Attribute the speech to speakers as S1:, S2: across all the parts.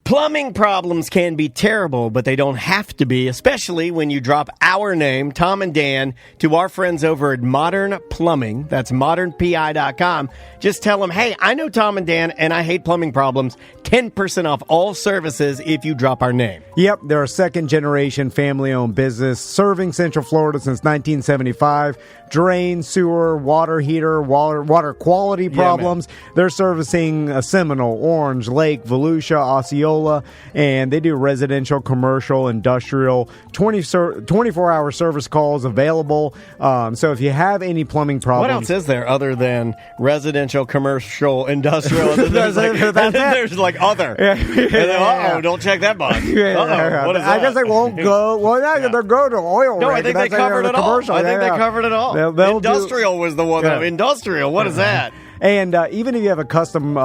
S1: Plumbing problems can be terrible, but they don't have to be, especially when you drop our name, Tom and Dan, to our friends over at Modern Plumbing. That's modernpi.com. Just tell them, hey, I know Tom and Dan, and I hate plumbing problems. 10% off all services if you drop our name.
S2: Yep, they're a second-generation family-owned business serving Central Florida since 1975. Drain, sewer, water heater, water quality problems. They're servicing Seminole, Orange, Lake, Volusia, Osceola, and they do residential, commercial, industrial, 24-hour service calls available. So if you have any plumbing problems...
S1: What else is there other than residential, commercial, industrial? There's like other. Don't check that box. What is that?
S2: I guess they won't go... Well, they'll go to oil.
S1: No, I think they covered it all. I think they covered it all. Industrial was the one. Industrial, what is that?
S2: And even if you have a custom,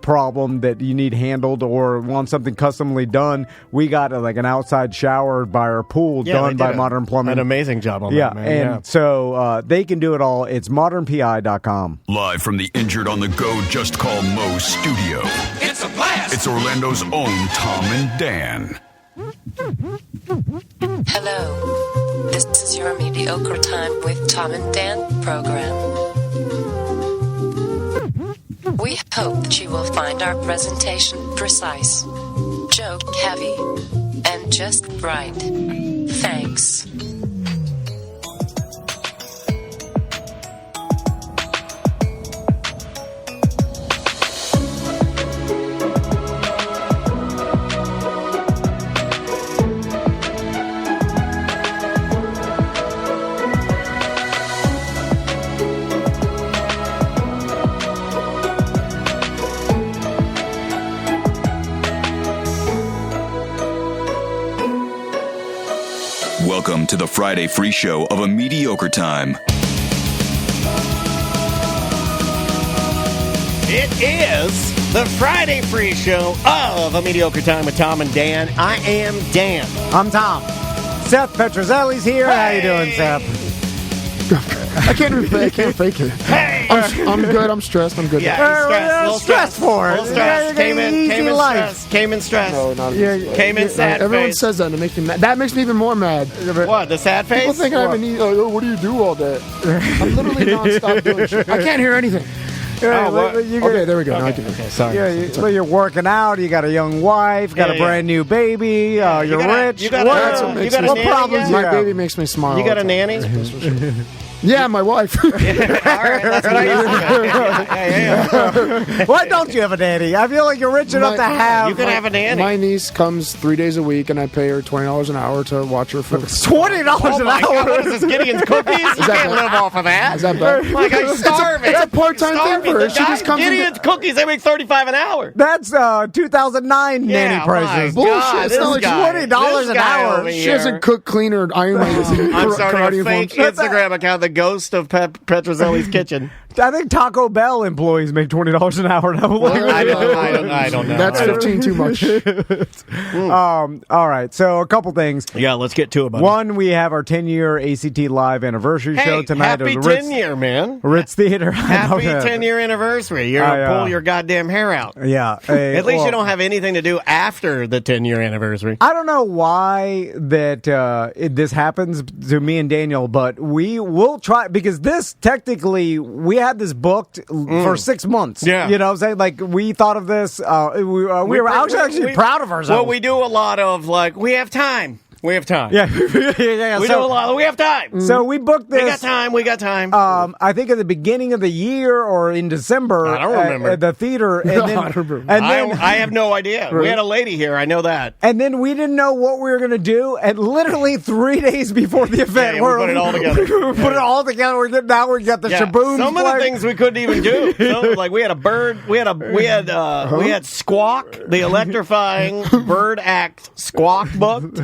S2: problem that you need handled or want something customly done, we got an outside shower by our pool done by Modern Plumbing.
S1: An amazing job on that, man.
S2: So they can do it all. It's modernpi.com.
S3: Live from the Injured on the Go Just Call Mo studio.
S4: It's a blast!
S3: It's Orlando's own Tom and Dan.
S5: Hello. This is your Mediocre Time with Tom and Dan program. We hope that you will find our presentation precise, joke heavy, and just right. Thanks.
S3: Welcome to the Friday free show of A Mediocre Time.
S1: It is the Friday free show of A Mediocre Time with Tom and Dan. I am Dan.
S2: I'm Tom. Seth Petrozelli's here.
S1: Hey.
S2: How you doing, Seth?
S6: I can't fake it.
S1: Hey!
S6: I'm good. I'm stressed. I'm good.
S1: Yeah,
S2: A little stressed for it.
S1: Little stress. Came in stressed.
S6: No, not
S1: Came in sad
S6: Everyone
S1: face.
S6: says that and it makes me mad. That makes me even more mad.
S1: What, the sad face?
S6: People think I haven't eaten. Oh, what do you do all day? I'm literally nonstop doing shit. I can't hear anything. Okay, there we go. Now I can hear.
S1: Okay, sorry.
S2: You're working out. You got a young wife. Got a brand new baby. You're rich.
S1: What
S2: problems?
S6: My baby makes me smile.
S1: You got a nanny?
S6: Yeah, my wife.
S1: All right, that's what I used to.
S2: Why don't you have a nanny? I feel like you're rich enough to have.
S1: You can have a nanny.
S6: My niece comes 3 days a week, and I pay her $20 an hour to watch her for
S2: $20
S1: Oh
S2: an
S1: my
S2: hour.
S1: God, what is this, Gideon's cookies? You can't live off of that.
S6: Is that bad?
S1: My God, he's starving.
S6: It's a part-time thing for her. She just comes in.
S1: Gideon's cookies, they make $35 an hour.
S2: That's 2009 nanny prices.
S1: My
S6: Bullshit.
S1: God,
S6: It's not like
S2: $20 an hour.
S6: She doesn't cook, clean, or iron my
S1: I'm starting a
S6: karate
S1: fake
S6: forms.
S1: Instagram account, The Ghost of Petrozelli's Kitchen.
S2: I think Taco Bell employees make $20 an hour now.
S1: I don't know.
S6: That's 15 too much.
S2: All right, so a couple things.
S1: Yeah, let's get to it, buddy.
S2: One, we have our 10-year ACT Live anniversary show tonight
S1: happy
S2: at the Ritz,
S1: 10-year, man.
S2: Ritz Theater.
S1: Happy 10-year anniversary. You're going to pull your goddamn hair out.
S2: Yeah.
S1: At least you don't have anything to do after the 10-year anniversary.
S2: I don't know why that this happens to me and Daniel, but we will try, because this, technically, we had this booked for 6 months.
S1: Yeah.
S2: You know what I'm saying? Like, we thought of this. We were actually proud of ourselves.
S1: Well, we do a lot of, we have time. We have time.
S2: Yeah. We
S1: do a lot. We have time.
S2: So we booked this.
S1: We got time.
S2: I think at the beginning of the year or in December.
S1: I don't remember.
S2: At the theater. And then,
S6: I don't remember.
S1: I have no idea. We had a lady here. I know that.
S2: And then we didn't know what we were going to do. And literally 3 days before the event,
S1: we put it all together.
S2: We put it all together. Now we got the shaboom.
S1: Some of the things we couldn't even do. Like we had a bird. We had Squawk, the electrifying bird act Squawk booked.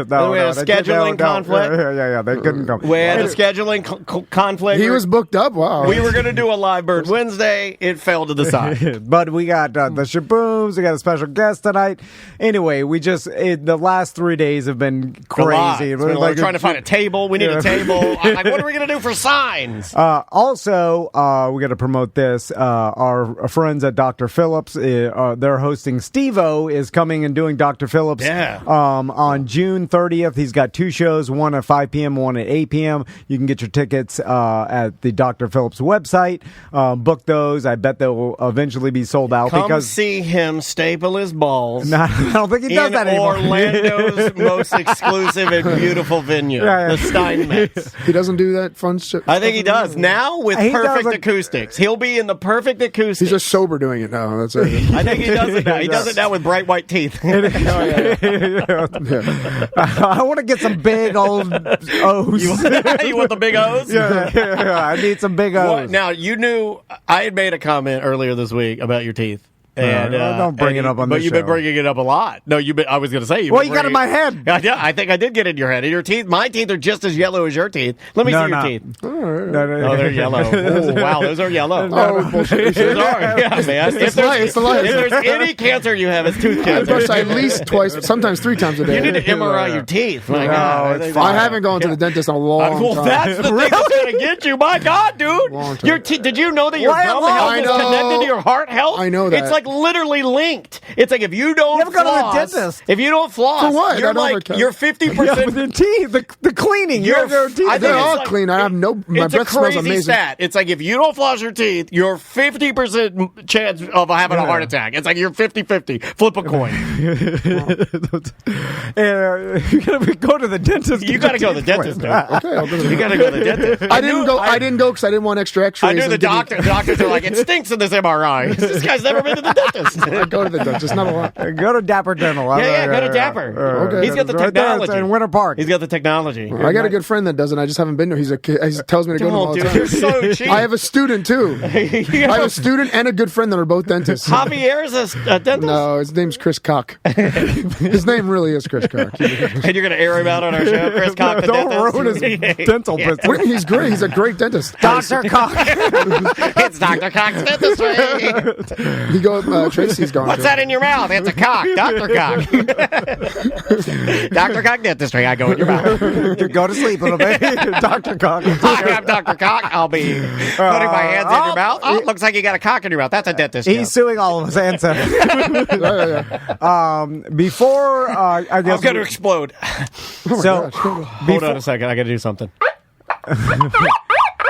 S1: We had a scheduling conflict.
S2: Yeah. They couldn't come.
S1: We had a scheduling conflict.
S6: He was booked up. Wow.
S1: We were going to do a Live Bird Wednesday. It fell to the side.
S2: But we got the Shabooms. We got a special guest tonight. Anyway, the last 3 days have been crazy.
S1: We're trying to find a table. We need a table. I'm like, what are we going to do for signs?
S2: Also, we got to promote this. Our friends at Dr. Phillips, they're hosting. Steve-O is coming and doing Dr. Phillips on June 30th. He's got 2 shows, one at 5 p.m., one at 8 p.m. You can get your tickets at the Dr. Phillips website. Book those. I bet they'll eventually be sold out.
S1: Come see him staple his balls.
S2: No, I don't think he does that anymore.
S1: Orlando's most exclusive and beautiful venue, the Steinmetz.
S6: He doesn't do that fun shit.
S1: I think he does now with perfect acoustics. He'll be in the perfect acoustics.
S6: He's just sober doing it now. That's it.
S1: I think he does it now. He does it now with bright white teeth.
S2: I want to get some big old O's.
S1: You want the big O's?
S2: Yeah, I need some big O's.
S1: Well, now, you knew I had made a comment earlier this week about your teeth. And
S2: don't bring it up on the show.
S1: But you've been bringing it up a lot. No, I was going to say you.
S2: Well, you got it in my head.
S1: Yeah, I think I did get it in your head. And your teeth, my teeth are just as yellow as your teeth. Let me see your teeth.
S2: No,
S1: Oh, they're yellow. Oh, wow, those are yellow.
S6: Bullshit.
S1: Those are. Yeah, man. If there's any cancer you have, it's tooth
S6: I
S1: cancer.
S6: brush at least twice, sometimes 3 times a day.
S1: You need to MRI your teeth. My God.
S6: I haven't gone to the dentist in a long
S1: Well,
S6: time.
S1: that's the thing that's going to get you. My God, dude. Your did you know that your gum health is connected to your heart health?
S6: I know that.
S1: It's like literally linked. It's like if you don't
S2: never go to the
S1: floss,
S2: dentist.
S1: if you don't floss,
S6: For what?
S1: you're
S6: I don't
S1: like
S6: ever
S1: you're
S6: care.
S1: 50%.
S2: with the teeth, the cleaning.
S1: You're-
S2: Your teeth.
S1: I think
S6: They're
S1: it's
S6: all
S1: like-
S6: clean. I have my
S1: It's
S6: breath
S1: a
S6: smells
S1: crazy
S6: amazing.
S1: stat. It's like if you don't floss your teeth, you're 50% chance of having a heart attack. It's like you're 50-50. Flip a coin.
S2: You gotta go to the dentist.
S1: You got to go to the dentist, dude.
S6: Okay, I'll go to the
S1: You got to go to the dentist.
S6: I didn't go because I didn't want extra X-rays.
S1: I knew the
S6: and give me-
S1: doctors are like, it stinks in this MRI. This guy's never been to the dentist.
S6: I go to the dentist, not a lot.
S2: Go to Dapper Dental.
S1: Yeah, go to Dapper.
S6: Okay.
S1: He's got the
S2: Right there,
S1: technology.
S2: it's in Winter Park.
S1: He's got the technology.
S6: I got a good friend that does it. I just haven't been there. He tells me to go to him all the
S1: Dude,
S6: time.
S1: you're so cheap.
S6: I have a student too. I have a student and a good friend that are both dentists.
S1: Javier's a dentist?
S6: No, his name's Chris Cock. His name really is Chris Cock.
S1: And you're going to air him out on our show, Chris Cock, the
S2: Don't
S1: dentist?
S2: ruin his dental business.
S6: He's great. He's a great dentist.
S2: Dr. Cock.
S1: It's Dr. Cock's dentistry.
S6: He go. Tracy's gone.
S1: What's that in your mouth? It's a cock. Dr. Cock. Dr. Cock dentistry. I go in your mouth.
S2: Go to sleep, little baby. Dr. Cock.
S1: Hi, I'm Dr. Cock. I'll be putting my hands in your mouth. Oh, looks like you got a cock in your mouth. That's a dentist
S2: He's
S1: joke.
S2: suing all of us, and Seth. Before I guess
S1: I'm going to explode.
S2: so
S1: Hold on a second. I got to do something.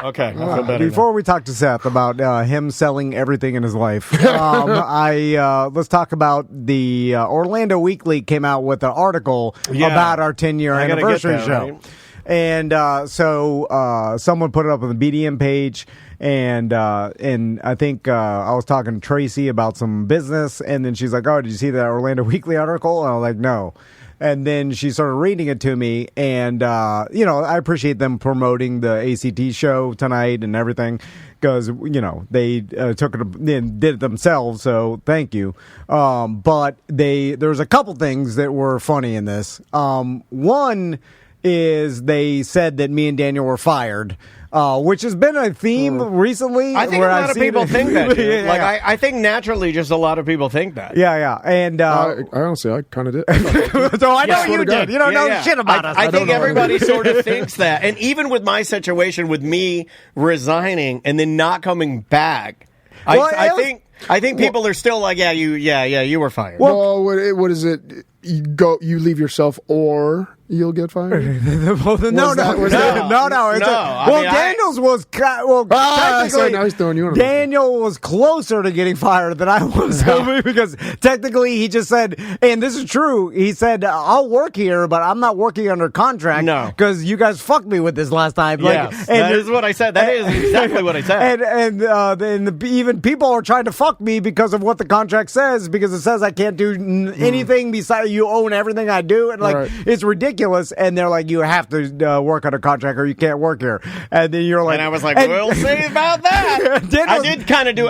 S1: Okay, I feel better
S2: before we talk to Seth about him selling everything in his life, let's talk about the Orlando Weekly came out with an article about our 10-year
S1: I gotta
S2: anniversary
S1: get that,
S2: show.
S1: right?
S2: And so someone put it up on the BDM page, and I think I was talking to Tracy about some business, and then she's like, "Oh, did you see that Orlando Weekly article?" And I was like, "No." And then she started reading it to me, and I appreciate them promoting the ACT show tonight and everything, because they took it and did it themselves. So thank you. But there's a couple things that were funny in this. One is they said that me and Daniel were fired. Which has been a theme recently.
S1: I think
S2: where
S1: a lot of people think that. Dude.
S2: Yeah.
S1: Like I think naturally, just a lot of people think that.
S2: Yeah. And
S6: honestly, I kind of did.
S2: so I know
S6: swear
S2: you
S6: to God.
S2: did. You don't know shit about us.
S1: I think everybody sort of thinks that. And even with my situation, with me resigning and then not coming back, I think people are still like, you were fired.
S6: Well, what is it? You leave yourself, or you'll get fired.
S2: No. Daniel's was technically.
S6: Now he's throwing you under.
S2: Daniel was closer to getting fired than I was because technically he just said, and this is true. He said, "I'll work here, but I'm not working under contract."
S1: No,
S2: because you guys fucked me with this last time.
S1: Yes, that is what I said. That is exactly what I said.
S2: And even people are trying to fuck me because of what the contract says, because it says I can't do anything besides you own everything I do, and it's ridiculous. And they're like, you have to work under contract or you can't work here. And then you're like,
S1: and I was like, we'll see about that.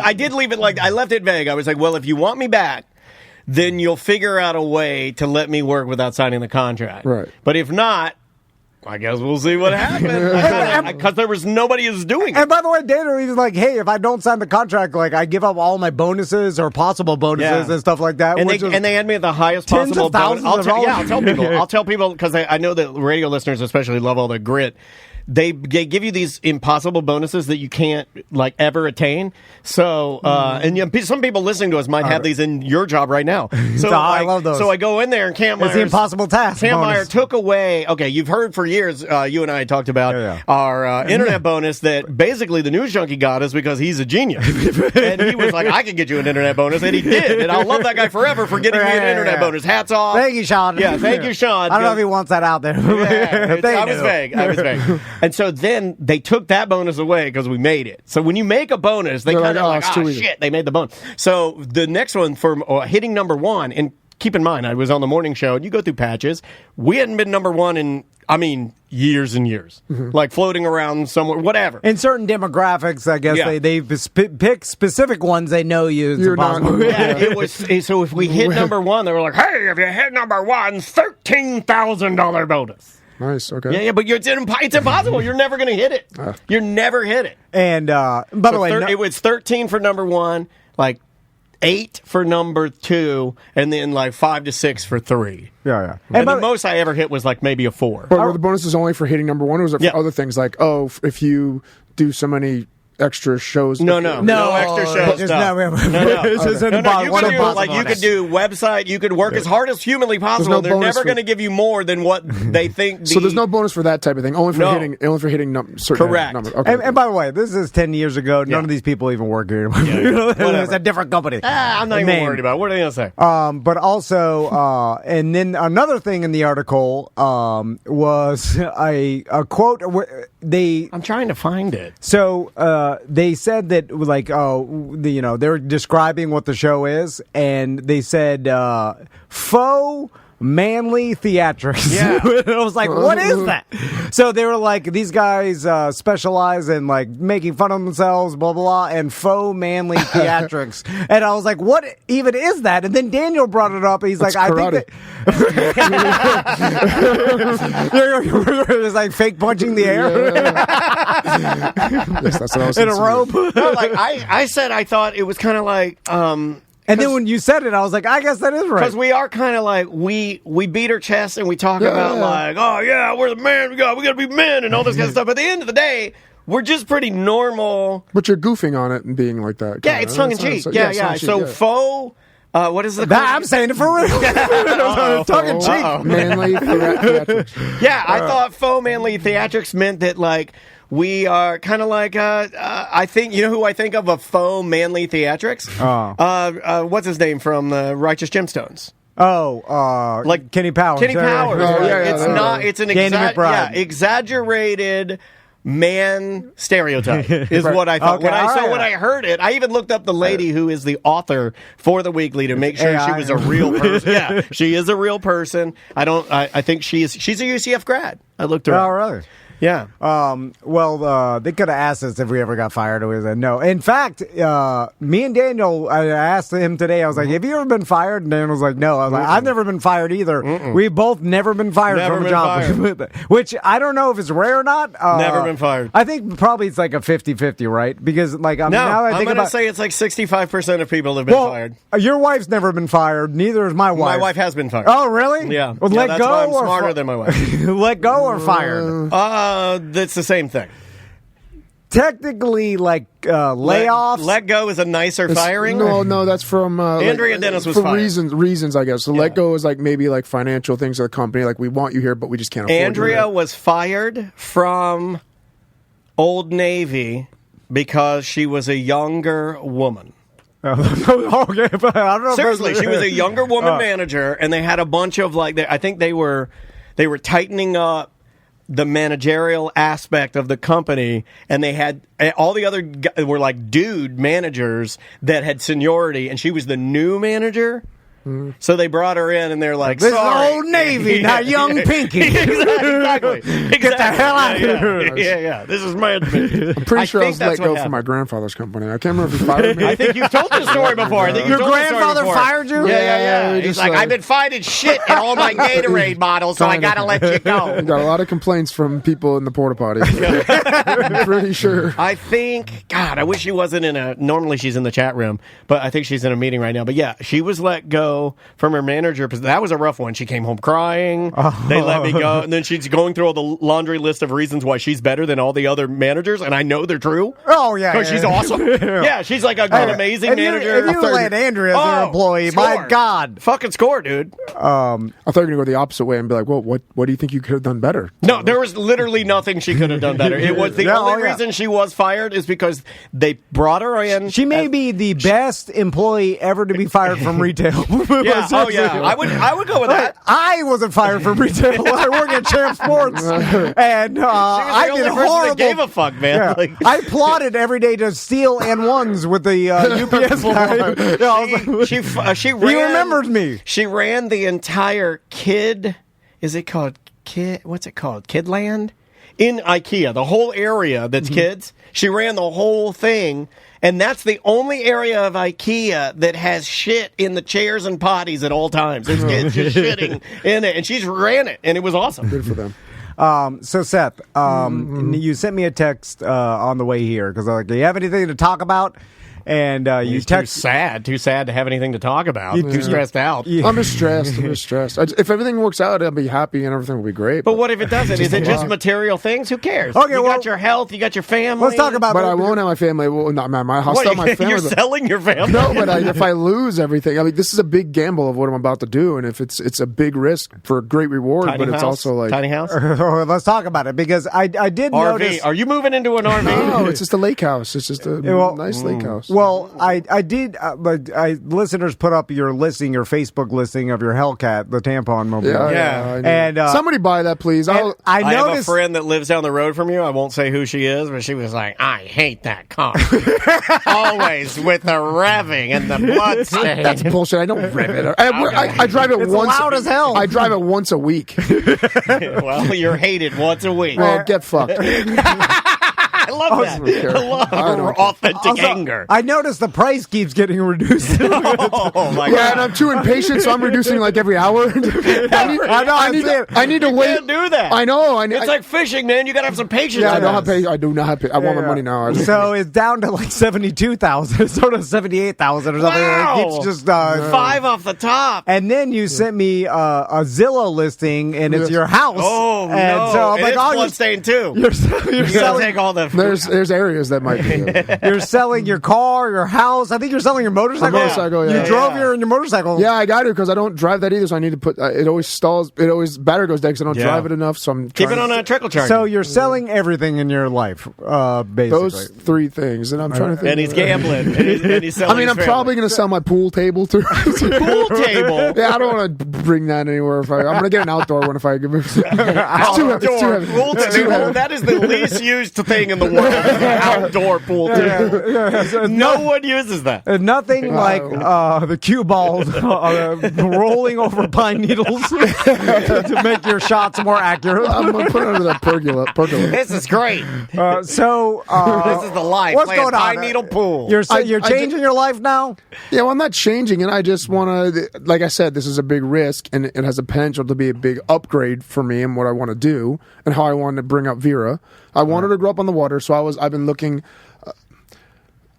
S1: I did leave it like I left it vague. I was like, well, if you want me back, then you'll figure out a way to let me work without signing the contract.
S6: Right.
S1: But if not, I guess we'll see what happens. Because there was nobody who's doing it.
S2: And by the way, Daniel, he was like, hey, if I don't sign the contract, like I give up all my bonuses or possible bonuses and stuff like that.
S1: And they had me at the highest possible bonus. I'll tell people, because I know that radio listeners especially love all the grit. They give you these impossible bonuses that you can't like ever attain. So, and some people listening to us might have these in your job right now. So
S2: I love those.
S1: So I go in there and Kampmeyer.
S2: It's the impossible task.
S1: Kampmeyer took away. Okay, you've heard for years. You and I had talked about our internet bonus that basically the news junkie got us because he's a genius, and he was like, "I can get you an internet bonus," and he did. And I'll love that guy forever for getting me an internet bonus. Hats off.
S2: Thank you, Sean.
S1: Yeah, thank you, Sean.
S2: I don't know if he wants that out there.
S1: I was vague. And so then they took that bonus away because we made it. So when you make a bonus, they kind of shit, they made the bonus. So the next one for hitting number one, and keep in mind, I was on the morning show, and you go through patches. We hadn't been number one in, years and years. Like floating around somewhere, whatever.
S2: In certain demographics, I guess they pick specific ones they know you're impossible.
S1: It was, so if we hit number one, they were like, hey, if you hit number one, $13,000 bonus.
S6: Nice. Okay.
S1: Yeah, but it's impossible. You're never going to hit it. You never hit it.
S2: And by the way,
S1: it was 13 for number one, like 8 for number 2, and then like 5 to 6 for 3.
S2: Yeah.
S1: And the most I ever hit was like maybe a 4.
S6: But were the bonuses only for hitting number one, or was it for other things like, if you do so many extra shows?
S1: No extra shows. You could do website. You could work as hard as humanly possible. They're never going to give you more than what they think.
S6: So there's no bonus for that type of thing. Only for hitting certain numbers. Okay.
S2: And by the way, this is 10 years ago. None of these people even work here. It's a different company.
S1: I'm not even worried about it. What are they going to say?
S2: But also, and then another thing in the article was a quote. I'm
S1: trying to find it.
S2: So they said that, like, they're describing what the show is, and they said faux manly theatrics.
S1: Yeah.
S2: I was like, what is that? So they were like, these guys specialize in like making fun of themselves, blah, blah, blah, and faux manly theatrics. And I was like, what even is that? And then Daniel brought it up. He's like, I think that it's like fake punching the air.
S6: Yes, that's what I was
S2: in a robe.
S1: No, like I said, I thought it was kind of like.
S2: And then when you said it, I was like, I guess that is right.
S1: Because we are kind of like, we beat our chest and we talk about like, oh yeah, we're the man, we got to be men and all this kind of stuff. But at the end of the day, we're just pretty normal.
S6: But you're goofing on it and being like that.
S1: Yeah, it's tongue in cheek. Yeah. So faux. What is the?
S2: I'm saying it for real. Tongue in cheek.
S6: Manly theatrics.
S1: Yeah, I thought faux manly theatrics meant that like. We are kind of like, I think, you know who I think of faux manly theatrics? What's his name from the Righteous Gemstones?
S2: Like Kenny Powers.
S1: Kenny Powers.
S2: Right?
S1: It's an exaggerated man stereotype is what I thought.
S2: Okay,
S1: when I heard it, I even looked up the lady who is the author for the weekly to make sure she was a real person. Yeah, she is a real person. I think she's a UCF grad. I looked her up.
S2: Oh, really?
S1: Yeah.
S2: Well, they could have asked us if we ever got fired. We said no. In fact, me and Daniel, I asked him today, I was like, have you ever been fired? And Daniel was like, no. I was like, I've never been fired either. We both never been fired from a job. Which I don't know if it's rare or not.
S1: Never been fired.
S2: I think probably it's like a 50-50, right? Because like
S1: I'm going to say it's like 65% of people have been fired.
S2: Your wife's never been fired. Neither is my wife.
S1: My wife has been fired.
S2: Oh, really?
S1: Yeah.
S2: Well, let
S1: that's
S2: go
S1: why I'm
S2: or
S1: smarter than my wife.
S2: Let go or fired?
S1: That's the same thing.
S2: Technically, like layoffs.
S1: Let go is a nicer firing.
S6: No, that's from
S1: Andrea Dennis was
S6: for
S1: fired.
S6: reasons, I guess. So let go is like maybe like financial things of the company. Like we want you here, but we just can't afford you.
S1: Andrea was fired from Old Navy because she was a younger woman.
S2: Okay, but I don't know.
S1: Seriously, she was a younger woman manager, and they had a bunch of like. I think they were tightening up the managerial aspect of the company, and they had all the other were like dude managers that had seniority, and she was the new manager. So they brought her in, and they're like,
S2: This is
S1: sorry.
S2: Old Navy, not Young Pinky.
S1: Exactly.
S2: Get the hell out of here.
S1: Yeah. This is management.
S6: I'm pretty sure I was let
S1: that's
S6: go
S1: what
S6: from my
S1: happened.
S6: grandfather's company. I can't remember if he fired me.
S1: I think you've told this story before. I think
S2: Your
S1: you've told this story
S2: grandfather
S1: before.
S2: fired you?
S1: Yeah.
S6: we
S1: He's
S6: just
S1: like,
S6: like-
S1: I've been finding shit in all my Gatorade bottles, so I got to let you
S6: I
S1: go.
S6: got a lot of complaints from people in the porta potty. I'm pretty sure.
S1: I think, God, I wish she wasn't normally she's in the chat room, but I think she's in a meeting right now. But yeah, she was let go from her manager. That was a rough one. She came home crying. They let me go. And then she's going through all the laundry list of reasons why she's better than all the other managers. And I know they're true.
S2: Oh, yeah.
S1: Because she's awesome. Yeah, she's like an amazing manager.
S2: If you let Andrea as an employee,
S1: score.
S2: my God.
S1: Fucking score, dude.
S6: I thought you were going to go the opposite way and be like, well, what do you think you could have done better?
S1: No, there was literally nothing she could have done better. It was the only reason she was fired is because they brought her in.
S2: She may be the best employee ever to be fired from retail.
S1: Yeah, I would go with that.
S2: I wasn't fired from retail. I work at Champ Sports, and I did horrible.
S1: That gave a fuck, man.
S2: Yeah.
S1: Like,
S2: I plotted every day to steal N1s with the UPS guy.
S1: she ran.
S2: He remembers me.
S1: She ran the entire kid. Is it called kid? What's it called? Kidland in IKEA. The whole area that's kids. She ran the whole thing. And that's the only area of IKEA that has shit in the chairs and potties at all times. There's kids just shitting in it. And she's ran it, and it was awesome.
S6: Good for them.
S2: So Seth, you sent me a text on the way here because I was like, do you have anything to talk about? And you text
S1: too sad to have anything to talk about. Too stressed out.
S6: I'm just stressed. If everything works out, I'll be happy and everything will be great.
S1: But what if it doesn't? Is it just material things? Who cares?
S2: Okay,
S1: you
S2: well,
S1: got your health, you got your family.
S2: Let's talk about.
S6: But I won't have my family. Well, not my house.
S1: What,
S6: My family.
S1: you're selling your family?
S6: No, but if I lose everything, I mean, this is a big gamble of what I'm about to do, and if it's a big risk for a great reward,
S1: Tiny
S6: but
S1: house?
S6: it's also like
S1: tiny house.
S2: Let's talk about it because I did
S1: RV.
S2: notice.
S1: Are you moving into an RV?
S6: No, it's just a lake house. It's just a nice lake house.
S2: Well, I did, but listeners put up your Facebook listing of your Hellcat, the tampon mobile.
S1: Yeah.
S2: And
S6: somebody buy that, please.
S2: I
S1: I have a
S2: noticed.
S1: friend that lives down the road from you. I won't say who she is, but she was like, I hate that car. Always with the revving and the blood stain.
S6: That's bullshit. I don't rev it. I drive it
S2: It's
S6: once.
S2: loud as hell.
S6: I drive it once a week.
S1: Well, you're hated once a week.
S6: Well, get fucked.
S1: I love that. I love her authentic anger.
S2: I noticed the price keeps getting reduced.
S1: Oh, my
S6: Yeah,
S1: God.
S6: and I'm too impatient, so I'm reducing like every hour. I need to
S1: You
S6: wait.
S1: can't do that.
S6: I know.
S1: It's like fishing, man. You got to have some patience.
S6: Yeah, I
S1: on
S6: don't
S1: this.
S6: have pay. I do not have pay. I want my money now.
S2: So it's down to like 72,000. It's sort of 78,000 or something.
S1: Wow.
S2: It keeps just
S1: 5 off the top.
S2: And then you sent me a Zillow listing, and it's your house.
S1: Oh,
S2: and
S1: no.
S2: So I'm
S1: And
S2: like,
S1: it's bloodstained, too.
S2: You're
S1: You got to
S2: selling.
S1: take all the...
S6: There's areas that might be.
S2: You're selling your car, your house. I think you're selling your motorcycle.
S6: motorcycle, yeah.
S2: You drove
S1: Yeah.
S2: your motorcycle.
S6: Yeah, I got to because I don't drive that either. So I need to put. It always stalls. It always battery goes dead because I don't
S1: Yeah.
S6: drive it enough. So I'm
S1: Keep
S6: trying
S1: it on
S6: to-
S1: a trickle charger.
S2: So you're selling everything in your life, basically.
S6: those three things, and I'm trying to think.
S1: and he's gambling. And he's selling
S6: I mean,
S1: his
S6: I'm probably going to sell my pool table too.
S1: pool table.
S6: Yeah, I don't want to bring that anywhere. I'm going to get an outdoor one if I give it. It's too heavy. It's too heavy.
S1: Pool
S6: It's too
S1: table.
S6: heavy.
S1: That is the least used thing in the world. Outdoor pool table. No one uses that.
S2: Nothing like the cue balls rolling over pine needles to make your shots more accurate.
S6: I'm going to put it under that pergola.
S1: This is great.
S2: This is
S1: the life.
S2: What's
S1: Playing
S2: going on?
S1: pine needle pool.
S2: You're
S6: I
S2: changing your life now?
S6: Yeah, well, I'm not changing it. I just want to, like I said, this is a big risk, and it has a potential to be a big upgrade for me and what I want to do and how I want to bring up Vera. I wanted to grow up on the water, so I've been looking.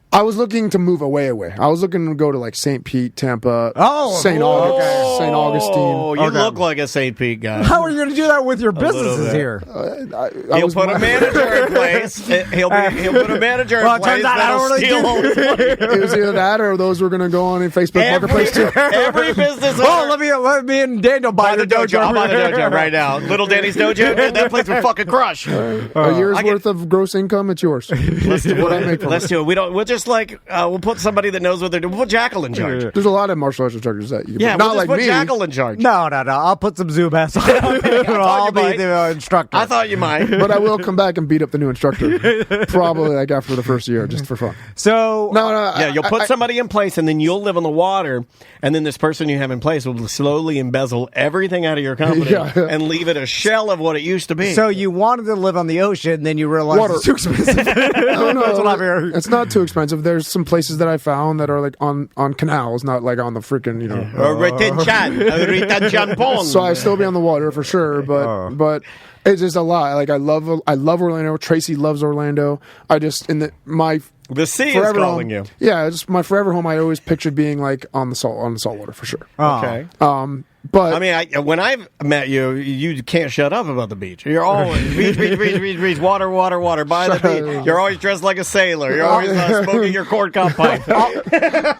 S6: I was looking to move away. I was looking to go to like St. Pete, Tampa, St. Augustine.
S1: Oh, you look like a St. Pete guy.
S2: How are you going to do that with your businesses
S1: bit.
S2: here?
S1: He'll put a manager in place. He'll put a manager in
S2: Well, it
S1: place
S2: turns out I
S1: that'll
S2: don't really
S1: steal
S2: do-
S1: all his money.
S6: It was either that or those were going to go on in Facebook Marketplace too.
S1: Every business owner.
S2: Oh, let me and Daniel buy
S1: Buy the dojo. I'll buy the dojo right now. Little Danny's dojo. Dude, that place would fucking crush.
S6: A year's worth of gross income, it's yours.
S1: Let's do
S6: What I
S1: it.
S6: make from
S1: Let's
S6: it.
S1: do it. We'll just like we'll put somebody that knows what they're doing. We'll put Jackal in charge.
S6: There's a lot of martial arts instructors that you can
S1: Yeah,
S6: put.
S1: we'll
S6: Not
S1: just
S6: like
S1: put
S6: me.
S1: Jackal in charge.
S2: No. I'll put some Zoom ass on. I'll be
S1: might.
S2: the instructor.
S1: I thought you might.
S6: But I will come back and beat up the new instructor. Probably like after the first year, just for fun.
S2: So
S6: No.
S1: Yeah, you'll put somebody in place, and then you'll live on the water, and then this person you have in place will slowly embezzle everything out of your company and leave it a shell of what it used to be.
S2: So you wanted to live on the ocean, then you realized
S6: Water.
S2: it's too expensive.
S6: No,
S2: That's what I'm hearing.
S6: it's not too expensive. There's some places that I found that are like on canals, not like on the freaking
S1: retention pond.
S6: So I still be on the water for sure, but it's just a lot. Like I love Orlando. Tracy loves Orlando. I just the
S1: sea is
S6: forever
S1: calling
S6: home,
S1: you.
S6: Yeah, just my forever home. I always pictured being like on the salt water for sure.
S1: Okay.
S6: But
S1: I mean, when I've met you, you can't shut up about the beach. You're always beach, water, by the beach. You're always dressed like a sailor. You're always smoking your corn cob pipe.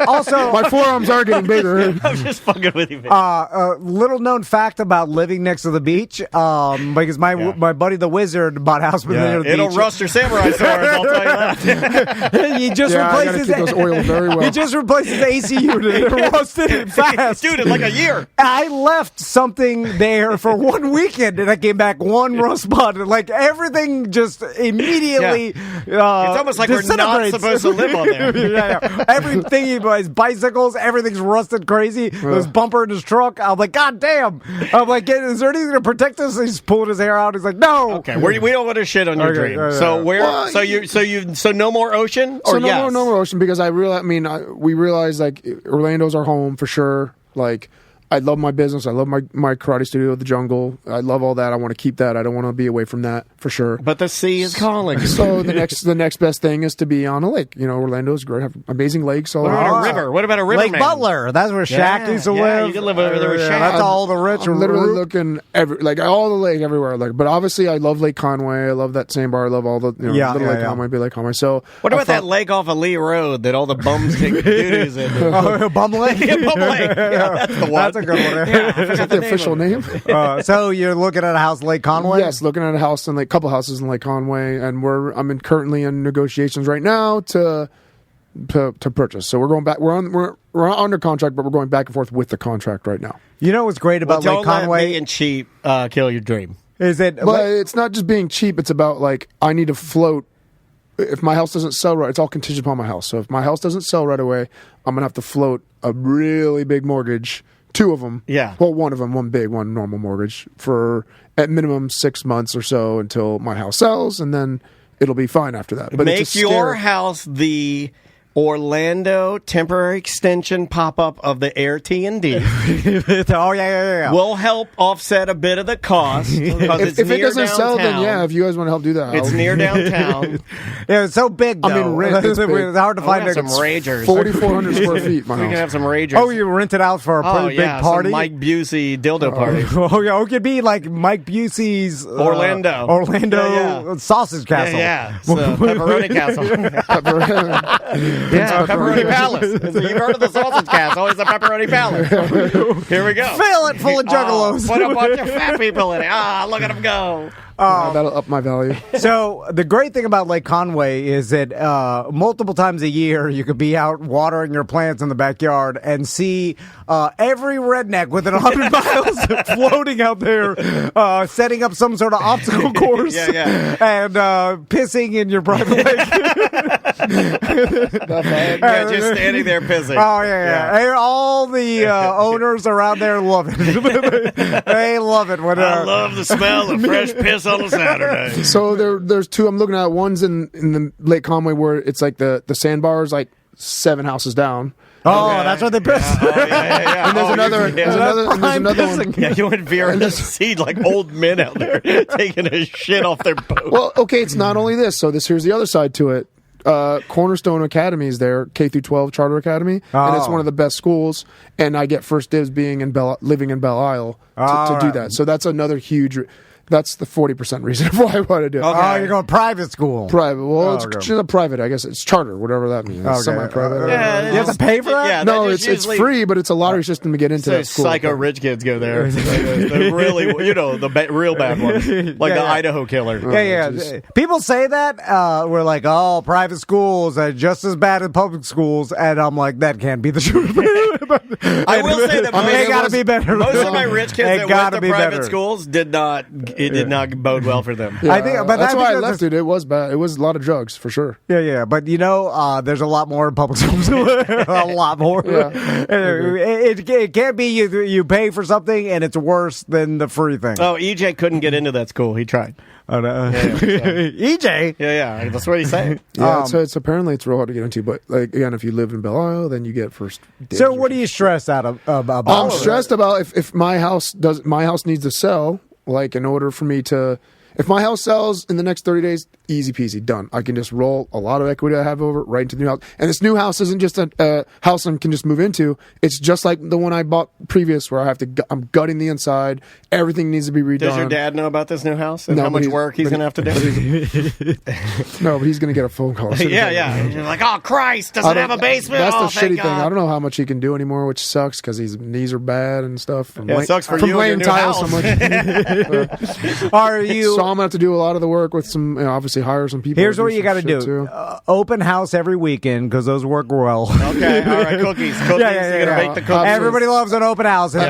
S2: Also,
S6: my forearms are getting bigger.
S1: I'm just fucking with you, man.
S2: little known fact about living next to the beach, because my buddy the Wizard bought a house near the
S1: It'll
S2: beach.
S1: rust your samurai sword, I'll tell you that.
S2: He just
S6: I gotta
S2: replaced
S6: keep those oiled very well.
S2: He just replaced his AC unit. It rusted fast.
S1: Dude, in like a year.
S2: I left something there for one weekend, and I came back one rust spot. Like everything just immediately.
S1: It's almost like we're not
S2: disintegrates.
S1: supposed to live on there.
S2: Yeah. Everything, his bicycles, everything's rusted crazy. His bumper in his truck. I'm like, God damn. I'm like, is there anything to protect us? He's pulling his hair out. He's like, no.
S1: Okay, we don't want to shit on your
S2: Okay,
S1: dream.
S2: yeah.
S1: So where?
S6: Well,
S1: So no more ocean, or
S6: So
S1: yes?
S6: no more ocean because we realized like Orlando's our home for sure. Like I love my business. I love my karate studio, the jungle. I love all that. I want to keep that. I don't want to be away from that for sure.
S1: But the sea is calling.
S6: So the next best thing is to be on a lake. Orlando's great. Have amazing lakes all
S1: What about
S6: around.
S1: a river? What about a river?
S2: Lake Butler. That's where Shaq used to live.
S1: You can live over there with Shaq.
S2: That's all the rich.
S6: I'm literally looking all the lake everywhere. Like, but obviously, I love Lake Conway. I love that sandbar. I love all the Lake Conway, Big Lake Conway. So
S1: what about that lake off of Lee Road that all the bums take doo-doos in?
S2: Bum Lake?
S1: Yeah, Bum Lake. Yeah, that's the one.
S2: That's a good one.
S1: Yeah.
S6: is that the official name?
S2: So you're looking at a house Lake Conway?
S6: Yes, looking at a house and couple houses in Lake Conway, and I'm currently in negotiations right now to purchase. So we're going back. We're under contract, but we're going back and forth with the contract right now.
S2: You know what's great about Lake
S1: Don't let
S2: Conway?
S1: being cheap kill your dream.
S2: Is it?
S6: But it's not just being cheap. It's about I need to float. If my house doesn't sell right, it's all contingent upon my house. So if my house doesn't sell right away, I'm gonna have to float a really big mortgage. 2 of them.
S1: Yeah.
S6: Well, one of them, one big, one normal mortgage for at minimum 6 months or so until my house sells, and then it'll be fine after that. But
S1: Make
S6: it's
S1: your house the Orlando temporary extension pop-up of the Air T&D.
S2: Oh yeah.
S1: Will help offset a bit of the cost.
S6: If it doesn't sell, then yeah. If you guys want to help do that,
S1: It's near downtown.
S2: Yeah, it's so big. Though.
S6: I mean, rent is big.
S2: It's hard to
S1: We
S2: find
S1: have
S2: it.
S1: some ragers.
S6: 4,400 square feet. My
S1: We can
S6: house.
S1: have some ragers.
S2: Oh, you rent it out for a pretty big party.
S1: some Mike Busey dildo party.
S2: Oh yeah, it could be like Mike Busey's
S1: Orlando
S2: sausage castle.
S1: Yeah. It's pepperoni castle. Pepperoni Palace. You've heard of the sausage cast. Always the Pepperoni Palace. Here we go.
S2: Fill it full of juggalos.
S1: Put a bunch of fat people in it. Look at them go.
S6: That'll up my value.
S2: So the great thing about Lake Conway is that multiple times a year you could be out watering your plants in the backyard and see every redneck within 100 miles floating out there, setting up some sort of obstacle course, and pissing in your private lake.
S1: Just standing there pissing.
S2: Oh yeah. And all the owners around there love it. They love it. When,
S1: I love the smell of fresh piss on a Saturday.
S6: So there's 2 I'm looking at. One's in the Lake Conway where it's like the sandbar is like 7 houses down.
S2: Oh, that's what they piss.
S6: And there's another one.
S1: Yeah, you and Vera see like old men out there taking a shit off their boat.
S6: Well, okay, it's not only this. So here's the other side to it. Cornerstone Academy is there, K through 12 charter academy, and it's one of the best schools. And I get first dibs being living in Belle Isle to do that. So that's another huge. That's the 40% reason why I want to do it.
S1: Okay.
S2: Oh, you're going private school.
S6: Private. Well,
S2: okay.
S6: it's not private. I guess it's charter, whatever that means.
S2: Okay.
S6: Semi-private.
S1: Yeah,
S2: You have to pay for that?
S1: Yeah,
S6: No,
S1: that
S6: it's
S1: usually-
S6: free, but it's a lottery system to get into
S1: So
S6: that school.
S1: psycho rich kids go there. The really, the real bad ones, like the Idaho killer.
S2: Yeah. People say that. We're like, oh, private schools are just as bad as public schools. And I'm like, that can't be the truth.
S1: I will say that
S2: they got to be better.
S1: most of my rich kids
S2: They
S1: that went
S2: gotta
S1: to
S2: be
S1: private
S2: better.
S1: schools did not bode well for them.
S6: Yeah,
S2: I think- but
S6: that's
S2: I
S6: why I
S2: think
S6: left it. It was bad. It was a lot of drugs for sure.
S2: Yeah. But there's a lot more in public schools. A lot more.
S6: Yeah.
S2: It can't be you pay for something and it's worse than the free thing.
S1: Oh, EJ couldn't get into that school. He tried.
S2: Oh, no.
S1: Yeah,
S2: EJ.
S1: Yeah, that's what he's saying.
S6: Yeah, so it's apparently it's real hard to get into. But like again, if you live in Belle Isle, then you get first.
S2: So what are you stressed out of? About
S6: I'm stressed about if my house needs to sell. Like in order for me to, if my house sells in the next 30 days, easy peasy, done. I can just roll a lot of equity I have over right into the new house. And this new house isn't just a house I can just move into. It's just like the one I bought previous, where I have to. I'm gutting the inside. Everything needs to be redone.
S1: Does your dad know about this new house and
S6: No,
S1: how
S6: but
S1: much work he's going to have to do?
S6: No, but he's going to get a phone call.
S1: Yeah. You're like, oh, Christ, does it have a basement?
S6: That's
S1: Oh,
S6: the
S1: thank
S6: shitty thing.
S1: God.
S6: I don't know how much he can do anymore, which sucks because his knees are bad and stuff. From
S1: Yeah, it sucks for
S6: from
S1: you and
S6: laying
S1: your new
S6: tile
S1: house.
S6: so much.
S2: Are you?
S6: So I'm gonna have to do a lot of the work with some, obviously hire some people.
S2: Here's
S6: to
S2: what you got to
S6: some
S2: do:
S6: shit, too.
S2: open house every weekend because those work well.
S1: Okay, all right, cookies.
S2: Yeah.
S1: You're going to make the cookies.
S2: Everybody loves an open house. It's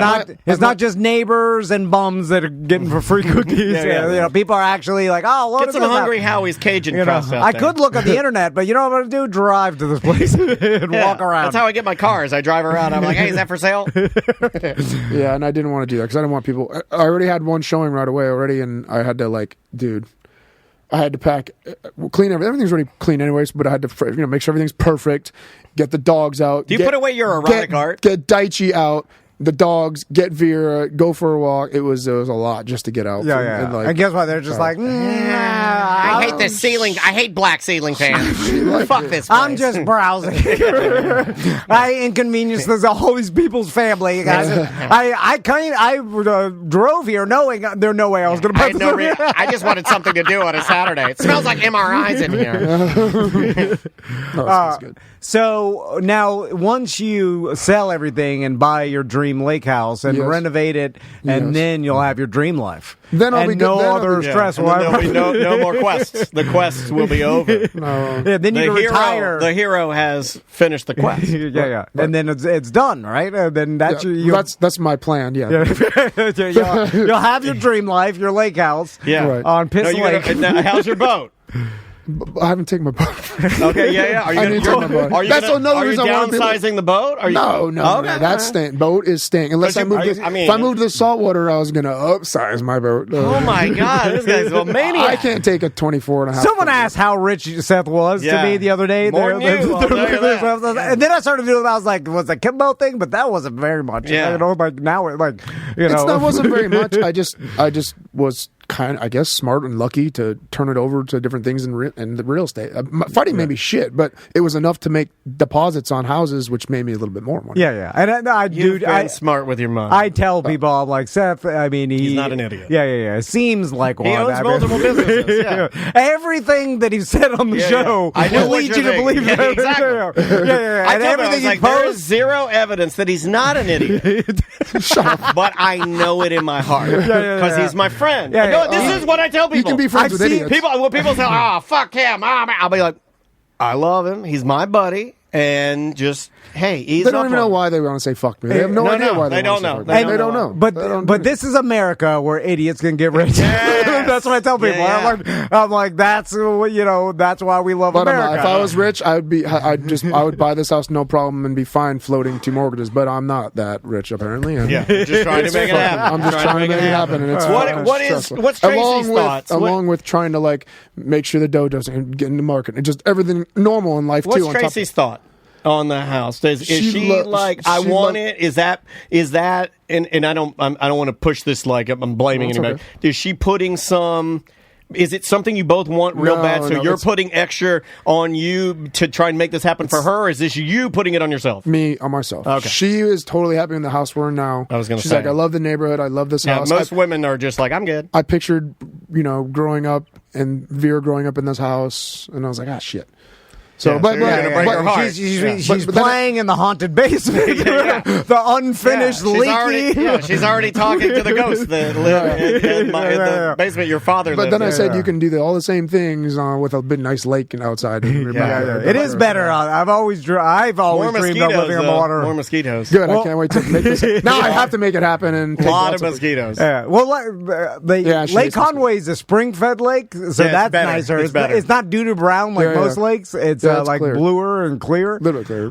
S1: Yeah.
S2: not just neighbors and bums that are getting for free cookies.
S1: Yeah.
S2: People are actually like, oh, what
S1: Get
S2: is
S1: some
S2: this
S1: Hungry
S2: app?
S1: Howie's Cajun
S2: You know,
S1: crust out
S2: I
S1: there.
S2: could look on the internet, but you know what I'm going to do? Drive to this place and
S1: Yeah,
S2: walk around.
S1: That's how I get my cars. I drive around. I'm like, hey, is that for sale?
S6: Yeah, and I didn't want to do that because I didn't want people. I already had one showing right away already, and I had to I had to pack, clean everything. Everything's already clean anyways, but I had to make sure everything's perfect. Get the dogs out.
S1: Do you put away your erotic art?
S6: Get Daichi out. The dogs, get Vera, go for a walk. It was a lot just to get out.
S2: Yeah. And guess what? They're just like,
S1: I hate this ceiling. I hate black ceiling fans. Fuck this place.
S2: I'm just browsing. I inconvenienced all these people's family, guys. I drove here knowing there's no way I was going to
S1: I,
S2: put
S1: had no re- I just wanted something to do on a Saturday. It smells like MRIs in here.
S6: That's good.
S2: So now, once you sell everything and buy your dream lake house and
S6: Yes.
S2: renovate it, and
S6: Yes.
S2: then you'll have your dream life.
S6: Then I'll
S2: and
S6: be good.
S2: no
S6: Then I'll
S2: other
S6: be-
S1: Yeah,
S2: stress.
S1: and then there'll be no more quests. The quests will be over.
S2: Yeah, then you can retire.
S1: The hero has finished the quest.
S2: yeah. And then it's done, right? And then that's
S6: That's my plan. Yeah.
S2: you'll have your dream life, your lake house,
S1: Yeah.
S6: Right.
S2: on Piss
S1: No,
S2: Lake.
S1: how's your boat?
S6: I haven't taken my boat.
S1: Okay, yeah. Are you
S6: I
S1: gonna,
S6: need to take my boat.
S1: Are you
S6: That's
S1: gonna,
S6: another
S1: are you
S6: reason I wanna be like-
S1: downsizing the boat? Are you,
S6: No,
S1: Okay.
S6: that's staying. Boat is staying. Unless
S1: But
S6: I move.
S1: you-
S6: To,
S1: I mean-
S6: if I moved to the saltwater, I was going to upsize my boat.
S1: Oh my God, this guy's a maniac.
S6: I can't take a 24 and a half.
S2: Someone asked how rich Seth was
S1: Yeah.
S2: to me the other day.
S1: More than you, I'll tell you that.
S2: And then I started doing it. I was like, was it a Kimbo thing? But that wasn't very much.
S1: Yeah.
S2: Now it
S6: That wasn't very much. I just was kind of, I guess, smart and lucky to turn it over to different things in the real estate. Fighting made me shit, but it was enough to make deposits on houses, which made me a little bit more money.
S2: Yeah. And
S1: You've been smart with your money.
S2: I tell people, I'm like, Seth, I mean,
S1: He's not an idiot.
S2: Yeah. Seems like one.
S1: He owns multiple businesses. Yeah.
S2: Everything that he said on the
S1: Yeah,
S2: show
S1: yeah. I know
S2: will
S1: what
S2: lead
S1: you're
S2: you to
S1: thinking.
S2: believe
S1: Yeah,
S2: that.
S1: exactly.
S2: Yeah.
S1: I
S2: And
S1: told him, I
S2: everything
S1: was
S2: he
S1: like, there is
S2: posts.
S1: zero evidence that he's not an idiot. But I know it in my heart because he's my friend.
S2: Yeah,
S1: No,
S2: yeah.
S1: this is what I tell people.
S6: You can be friends with idiots.
S1: When people say, "Oh, fuck him," I'll be like, "I love him. He's my buddy." And just, hey, ease
S6: They don't
S1: up
S6: even know
S1: on him.
S6: why they want to say fuck me. They have no idea why
S1: they
S6: want
S1: don't
S6: to
S1: know.
S6: say fuck
S1: They
S6: me. They
S1: don't
S6: don't know.
S2: But
S6: They don't
S2: but
S6: do
S2: this is America where idiots can get rich.
S1: Yes.
S2: That's what I tell people.
S1: Yeah.
S2: I'm like that's that's why we love
S6: But
S2: America.
S6: if I was rich, I would buy this house no problem and be fine floating 2 mortgages. But I'm not that rich apparently. And
S1: Yeah, just trying to make it happen.
S6: I'm just trying to make it happen, and it's
S1: What's Tracy's thoughts?
S6: Along with trying to make sure the dough doesn't get in the market and just everything normal in life
S1: What's
S6: too. on top of-
S1: Tracy's thought on the house? Is she
S6: lo-
S1: like,
S6: she
S1: I want
S6: lo-
S1: it? Is that? And I don't want to push this like I'm blaming
S6: No, it's
S1: anybody.
S6: okay.
S1: Is she putting some Is it something you both want real bad? So you're putting extra on you to try and make this happen for her? Or is this you putting it on yourself?
S6: Me on myself.
S1: Okay.
S6: She is totally happy in the house we're in now.
S1: I was going to
S6: say. She's like, I love the neighborhood. I love this house.
S1: Most women are just like, I'm good.
S6: I pictured, growing up and Vera growing up in this house, and I was like, shit. So,
S1: but
S2: she's playing in the haunted basement, the unfinished leaky.
S1: She's already talking to the ghost that live in the basement. Your father lived.
S6: But then I said you can do all the same things with a big nice lake outside.
S2: It is better. I've always dreamed of living on water.
S1: More mosquitoes.
S6: Good. I can't wait to make this. Now I have to make it happen. And
S1: a lot of mosquitoes.
S2: Lake Conway is a spring-fed lake, so that's nicer. It's not doo-doo brown like most lakes. It's like clear. Bluer and clear.
S6: Little clear.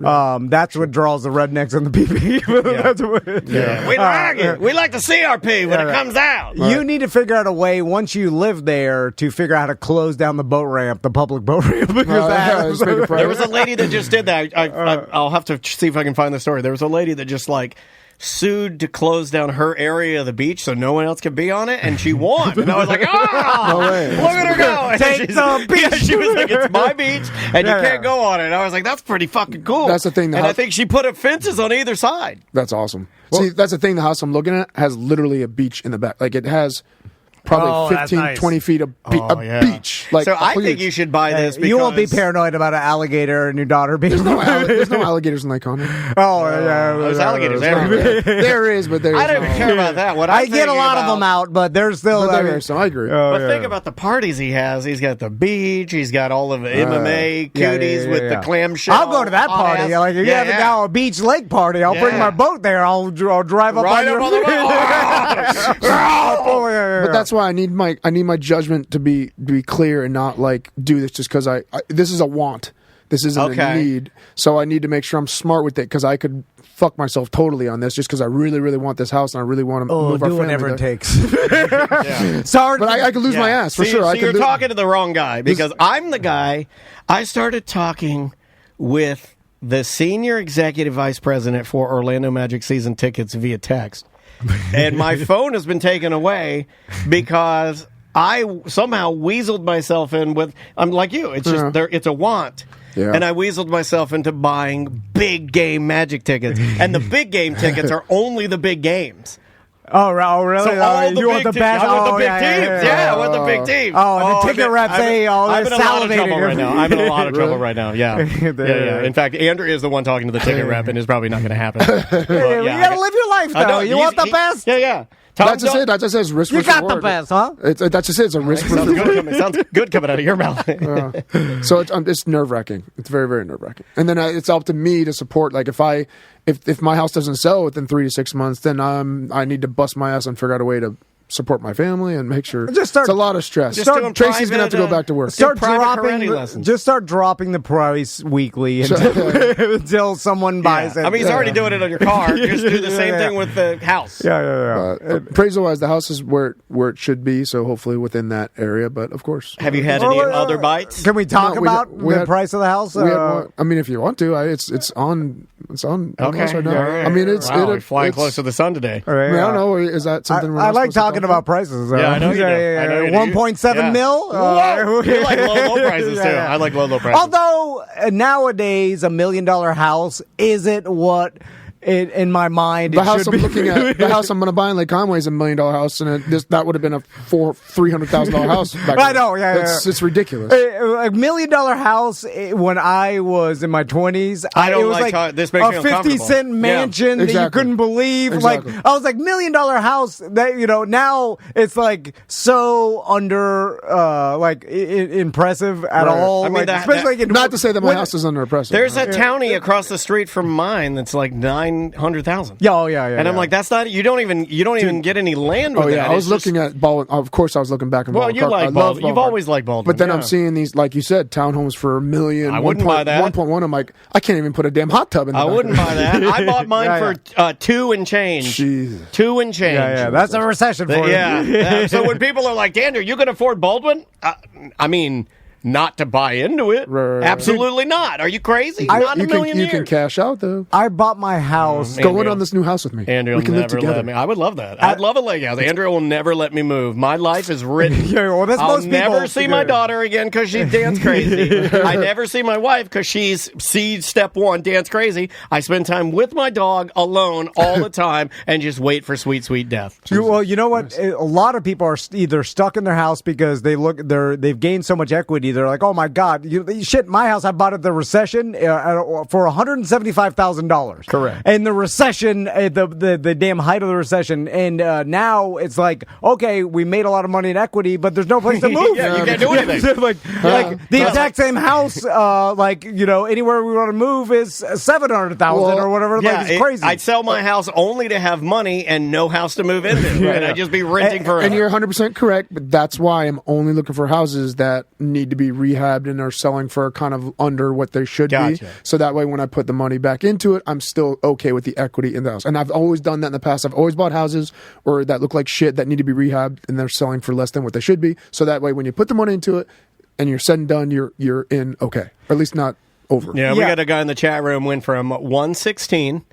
S2: That's what draws the rednecks and the pee-pee.
S1: We like it. We like to see our pee when it comes out.
S2: You need to figure out a way, once you live there, to figure out how to close down the boat ramp, the public boat ramp. Because
S1: there was a lady that just did that. I'll have to see if I can find the story. There was a lady that just sued to close down her area of the beach so no one else could be on it, and she won. And I was like, look at her go.
S2: Take the beach.
S1: She was like, it's my beach, and you can't go on it. And I was like, that's pretty fucking cool.
S6: That's the thing.
S1: And I think she put up fences on either side.
S6: That's awesome. See, that's the thing. The house I'm looking at has literally a beach in the back. Like, it has probably 15, 20 feet of beach. Like,
S1: so I think you should buy this because
S2: you won't be paranoid about an alligator and your daughter being...
S6: There's no alligators in Lake Conway.
S1: There's alligators everywhere.
S6: There is, but there's
S1: I don't even care about that. What
S2: I get a lot of them out, but there's still...
S6: So I agree.
S1: But think about the parties he has. He's got the beach. He's got all of the MMA cooties with the clamshell.
S2: I'll go to that party. If you have a beach lake party, I'll bring my boat there. I'll drive up
S1: right
S2: on your...
S1: on the road.
S6: But that's why I need my judgment to be clear and not do this just because I this is a want. This isn't a need. So I need to make sure I'm smart with it because I could fuck myself totally on this just because I really, really want this house and I really want to move our family
S2: whatever it
S6: there.
S2: takes.
S6: Sorry, but I could lose my ass for sure.
S1: So you're talking to the wrong guy because I'm the guy. I started talking with the senior executive vice president for Orlando Magic season tickets via text. And my phone has been taken away because I somehow weaseled myself in with, I'm like you, it's just it's a want. Yeah. And I weaseled myself into buying big game Magic tickets. And the big game tickets are only the big games.
S2: Oh, really?
S1: So you want the best? I want the big teams. Yeah, I want the big teams.
S2: Oh, the ticket reps say,
S1: I'm in a lot of trouble right now. I'm in a lot of trouble right now. Yeah. In fact, Andrew is the one talking to the ticket rep, and it's probably not going to happen.
S2: You got to live your life, though. You want the best?
S1: Yeah.
S6: That's just it. That's just it's risk.
S2: You got the best, huh?
S6: That's just it. It's a risk.
S1: Sounds good coming out of your mouth.
S6: So it's nerve wracking. It's very, very nerve wracking. And then it's up to me to support. Like if my house doesn't sell within 3 to 6 months, then I need to bust my ass and figure out a way to support my family and make sure. It's a lot of stress. Tracy's gonna have to go back to work.
S2: Start dropping the price weekly until someone buys it.
S1: I mean, he's already doing it on your car. Just do the same thing with the house.
S6: Appraisal wise, the house is where it should be. So hopefully within that area. But of course,
S1: have you had any other bites?
S2: Can we talk about the price of the house?
S6: I mean, if you want to, it's on. It's on.
S1: Okay.
S6: Right now. I mean, it's
S1: flying close to the sun today.
S6: I don't know. Is that something?
S2: I like talking about prices.
S1: Yeah, I know you do.
S2: 1.7 mil.
S1: You like low prices too. I like low prices.
S2: Although nowadays $1 million house isn't what. In my mind,
S6: the house I'm looking at, the house I'm going to buy in Lake Conway is $1 million house, and that would have been a $300,000 house. Back
S2: I know,
S6: it's ridiculous.
S2: $1 million house when I was in my 20s.
S1: It was
S2: like
S1: this makes
S2: a 50-cent mansion that you couldn't believe.
S6: Exactly.
S2: Like I was like $1 million house. That now it's like so under impressive at all.
S1: I mean,
S2: especially
S6: not to say that my house is under impressive.
S1: There's a townie across the street from mine that's like 900,000.
S2: Yeah.
S1: And I'm like, that's not. You don't even get any land with that.
S6: I was looking at Baldwin. Of course, I was looking back.
S1: Well, you like Baldwin. You've always liked Baldwin.
S6: But then I'm seeing these, like you said, townhomes for $1 million.
S1: I wouldn't buy that.
S6: 1.1. I'm like, I can't even put a damn hot tub in. I
S1: wouldn't buy that. I bought mine for 2 and change.
S6: Jesus.
S1: 2 and change.
S2: Yeah. That's a recession for you.
S1: Yeah. So when people are like, Dan, are you going to afford Baldwin? I mean. not to buy into it.
S6: Right.
S1: Absolutely not. Are you crazy? Not a million
S6: You
S1: years.
S6: can cash out, though.
S2: I bought my house.
S6: Go in on this new house with me.
S1: Andrea
S6: we
S1: will
S6: can live
S1: never
S6: together.
S1: let me. I would love that. I'd love a lake house. Andrea will never let me move. My life is written.
S2: Yeah, well, that's
S1: I'll
S2: most people.
S1: never see my daughter again because she dance crazy. I never see my wife because she's step one, dance crazy. I spend time with my dog alone all the time and just wait for sweet, sweet death.
S2: Well, you know what? A lot of people are either stuck in their house because they've gained so much equity. They're like, oh my God, shit! My house, I bought it the recession for $175,000.
S1: Correct.
S2: And the recession, the damn height of the recession, and now it's like, okay, we made a lot of money in equity, but there's no place to move.
S1: Yeah, you can't do anything.
S2: like the exact same house, anywhere we want to move is $700,000 or whatever.
S1: Yeah,
S2: like it's crazy.
S1: I'd sell my house only to have money and no house to move into, and I'd just be renting forever.
S6: And you're 100% correct, but that's why I'm only looking for houses that need to be rehabbed and are selling for kind of under what they should be. So that way, when I put the money back into it, I'm still okay with the equity in the house. And I've always done that in the past. I've always bought houses that look like shit that need to be rehabbed, and they're selling for less than what they should be. So that way, when you put the money into it and you're said and done, you're in okay, or at least not over.
S1: Yeah, we got a guy in the chat room went from 116.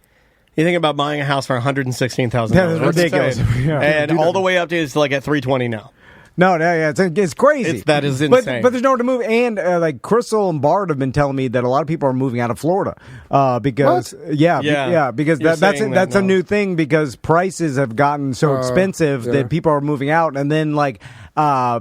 S1: You think about buying a house for $116,000.
S2: That's ridiculous. Yeah.
S1: And all the way up to it's like at $320 now.
S2: No, it's crazy.
S1: That is insane.
S2: But there's nowhere to move. And like Crystal and Bart have been telling me that a lot of people are moving out of Florida because because that's a new thing because prices have gotten so expensive that people are moving out, and then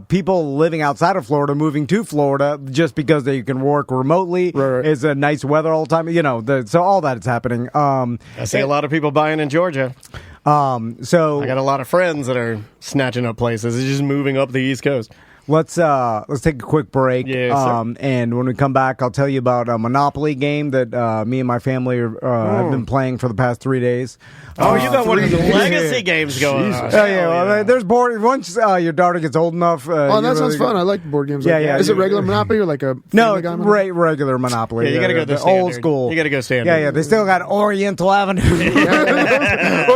S2: people living outside of Florida moving to Florida just because they can work remotely. Is a nice weather all the time. So all that is happening.
S1: I see a lot of people buying in Georgia.
S2: So
S1: I got a lot of friends that are snatching up places. It's just moving up the East Coast.
S2: Let's take a quick break. And when we come back, I'll tell you about a Monopoly game that me and my family have been playing for the past 3 days.
S1: You got one of the legacy games going on.
S2: Well, there's board. Once your daughter gets old enough.
S6: That sounds fun. I like board games. Is it regular Monopoly or like a
S2: regular Monopoly?
S1: Yeah, you got to go the
S2: old school.
S1: You got to go standard.
S2: Yeah. They still got Oriental Avenue.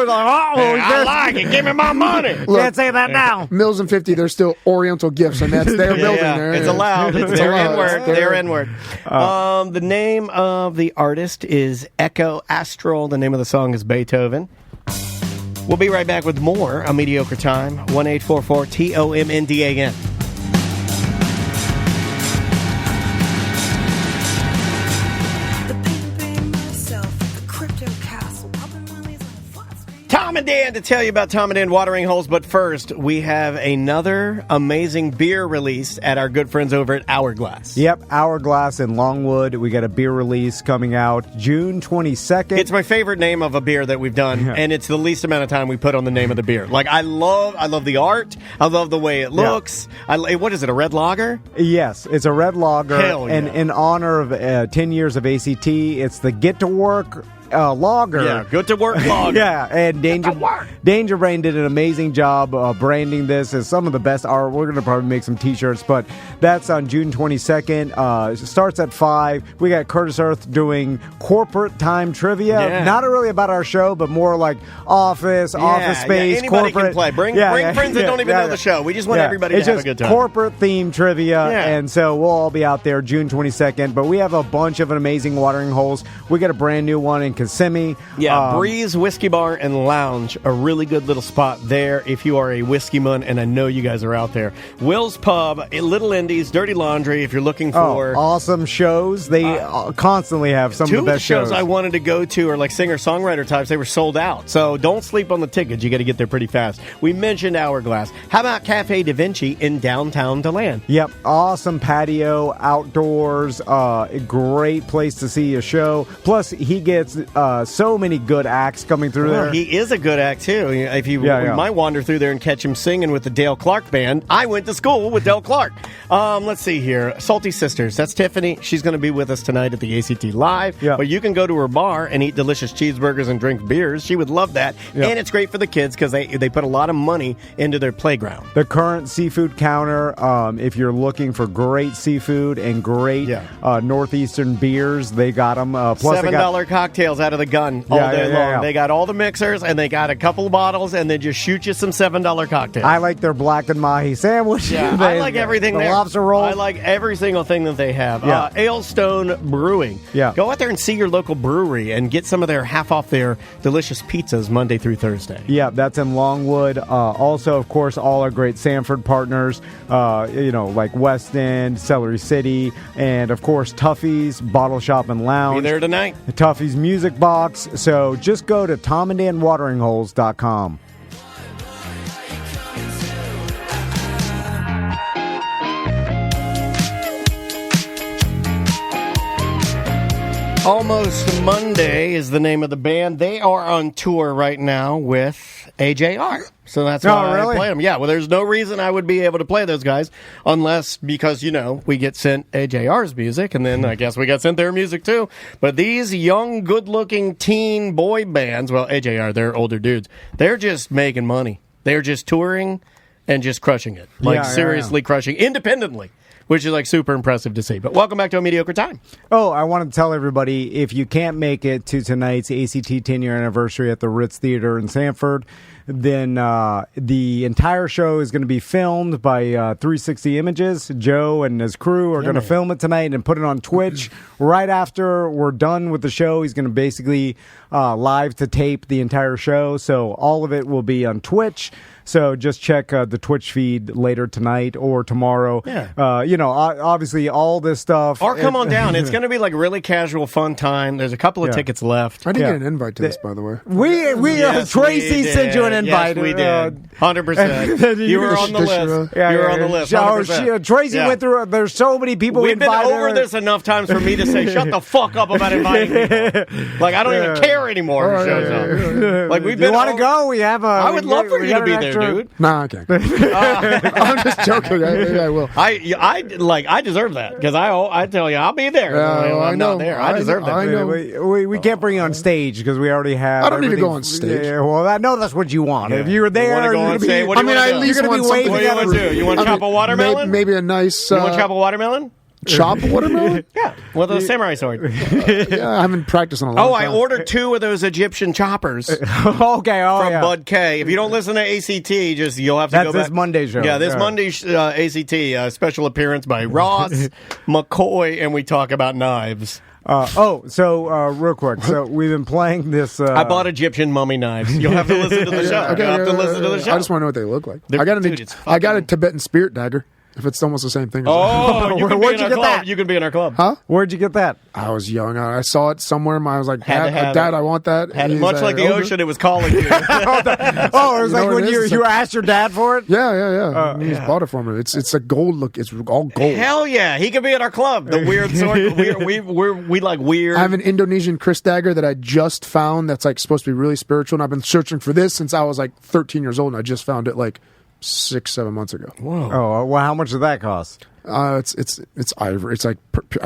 S1: I like it. Give me my money.
S6: Look,
S2: can't say that now.
S6: Mills and 50, there's still Oriental gifts, and that's their building there.
S1: It's allowed. It's their N-word. Their N-word. The name of the artist is Echo Astral. The name of the song is Beethoven. We'll be right back with more A Mediocre Time. 1-844-TOMNDAN. Tom and Dan to tell you about Tom and Dan watering holes, but first we have another amazing beer release at our good friends over at Hourglass.
S2: Yep, Hourglass in Longwood. We got a beer release coming out June 22nd.
S1: It's my favorite name of a beer that we've done, and it's the least amount of time we put on the name of the beer. Like I love the art. I love the way it looks. What is it? A red lager?
S2: Yes, it's a red lager.
S1: Hell yeah.
S2: And in honor of 10 years of ACT, it's the Get to Work lager.
S1: Yeah, good to work lager.
S2: Yeah, and Danger Brain did an amazing job branding this as some of the best art. We're going to probably make some t-shirts, but that's on June 22nd. It starts at 5. We got Curtis Earth doing corporate time trivia.
S1: Yeah.
S2: Not really about our show, but more like office space,
S1: anybody
S2: corporate.
S1: can play. Bring friends that don't even know the show. We just want everybody to have a good time.
S2: It's just corporate themed trivia, and so we'll all be out there June 22nd. But we have a bunch of amazing watering holes. We got a brand new one in Kissimmee.
S1: Breeze Whiskey Bar and Lounge, a really good little spot there if you are a whiskey man, and I know you guys are out there. Will's Pub, Little Indies, Dirty Laundry, if you're looking for
S2: awesome shows. They constantly have some of the best
S1: shows I wanted to go to are like singer-songwriter types. They were sold out, so don't sleep on the tickets. You got to get there pretty fast. We mentioned Hourglass. How about Cafe Da Vinci in downtown DeLand?
S2: Yep, awesome patio, outdoors, a great place to see a show. Plus, he gets so many good acts coming through there.
S1: He is a good act, too. If you might wander through there and catch him singing with the Dale Clark Band. I went to school with Dale Clark. Let's see here. Salty Sisters. That's Tiffany. She's going to be with us tonight at the ACT Live.
S2: Yep.
S1: But you can go to her bar and eat delicious cheeseburgers and drink beers. She would love that. Yep. And it's great for the kids because they put a lot of money into their playground.
S2: The Current Seafood Counter, if you're looking for great seafood and great northeastern beers, they got them.
S1: Plus $7 cocktails cocktails out of the gun all
S2: Yeah,
S1: day
S2: yeah,
S1: long.
S2: yeah.
S1: They got all the mixers, and they got a couple of bottles, and then just shoot you some $7 cocktails.
S2: I like their blackened mahi sandwich.
S1: Yeah, I like everything
S2: the
S1: there.
S2: lobster roll.
S1: I like every single thing that they have.
S2: Yeah.
S1: Ailstone Brewing.
S2: Yeah.
S1: Go out there and see your local brewery and get some of their half off their delicious pizzas Monday through Thursday.
S2: Yeah, that's in Longwood. Also, of course, all our great Sanford partners, like West End, Celery City, and, of course, Tuffy's Bottle Shop and Lounge.
S1: Be there tonight.
S2: Tuffy's Music Box. So just go to tomanddanwateringholes.com.
S1: Almost Monday is the name of the band. They are on tour right now with AJR. So that's why
S2: really?
S1: I play them. Yeah, well, there's no reason I would be able to play those guys unless because, we get sent AJR's music, and then I guess we got sent their music too. But these young, good-looking teen boy bands, well, AJR, they're older dudes, they're just making money. They're just touring and just crushing it. Seriously crushing independently. Which is super impressive to see. But welcome back to A Mediocre Time.
S2: Oh, I want to tell everybody, if you can't make it to tonight's ACT 10-year anniversary at the Ritz Theater in Sanford, then the entire show is going to be filmed by 360 Images. Joe and his crew are going to film it tonight and put it on Twitch. Right after we're done with the show, he's going to basically live to tape the entire show. So all of it will be on Twitch. So just check the Twitch feed later tonight or tomorrow.
S1: Yeah.
S2: Obviously all this stuff.
S1: Or come on down. It's going to be really casual, fun time. There's a couple of tickets left.
S6: I didn't get an invite to this, by the way.
S2: Tracy sent you an invite.
S1: Yes, we did. 100%. You were on the list. You were on the list. 100%.
S2: Tracy went through. There's so many people.
S1: We've been over this enough times for me to say, "Shut the fuck up about inviting people." I don't even care anymore who shows up. We've been.
S2: You want to go? We have a.
S1: I would love for you to be there, dude.
S6: Nah, I can't. I'm just joking. Maybe I will.
S1: I deserve that because I tell you I'll be there. I'm not there. I deserve that.
S6: I know.
S2: We can't bring you on stage because we already have.
S6: I don't need to go on stage.
S2: Yeah, well, I know that's what you want. If you were there,
S1: you
S2: you're going to
S1: say,
S2: be.
S1: what do you want to do?
S6: At least
S2: You're going to be waving.
S1: What do you want to do? You want to chop a watermelon?
S6: Maybe a nice.
S1: You want to chop a watermelon?
S6: Chop a watermelon?
S1: Yeah, with a samurai sword.
S6: Yeah, I haven't practiced in a long time.
S1: I ordered 2 of those Egyptian choppers.
S2: Okay,
S1: from Bud K. If you don't listen to ACT, you'll have to go back.
S2: That's this Monday show.
S1: Yeah, this Monday's ACT special appearance by Ross McCoy, and we talk about knives.
S2: Real quick. So we've been playing this.
S1: I bought Egyptian mummy knives. You'll have to listen to the show. You'll have to listen to the show.
S6: I just want to know what they look like.
S1: Dude,
S6: I got a Tibetan spirit dagger. If it's almost the same thing.
S1: Oh, you can be
S2: Where'd
S1: in
S2: you
S1: our
S2: get
S1: club.
S2: that?
S1: You can be in our club.
S6: Huh?
S2: Where'd you get that?
S6: I was young. I saw it somewhere. I was like,
S1: Had to have
S6: Dad,
S1: it.
S6: I want that.
S1: Much like the ocean, it was calling you.
S2: It was like when you asked your dad for it?
S6: Yeah. He just bought it for me. It's a gold look. It's all gold.
S1: Hell yeah. He could be at our club. The weird sword. We like weird.
S6: I have an Indonesian Chris dagger that I just found that's supposed to be really spiritual. And I've been searching for this since I was 13 years old. And I just found it 6-7 months ago.
S1: Whoa.
S2: Oh, well, how much did that cost?
S6: It's ivory. It's I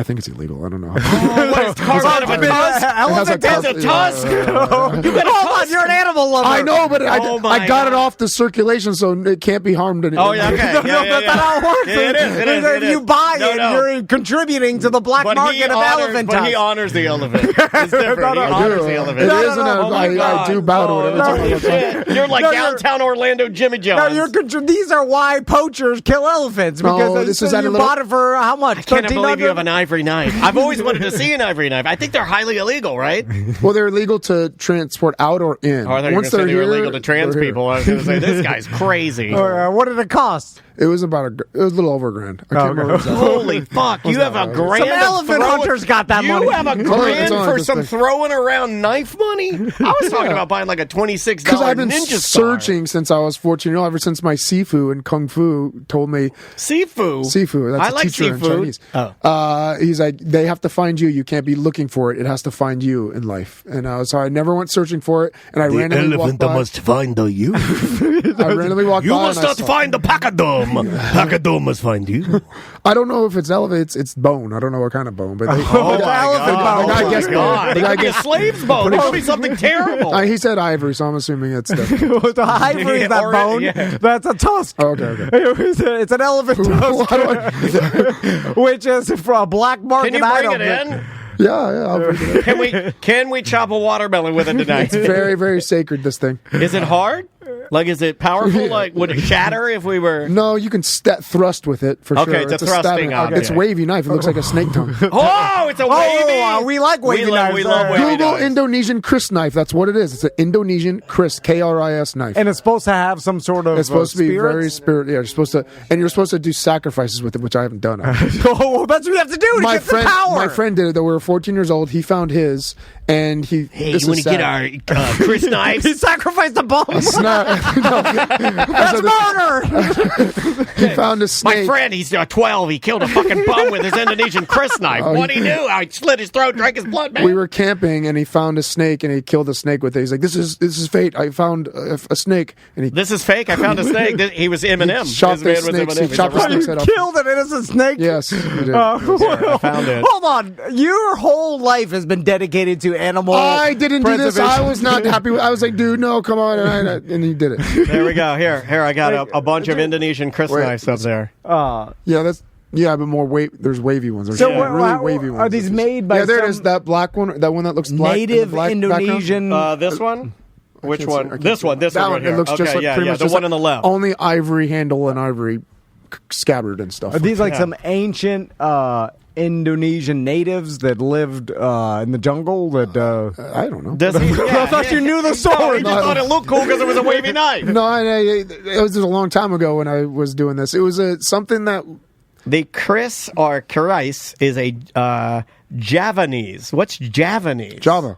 S6: think it's illegal. I don't know.
S1: It's carved out of a tusk.
S2: Elephant has a tusk.
S1: You got a tusk.
S2: You're an animal lover.
S6: I know, but I got it off the circulation, so it can't be harmed anymore.
S1: Oh, yeah, okay.
S2: That's how it works.
S1: Yeah, it is.
S2: If you buy it, you're contributing to the black market of elephant
S1: But he
S2: tusks.
S1: honors the elephant. It's different. He honors the elephant.
S6: It isn't. I do bow to it every time.
S1: You're like downtown Orlando Jimmy Jones.
S2: No, these are why poachers kill elephants because you bought it for how much?
S1: I can't believe you have an ivory knife. I've always wanted to see an ivory knife. I think they're highly illegal, right?
S6: Well, they're illegal to transport out or in.
S1: Oh, I thought you were going to say they were illegal to trans people. I was going to say, this guy's crazy.
S2: What did it cost?
S6: It was about it was a little over $1,000. I can't remember exactly.
S1: Holy fuck! You have a grand.
S2: Some elephant hunters got that money.
S1: You have a grand for some throwing around knife money. I was talking about buying like a $26
S6: because I've been
S1: ninja
S6: searching since I was 14 years old. Ever since my Sifu in Kung Fu told me Sifu. That's
S1: I
S6: a
S1: like
S6: teacher in
S1: seafood.
S6: Chinese. He's like, they have to find you. You can't be looking for it. It has to find you in life. And so I never went searching for it. And I randomly walked by.
S4: must find you.
S6: I randomly walked by.
S4: You must not find the pachyderm. Pachyderm must find you.
S6: I don't know if it's elephant. It's bone. I don't know what kind of bone. But
S1: Elephant bone. It could be a slave's bone. It could be something terrible.
S6: He said ivory, so I'm assuming it's different.
S2: The ivory is that bone. Yeah. That's a tusk.
S6: Okay.
S2: It's an elephant tusk, which is for a black market
S1: Can you bring
S2: item.
S1: it in?
S6: Yeah, I'll bring it up.
S1: Can we chop a watermelon with it tonight?
S6: It's very, very sacred, this thing.
S1: Is it hard? Like, is it powerful? Like, would it shatter if we were...
S6: No, you can thrust with it, for sure.
S1: Okay, it's a thrusting object.
S6: It's a wavy knife. It looks like a snake tongue.
S1: Oh, it's a wavy!
S2: Oh, we like wavy knives.
S1: We love wavy
S6: Google
S1: knives.
S6: Indonesian Chris knife. That's what it is. It's an Indonesian Chris, K-R-I-S knife.
S2: And it's supposed to have some sort of
S6: It's supposed to be
S2: spirits?
S6: very spirit. Yeah, you're supposed to do sacrifices with it, which I haven't done.
S2: Oh, that's what you have to do to get the power.
S6: My friend did it. Though we were 14 years old. He found his, and he.
S1: Hey, you want to get our Chris knives?
S2: He sacrificed the bum. That's murder.
S6: He found a snake.
S1: My friend, he's 12. He killed a fucking bum with his Indonesian Chris knife. What'd he do? I slit his throat, drank his blood, man.
S6: We were camping, and he found a snake, and he killed a snake with it. He's like, "This is fate. I found a snake." And he
S1: This is fake. I found a snake. He was Eminem.
S6: shot
S1: This
S6: the
S1: man was
S6: snake.
S1: Eminem.
S6: He chopped the snake's head off.
S2: Killed an innocent snake?
S6: Yes, he did.
S1: I found it.
S2: Hold on. Your whole life has been dedicated to animal
S6: I didn't do this. I
S2: preservation.
S6: was not happy. I was like, "Dude, no, come on!" And he did it.
S1: There we go. Here, I got a bunch of Indonesian Chris knives up there.
S6: Yeah, but more there's wavy ones. There's
S2: So
S6: really wavy ones.
S2: are these made by
S6: Yeah, there it
S2: some
S6: is. That black one. That one that looks black. in the
S2: native
S6: black
S2: Indonesian?
S1: This one? Which
S6: background.
S1: one? This one. This
S6: That
S1: one right here.
S6: It looks
S1: Okay,
S6: just like
S1: yeah,
S6: pretty
S1: yeah.
S6: much
S1: The
S6: just
S1: one
S6: like
S1: on the left.
S6: Only ivory handle and ivory scabbard and stuff.
S2: Are these like some ancient Indonesian natives that lived in the jungle? That
S6: I don't know.
S1: Does he?
S2: I thought you knew the
S1: No,
S2: story.
S1: he just thought it looked cool because it was a wavy knife.
S6: No, it was a long time ago when I was doing this. It was something that
S1: The Chris or Karais is a Javanese. What's Javanese?
S6: Java,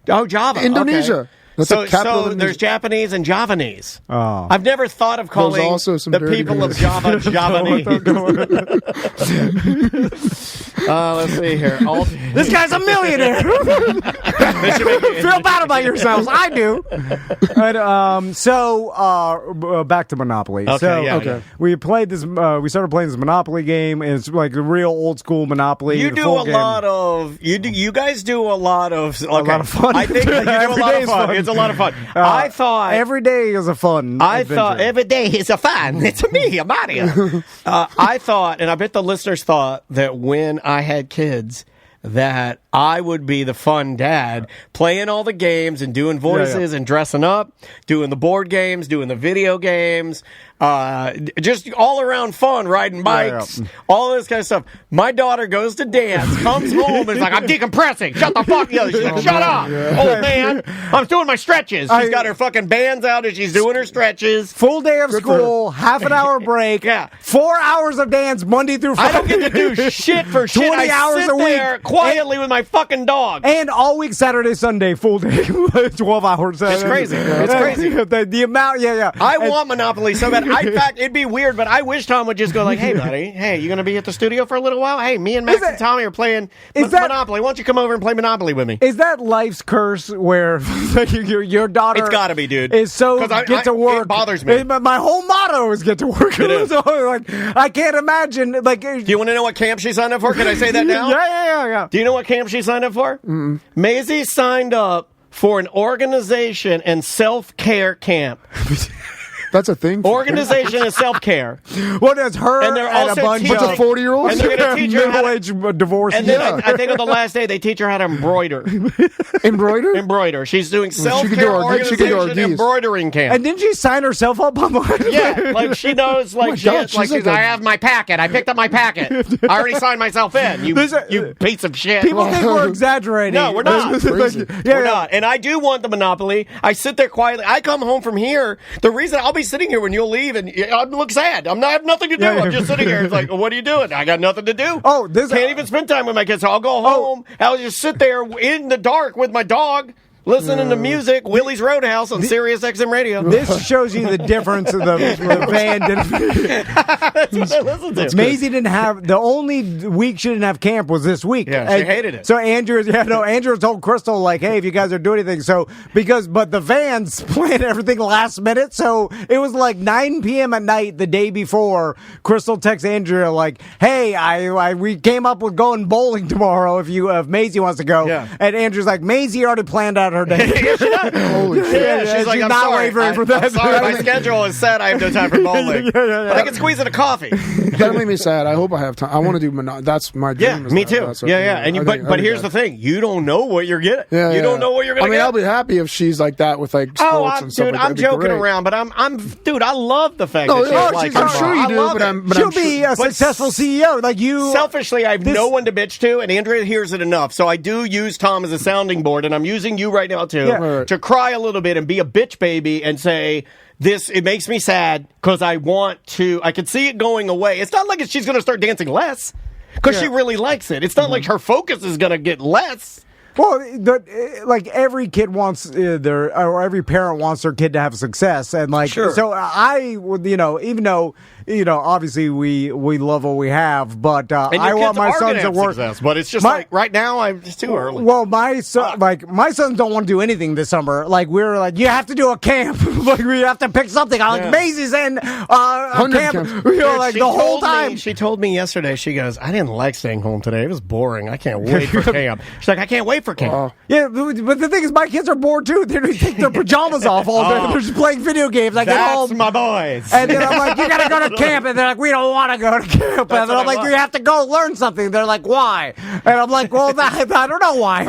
S1: Oh, Java.
S6: Indonesia.
S1: Okay.
S6: That's
S1: So,
S6: the capital of
S1: so there's
S6: Indonesia.
S1: Japanese and Javanese.
S2: Oh.
S1: I've never thought of calling
S6: also some
S1: the
S6: dirty
S1: people of
S6: guys.
S1: Java Javanese. Let's see here.
S2: This guy's a millionaire. Feel bad about yourselves. I do. And, back to Monopoly.
S1: Okay,
S2: so,
S1: yeah, yeah.
S2: we played this. We started playing this Monopoly game, and it's like a real old school Monopoly.
S1: You
S2: the
S1: do
S2: full
S1: a
S2: game.
S1: lot of you guys do a lot of
S2: fun.
S1: I think you do a
S2: Every
S1: lot
S2: day
S1: of
S2: is
S1: fun.
S2: fun.
S1: It's a lot of fun. I thought
S2: every day is a fun.
S1: I
S2: adventure.
S1: thought every day is a fun. It's me, Mario. I thought, and I bet the listeners thought that when I had kids, that I would be the fun dad, playing all the games and doing voices and dressing up, doing the board games, doing the video games, just all around fun, riding bikes, all this kind of stuff. My daughter goes to dance, comes home, and is like, "I'm decompressing. Shut the fuck up. She's like, shut up, old man. I'm doing my stretches." She's got her fucking bands out and she's doing her stretches.
S2: Full day of school, half an hour break,
S1: Yeah.
S2: 4 hours of dance Monday through
S1: I
S2: Friday.
S1: don't get to do shit for shit.
S2: 20
S1: I
S2: hours
S1: sit
S2: a week.
S1: there quietly with my fucking dog.
S2: And all week, Saturday, Sunday, full day, 12 hours.
S1: It's crazy. It's crazy.
S2: The amount,
S1: I want Monopoly so bad. In fact, it'd be weird, but I wish Tom would just go like, "Hey, buddy, hey, you going to be at the studio for a little while? Hey, me and Max and Tommy are playing Monopoly. Why don't you come over and play Monopoly with me?"
S2: Is that life's curse where your daughter...
S1: It's got to be, dude.
S2: Is so
S1: 'Cause
S2: get to work.
S1: It bothers me.
S2: My whole motto is get to work.
S1: It is.
S2: So, like, I can't imagine. Like,
S1: Do you want to know what camp she signed up for? Can I say that now?
S2: Yeah.
S1: Do you know what camp she signed up for? Maisie signed up for an organization and self-care camp.
S6: that's a thing.
S1: Organization and self-care.
S2: What is her
S1: And they're
S2: and
S1: also
S2: a bunch
S1: teaching-
S2: of
S6: 40-years?
S1: And they're going to teach her how to...
S2: middle-aged divorced.
S1: And then I think on the last day, they teach her how to embroider.
S6: Embroider?
S1: She's doing
S6: She could do
S1: self-care
S6: our- she could do our
S1: organization
S6: D's.
S1: embroidering camp.
S2: And didn't she sign herself up online?
S1: Yeah, like she knows, like,
S6: my God, she's like
S1: I
S6: a-
S1: have my packet. I picked up my packet. I already signed myself in. You piece of shit.
S2: People think we're exaggerating.
S1: No, we're not.
S6: Crazy.
S1: We're not. And I do want the Monopoly. I sit there quietly. I come home from here. The reason I'll be sitting here when you'll leave and I look sad. I have nothing to do. I'm just sitting here. It's like, well, what are you doing? I got nothing to do.
S2: Oh, this
S1: can't even spend time with my kids. So I'll go home. I'll just sit there in the dark with my dog. Listening to music, Willie's Roadhouse on Sirius XM Radio.
S2: This shows you the difference of the band.
S1: That's what I listen to.
S2: Maisie didn't have the only week she didn't have camp was this week.
S1: Yeah, she hated it.
S2: So Andrew told Crystal like, "Hey, if you guys are doing anything," but the Vans planned everything last minute, so it was like 9 p.m. at night the day before. Crystal texts Andrea like, "Hey, we came up with going bowling tomorrow if Maisie wants to go."
S1: Yeah.
S2: And Andrew's like, "Maisie already planned out her day.
S6: Holy shit.
S1: Yeah, she's like, I'm
S2: not
S1: sorry.
S2: wavering for that.
S1: I'm sorry, my schedule is set. I have no time for bowling. But I can squeeze in a coffee.
S6: That made me sad. I hope I have time. I want to do that's my dream.
S1: Yeah,
S6: is
S1: me
S6: that.
S1: too.
S6: That's what-
S1: Yeah. And but here's the thing: you don't know what you're getting. You don't know what you're going to get.
S6: I'll be happy if she's like that with like sports and stuff.
S1: Dude,
S6: like that.
S1: I'm joking around, but dude, I love the fact that she's like,
S6: I'm sure you do,
S1: love
S6: but
S1: it.
S6: I'm
S2: She'll
S6: sure-
S2: be a successful CEO. Like you.
S1: Selfishly, I have no one to bitch to, and Andrea hears it enough. So I do use Tom as a sounding board, and I'm using you right now too to cry a little bit and be a bitch baby and say, it makes me sad because I can see it going away. It's not like she's going to start dancing less because she really likes it. It's not like her focus is going to get less.
S2: Well, like every kid wants or every parent wants their kid to have success, and like so I would, even though obviously we love what we have, but I want my sons to work.
S1: Success, but it's just like right now, it's too early.
S2: Well, my sons don't want to do anything this summer. Like we're like, you have to do a camp. Like we have to pick something. I'm like Maisie's in a camp. Like the whole time.
S1: She told me yesterday. She goes, I didn't like staying home today. It was boring. I can't wait for camp. She's like, I can't wait for camp.
S2: Yeah, but the thing is, my kids are bored too. They don't take their pajamas off all day. They're just playing video games. I get home,
S1: That's my boys.
S2: and then I'm like, you gotta go to camp, and they're like, we don't want to go to camp. And then I'm like, you have to go learn something. They're like, why? And I'm like, well, I don't know why.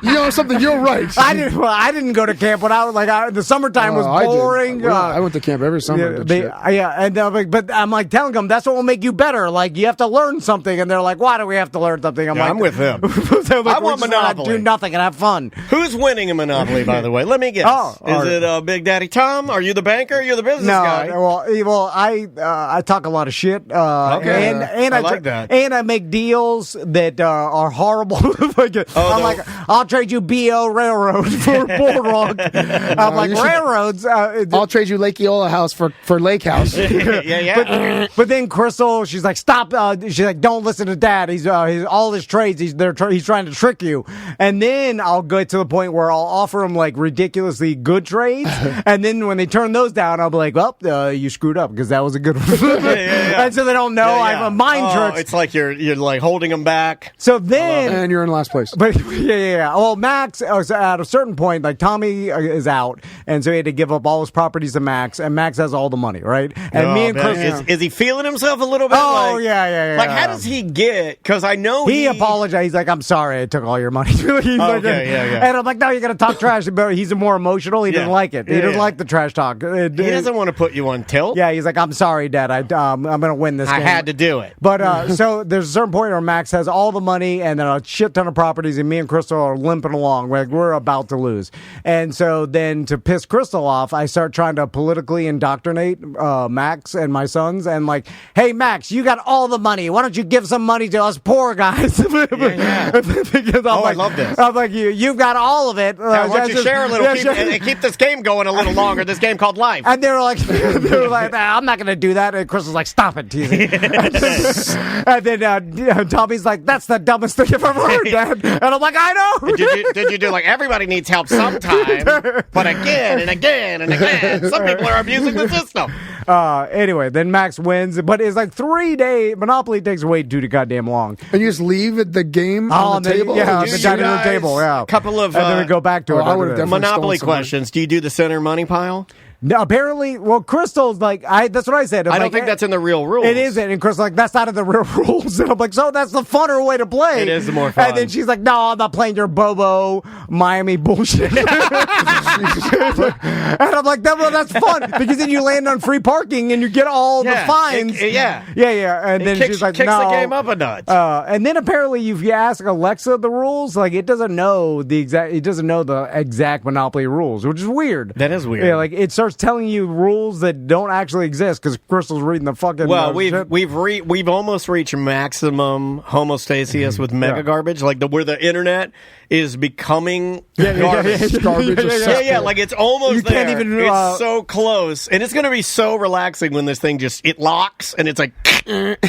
S6: You know something? You're right.
S2: I didn't go to camp when I was like, the summertime was boring.
S6: I went to camp every summer.
S2: And I'm like, but I'm like telling them that's what will make you better. Like you have to learn something, and they're like, why do we have to learn something?
S1: I'm with them.
S2: I
S1: want Monopoly.
S2: Do nothing and have fun.
S1: Who's winning a Monopoly, by the way? Let me guess. Is it Big Daddy Tom? Are you the banker? You're the business guy.
S2: Well, I talk a lot of shit.
S1: Okay.
S2: And
S1: I like that.
S2: And I make deals that are horrible. I'm like, I'll trade you BO Railroad for Boardwalk. I'm like, railroads.
S6: I'll trade you Lake Eola House for Lake House.
S1: Yeah.
S2: But then Crystal, she's like, stop. She's like, don't listen to Dad. He's all his trades. He's trying to trick you. And then I'll get to the point where I'll offer him like ridiculously good trades. And then when they turn those down, I'll be like, well, you screwed up because that was a good one. And so they don't know I have a mind trick.
S1: It's like you're like holding them back.
S2: So then,
S6: and you're in last place.
S2: But yeah. Well, Max, at a certain point, like Tommy is out, and so he had to give up all his properties to Max, and Max has all the money, right? And me and Chris,
S1: is he feeling himself a little bit?
S2: Oh, yeah.
S1: Like, how does he get? Because I know
S2: he apologized. He's like, I'm sorry, I took all your money. And I'm like, no, you're gonna talk trash. But he's more emotional. He doesn't like it. He doesn't like the trash talk.
S1: He doesn't want to put you on tilt.
S2: Yeah, he's like, I'm sorry, Dad. I'm gonna win this game.
S1: I had to do it.
S2: But so there's a certain point where Max has all the money and then a shit ton of properties, and me and Crystal are limping along. We're about to lose. And so then to piss Crystal off, I start trying to politically indoctrinate Max and my sons, and like, hey, Max, you got all the money. Why don't you give some money to us poor guys?
S1: I love this.
S2: I'm like, you've got all of it.
S1: Why don't you share a little and keep this game going a little longer, this game called life.
S2: And they were like, I'm not going to do that. And Chris was like, stop it, teasing. And then Tommy's like, that's the dumbest thing I've ever heard, Dad. And I'm like, I know.
S1: Did you do like everybody needs help sometime, but again and again and again? Some people are abusing the system.
S2: Anyway, then Max wins, but it's like 3 day Monopoly takes way too goddamn long.
S6: And you just leave the game on the table?
S2: Yeah, on the dining room table. Yeah,
S1: a couple of
S2: and then we go back to it.
S1: Monopoly questions. Do you do the center money pile?
S2: No, apparently, well, Crystal's like, that's what I said.
S1: I don't think that's in the real rules.
S2: It isn't. And Crystal's like, that's not in the real rules. And I'm like, so that's the funner way to play.
S1: It is the more fun.
S2: And then she's like, no, I'm not playing your Bobo Miami bullshit. And I'm like, that's fun because then you land on free parking and you get all the fines.
S1: Yeah.
S2: And then she's like,
S1: kicks
S2: no.
S1: the game up a notch.
S2: And then apparently, if you ask Alexa the rules, like it doesn't know the exact Monopoly rules, which is weird.
S1: That is weird.
S2: Yeah, like it starts telling you rules that don't actually exist because Crystal's reading the fucking.
S1: Well, we've almost reached maximum homostasis with mega garbage, like where the internet is becoming garbage. Yeah, like it's almost
S2: you
S1: there.
S2: Can't even.
S1: It's so close, and it's going to be so relaxing when this thing it locks and it's like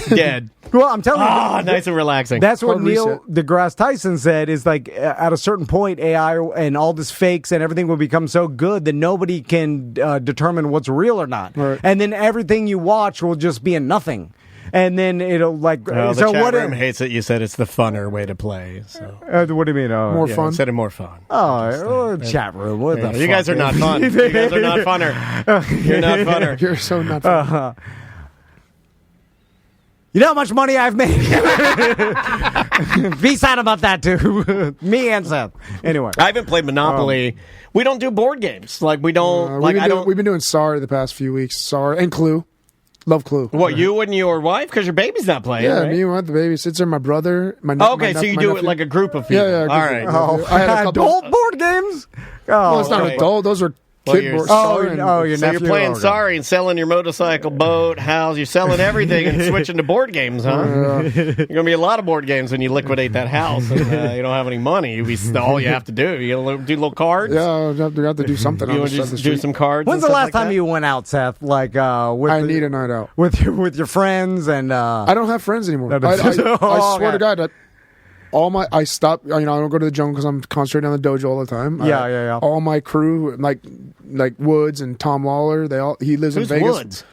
S1: dead.
S2: Well, I'm telling you,
S1: nice and relaxing.
S2: That's what Neil deGrasse Tyson said. Is like at a certain point, AI and all this fakes and everything will become so good that nobody can determine what's real or not, right. And then everything you watch will just be a nothing. and then it'll like.
S1: The
S2: so
S1: chat
S2: what?
S1: room hates it. You said it's the funner way to play. So
S2: What do you mean?
S6: More fun.
S1: instead of more fun.
S2: Chat room. What the
S1: You guys are not fun. You guys are not funner. You're not funner.
S6: You're so not fun.
S2: You know how much money I've made? Be sad about that, too. Me and Seth. Anyway.
S1: I haven't played Monopoly. We don't do board games. Like, we don't...
S6: We've been doing Sorry the past few weeks. Sorry. And Clue. Love Clue.
S1: What, you and your wife? Because your baby's not playing,
S6: Yeah,
S1: right?
S6: me and the baby sits there. My brother.
S1: So you do it like a group of people.
S6: Yeah.
S1: All right.
S6: I had a couple.
S2: Adult board games?
S6: Well, it's not
S1: right.
S6: adult. Those are
S1: Well,
S6: kid
S1: you're-
S6: boards.
S2: your
S1: So
S2: nephew.
S1: you're playing
S2: Okay.
S1: Sorry and selling your motorcycle, boat, house. You're selling everything and switching to board games, huh? You're going to be a lot of board games when you liquidate that house and you don't have any money. All you have to do. You do little cards?
S6: Yeah, I have to do something.
S1: You
S6: on
S1: want
S6: the
S1: to
S6: side of the
S1: just do
S6: street.
S1: some cards?
S2: When's
S1: and
S2: the
S1: stuff
S2: last
S1: like
S2: time
S1: that?
S2: you went out, Seth? Like
S6: I need a night out.
S2: with your friends and
S6: I don't have friends anymore.
S2: No, no.
S6: I
S2: Oh,
S6: swear to
S2: okay.
S6: God, I stopped. I don't go to the jungle because I'm concentrating on the dojo all the time.
S2: Yeah.
S6: All my crew, like Woods and Tom Lawler, he lives
S1: Who's
S6: in Vegas.
S1: Woods?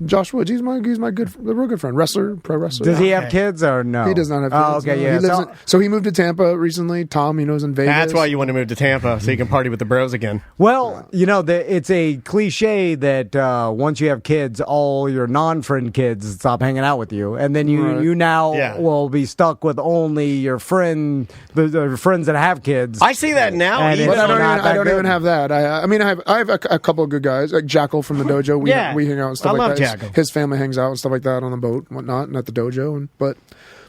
S6: Josh Woods, he's my real good friend, wrestler, pro wrestler.
S2: Does he have kids or no?
S6: He does not have kids.
S2: Oh, okay,
S6: no.
S2: yeah.
S6: He lives so he moved to Tampa recently. Tom, is in Vegas.
S1: That's why you want to move to Tampa, so you can party with the bros again.
S2: Well, it's a cliche that once you have kids, all your non-friend kids stop hanging out with you, and then you now will be stuck with only your friend, the friends that have kids.
S1: I see that now.
S2: And
S1: even
S2: it's
S6: But
S2: not
S6: I don't
S2: that
S6: even
S2: good.
S6: have that. I have a couple of good guys, like Jackal from the dojo. We hang out and stuff
S1: I
S6: like
S1: love
S6: that.
S1: Jackal.
S6: His family hangs out and stuff like that on the boat and whatnot, and at the dojo. But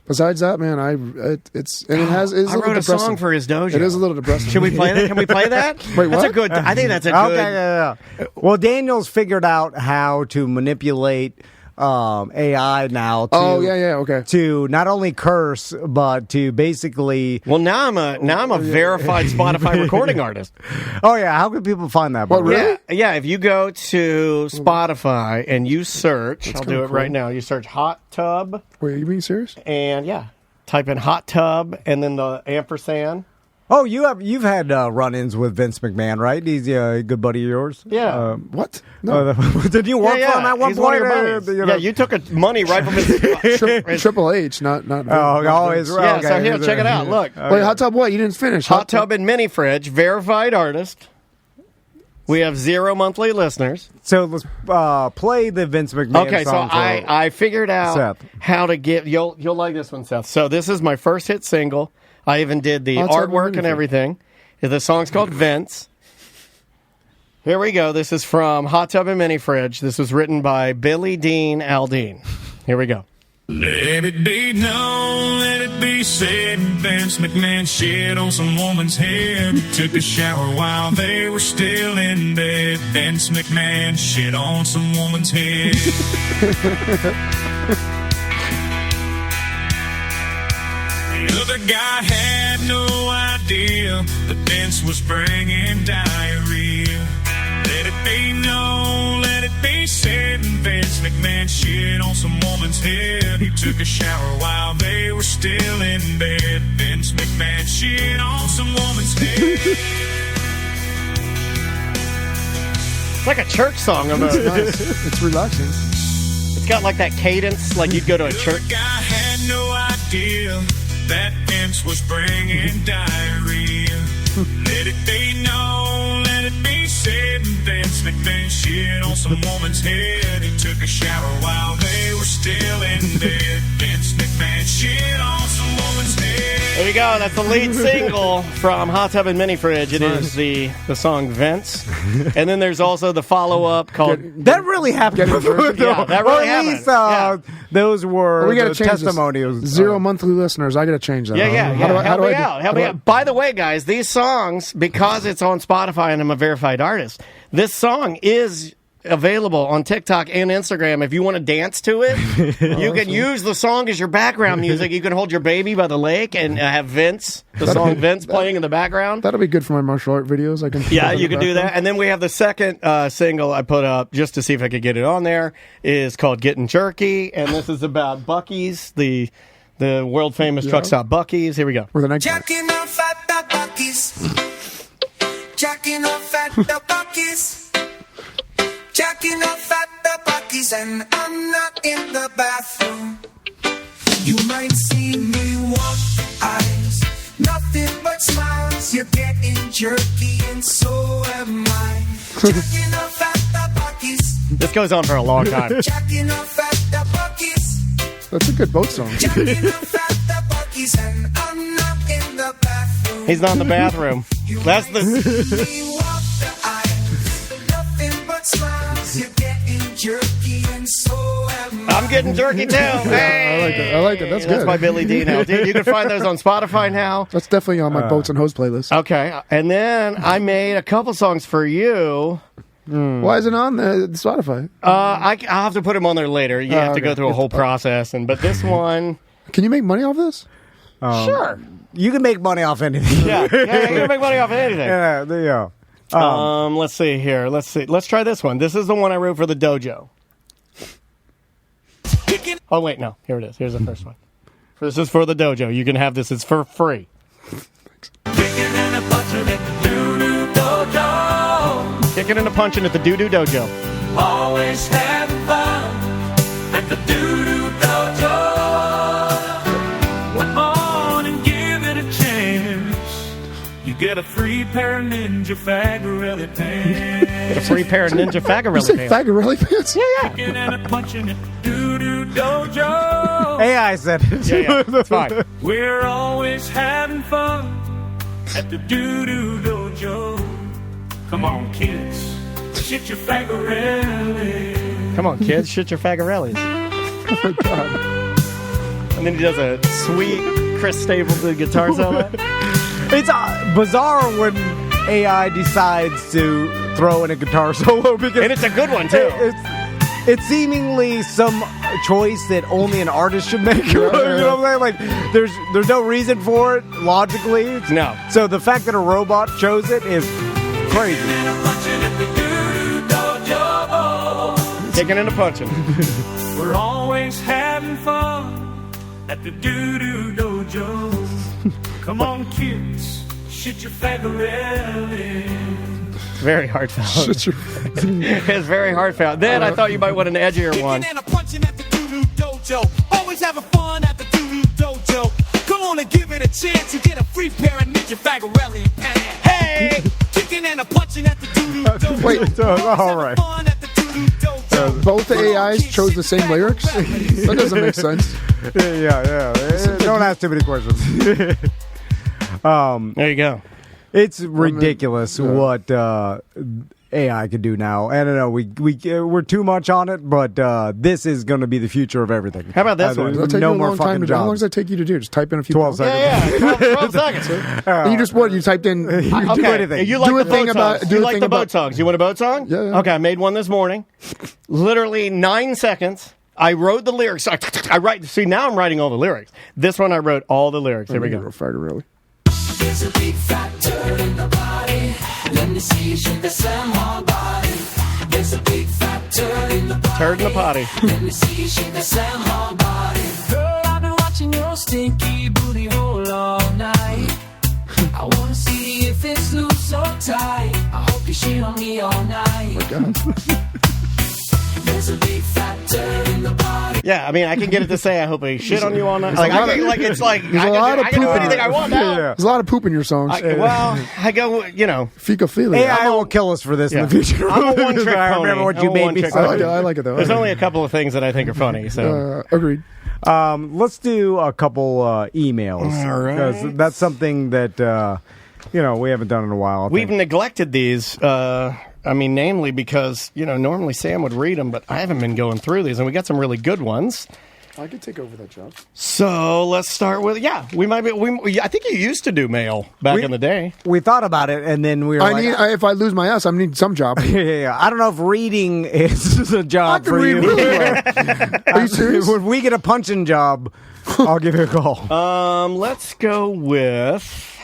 S6: besides that, man,
S1: I
S6: a little
S1: wrote a
S6: depressing.
S1: song for his dojo.
S6: It is a little depressing.
S1: Should we play that? Can we play that?
S6: Wait,
S1: That's a
S6: what?
S1: good. I think that's a good.
S2: Okay, yeah. Well, Daniel's figured out how to manipulate AI now.
S6: Okay.
S2: To not only curse, but to basically.
S1: Well, now I'm a verified Spotify recording artist.
S2: Oh yeah, how can people find that?
S6: What, really?
S1: Yeah. If you go to Spotify and you search, I'll do it right now. You search hot tub,
S6: Wait, are you being serious?
S1: and type in hot tub and then the ampersand.
S2: Oh, you've had run-ins with Vince McMahon, right? He's a good buddy of yours.
S1: Yeah.
S6: What? No.
S2: Did you work for him at one
S1: He's one
S2: point?
S1: of your buddies. Yeah, you took money right from his.
S6: Triple H, not.
S2: Always right.
S1: Yeah, so here, check it out. Look,
S6: Wait, hot tub. What? You didn't finish.
S1: hot tub and mini fridge, verified artist. We have 0 monthly listeners.
S2: So let's play the Vince McMahon
S1: Okay, so
S2: song.
S1: I figured out
S2: Seth.
S1: how to get you'll like this one, Seth. So this is my first hit single. I even did the
S6: Hot Tub and
S1: artwork
S6: Mini
S1: and
S6: Fridge.
S1: everything. The song's called Vince. Here we go. This is from Hot Tub and Mini Fridge. This was written by Billy Dean Aldean. Here we go.
S7: Let it be known, let it be said, Vince McMahon shit on some woman's head. Took a shower while they were still in bed. Vince McMahon shit on some woman's head. The other guy had no idea that Vince was bringing diarrhea. Let it be known, let it be said, Vince McMahon shit on some woman's head. He took a shower while they were still in bed. Vince McMahon shit on some woman's head.
S1: It's like a church song almost.
S6: Nice. It's relaxing.
S1: It's got like that cadence, like you'd go to a church.
S7: The guy had no idea that Vince was bringing diarrhea. Let it be known, let it be said, Vince McMahon shit on some woman's head. He took a shower while they were still in bed. Vince McMahon shit on some woman's head.
S1: There you go. That's the lead single from Hot Tub and Mini Fridge. It is the song Vince. And then there's also the follow-up called...
S2: That really happened.
S1: Yeah, that really
S2: Or at least,
S1: happened.
S2: those were
S6: We got to
S2: the
S6: change
S2: testimonials.
S6: this. 0 monthly listeners. I got to change that.
S1: Yeah.
S6: How do I
S1: Help me
S6: do-
S1: out.
S6: how do I-
S1: out. By the way, guys, these songs, because it's on Spotify and I'm a verified artist, this song is available on TikTok and Instagram. If you want to dance to it, you can use the song as your background music. You can hold your baby by the lake and have Vince, the song Vince, playing in the background.
S6: That'll be good for my martial art videos. I can.
S1: Yeah, you can do that. And then we have the second single I put up just to see if I could get it on there is called Getting Jerky. And this is about Buc-ee's, the world famous truck stop Buc-ee's. Here we go.
S6: Or the next.
S8: Jacking off at the Buc-ee's. Jacking off at the Buc-ee's. Jacking off at the Buc-ee's, and I'm not in the bathroom. You might see me walk eyes, nothing but smiles. You're getting jerky, and so am I. Jacking off at the buckies.
S1: This goes on for a long time.
S8: Jacking off at the buckies.
S6: That's a good boat song.
S8: Jacking off at the buckies, and I'm not in the bathroom.
S1: He's not in the bathroom. That's the.
S8: We walk the aisles, nothing but smiles. You're getting jerky, and so am I.
S1: I'm getting jerky too. Hey!
S6: I like it. That's good.
S1: That's by Billy Dino. Dude, you can find those on Spotify now.
S6: That's definitely on my boats and hose playlist.
S1: Okay, and then I made a couple songs for you.
S6: Why isn't it on the Spotify?
S1: I'll have to put them on there later. You have to go through a whole process, but this one,
S6: Can you make money off this?
S1: sure,
S2: You can make money off anything.
S1: yeah, you can make money off anything.
S2: Yeah, there you go.
S1: Let's see here. Let's try this one. This is the one I wrote for the dojo. Oh wait, no. Here it is. Here's the first one. This is for the dojo. You can have this. It's for free. Kicking and a punching at the doo-doo dojo.
S7: Always having fun at the doo-doo dojo. Come on and give it a chance. You get a free pair of Ninja Fagarelli pants.
S1: Get a free pair of Ninja
S6: You
S1: Fagarelli
S6: say
S1: pants.
S6: Fagarelli pants?
S1: Yeah.
S7: Kicking and a punching at the doo-doo dojo.
S2: AI said it.
S1: Yeah, it's fine.
S7: We're always having fun at the doo-doo dojo. Come on, kids. Shit your Fagarelli.
S1: Come on, kids. Shit your Fagarellis.
S6: Oh my God.
S1: And then he does a sweet Chris Stapleton guitar solo.
S2: It's bizarre when AI decides to throw in a guitar solo because
S1: And it's a good one, too.
S2: It's seemingly some choice that only an artist should make. You know what I'm saying? Like, there's no reason for it logically.
S1: No.
S2: So the fact that a robot chose it is crazy.
S1: Kicking and a punching.
S7: We're always having fun at the doo-doo dojo. Come on, kids. Shit your Fagarelli.
S1: Very heartfelt.
S6: Shut your-
S1: It's very heartfelt. Then I thought you might want an edgier one.
S8: Kicking and a punching at the doo-doo dojo. Always having fun at the doo-doo dojo. Come on and give it a chance. You get a free pair of Ninja Fagarelli pants.
S1: Hey!
S8: Kicking and a punching at the doo-doo dojo.
S6: Wait,
S2: all right.
S8: Fun at the doo-doo dojo.
S6: both the AIs chose the same lyrics? That doesn't make sense.
S2: Yeah. Don't ask too many questions.
S1: There you go.
S2: It's ridiculous what AI could do now. I don't know. We're too much on it, but this is going to be the future of everything.
S1: How about this one?
S6: Does that take
S2: No
S6: you a
S2: more
S6: long time
S2: fucking
S6: to do? How long
S2: jobs.
S6: does that take you to do? Just type in a few
S2: 12
S6: buttons?
S2: seconds.
S1: Yeah, 12 seconds.
S6: And you just what? You typed in.
S2: You can do anything.
S1: You like
S6: Do a
S1: the
S6: thing
S1: boat
S6: about-
S1: songs.
S6: do
S1: You
S6: a
S1: like
S6: thing
S1: the
S6: about-
S1: boat songs. You want a boat song?
S6: Yeah.
S1: Okay, I made one this morning. Literally 9 seconds. I wrote the lyrics. I write. See, now I'm writing all the lyrics. This one I wrote all the lyrics. Here we go.
S6: Fagarelli.
S8: There's a big fat turd in the body. Let me see you shake the small body. There's a big fat turd in the body.
S1: Turd in the potty.
S8: Let me see you shake the small body. Girl, I've been watching your stinky booty hole all night. I wanna see if it's loose or tight. I hope you shit on me all night. There's a big fat turd in the body.
S1: Yeah, I mean, I can get it to say, I hope I shit on you all night. Like,
S6: a lot
S1: I can,
S6: of-
S1: like it's like,
S6: There's a lot of
S1: I can do
S6: poop.
S1: anything I want now.
S6: There's a lot of poop in your songs.
S1: I go,
S6: Fecophilia.
S2: AI will kill us for this in the future.
S1: I'm a one-trick
S2: I
S1: pony.
S2: remember what
S1: I'm
S2: you
S1: a
S2: made me
S1: one-trick
S2: say.
S1: pony.
S6: I like it though.
S1: There's only a couple of things that I think are funny. So
S6: Agreed.
S2: Let's do a couple emails.
S1: All right.
S2: Because that's something that, we haven't done in a while. I
S1: we've
S2: think.
S1: neglected these. Namely because normally Sam would read them, but I haven't been going through these, and we got some really good ones.
S6: I could take over that job.
S1: So let's start with we might be. I think you used to do mail back in the day.
S2: We thought about it, and then we were
S6: If I lose my ass, I need some job.
S2: Yeah. I don't know if reading is a job
S6: I can
S2: for
S6: read
S2: you.
S6: really well. Are you serious?
S2: When we get a punching job, I'll give you a call.
S1: Let's go with.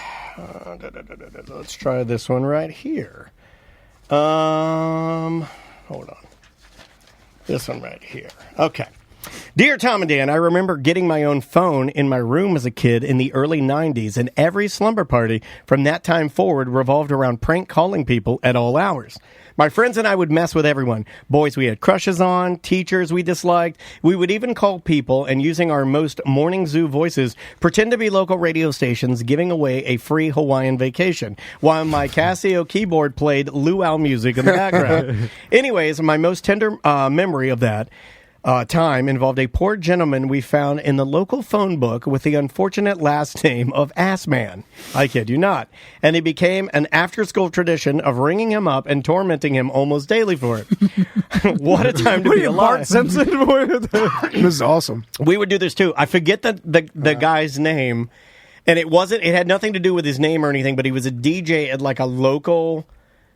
S1: Let's try this one right here. Hold on. This one right here. Okay. Dear Tom and Dan, I remember getting my own phone in my room as a kid in the early 90s, and every slumber party from that time forward revolved around prank calling people at all hours. My friends and I would mess with everyone. Boys we had crushes on, teachers we disliked. We would even call people and, using our most morning zoo voices, pretend to be local radio stations giving away a free Hawaiian vacation, while my Casio keyboard played luau music in the background. Anyways, my most tender memory of that time involved a poor gentleman we found in the local phone book with the unfortunate last name of Assman. I kid you not. And it became an after-school tradition of ringing him up and tormenting him almost daily for it. What a time to be alive.
S2: Bart Simpson?
S6: This is awesome.
S1: We would do this too. I forget the guy's name, and it had nothing to do with his name or anything, but he was a DJ at like a local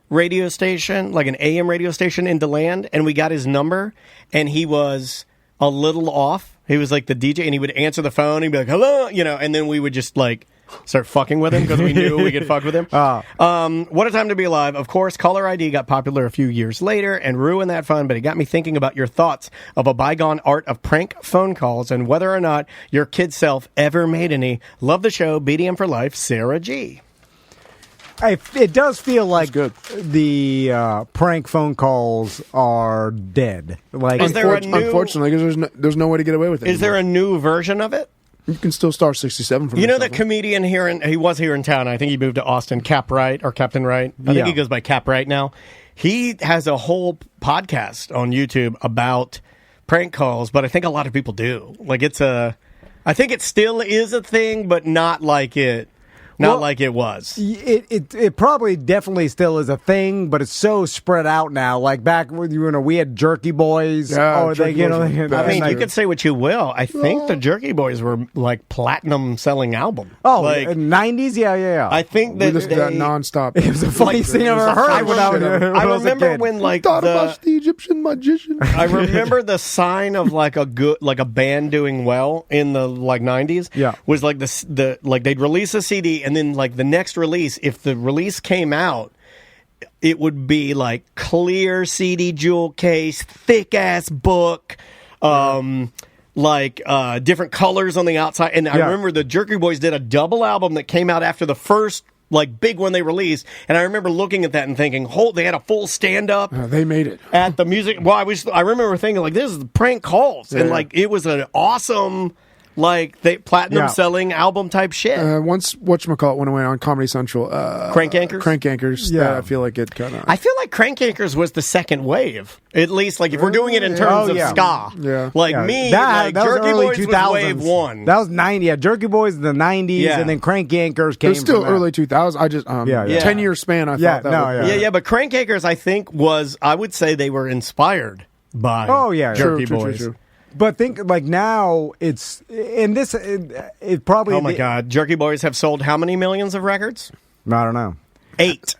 S1: radio station, like an AM radio station in DeLand, and we got his number, and he was a little off. He was like the DJ, and he would answer the phone, he'd be like, hello, and then we would just like start fucking with him because we knew we could fuck with him. What a time to be alive. Of course, caller ID got popular a few years later and ruined that fun, but it got me thinking about your thoughts of a bygone art of prank phone calls and whether or not your kid self ever made any. Love the show. BDM for life, Sarah G.
S2: It does feel like the prank phone calls are dead. Like,
S1: Is there a new-
S6: unfortunately, because there's no way to get away with it.
S1: Is there a new version of it?
S6: You can still star 67 from
S1: You know that comedian here, he was here in town. I think he moved to Austin, Cap Wright or Captain Wright. I think he goes by Cap Wright now. He has a whole podcast on YouTube about prank calls, but I think a lot of people do. Like I think it still is a thing, but not like it. Like it was.
S2: It probably definitely still is a thing, but it's so spread out now. Like back when we had Jerky Boys.
S6: Yeah, Jerky Boys was
S1: I mean, you could say what you will. I think the Jerky Boys were like platinum selling album.
S2: Oh,
S1: like
S2: 90s? Yeah.
S1: I think that
S6: we listened to that nonstop.
S2: It was the funniest thing I've ever heard when I was
S1: I remember when like
S6: thought about the Egyptian magician.
S1: I remember the sign of like a band doing well in the like 90s.
S2: Yeah.
S1: Was like the like they'd release a CD and then like the next release, if the release came out, it would be like clear CD jewel case, thick ass book, different colors on the outside. And I remember the Jerky Boys did a double album that came out after the first like big one they released, and I remember looking at that and thinking, they had a full stand up.
S6: They made it
S1: at the music. Well, I remember thinking like, this is the prank calls, and like it was an awesome. Like platinum selling album type shit.
S6: Once whatchamacallit went away on Comedy Central.
S1: Crank Anchors?
S6: Crank Anchors.
S2: Yeah.
S6: I feel like it kind of.
S1: I feel like Crank Anchors was the second wave. At least, like, if we're doing it in terms of ska.
S6: Yeah.
S1: Like,
S2: that was
S1: Jerky
S2: early
S1: Boys
S2: 2000s.
S1: was wave one.
S2: That was 90. Yeah, Jerky Boys in the 90s, and then Crank Anchors came
S6: It was still
S2: from
S6: early 2000s. I just, 10-year span, I thought that
S1: Yeah, but Crank Anchors, I think, I would say they were inspired by Jerky Boys.
S6: True.
S2: But think like now it's in this it probably.
S1: Oh my God, Jerky Boys have sold how many millions of records?
S2: I don't know.
S1: 8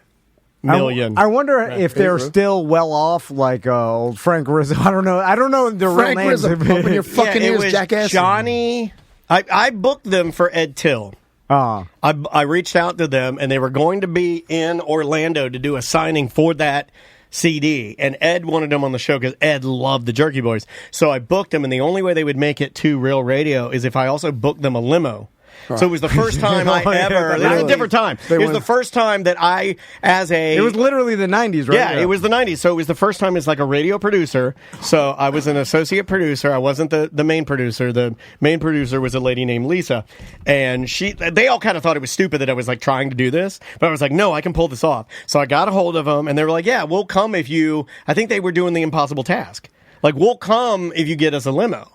S1: million.
S2: I wonder if they're still well off, like old Frank Rizzo. I don't know their
S6: Frank
S2: real names.
S6: Rizzo, pumping your fucking
S1: it
S6: ears,
S1: was
S6: jackass.
S1: Johnny. I booked them for Ed Till. I reached out to them, and they were going to be in Orlando to do a signing for that CD, and Ed wanted them on the show because Ed loved the Jerky Boys. So I booked them, and the only way they would make it to Real Radio is if I also booked them a limo. So it was the first time I ever. It was a different time. It was the first time that I, it
S2: was literally the 90s, right?
S1: Yeah, it was the 90s. So it was the first time as like a radio producer. So I was an associate producer. I wasn't the main producer. The main producer was a lady named Lisa, and they all kind of thought it was stupid that I was like trying to do this, but I was like, no, I can pull this off. So I got a hold of them, and they were like, yeah, we'll come if you. I think they were doing the impossible task. Like, we'll come if you get us a limo.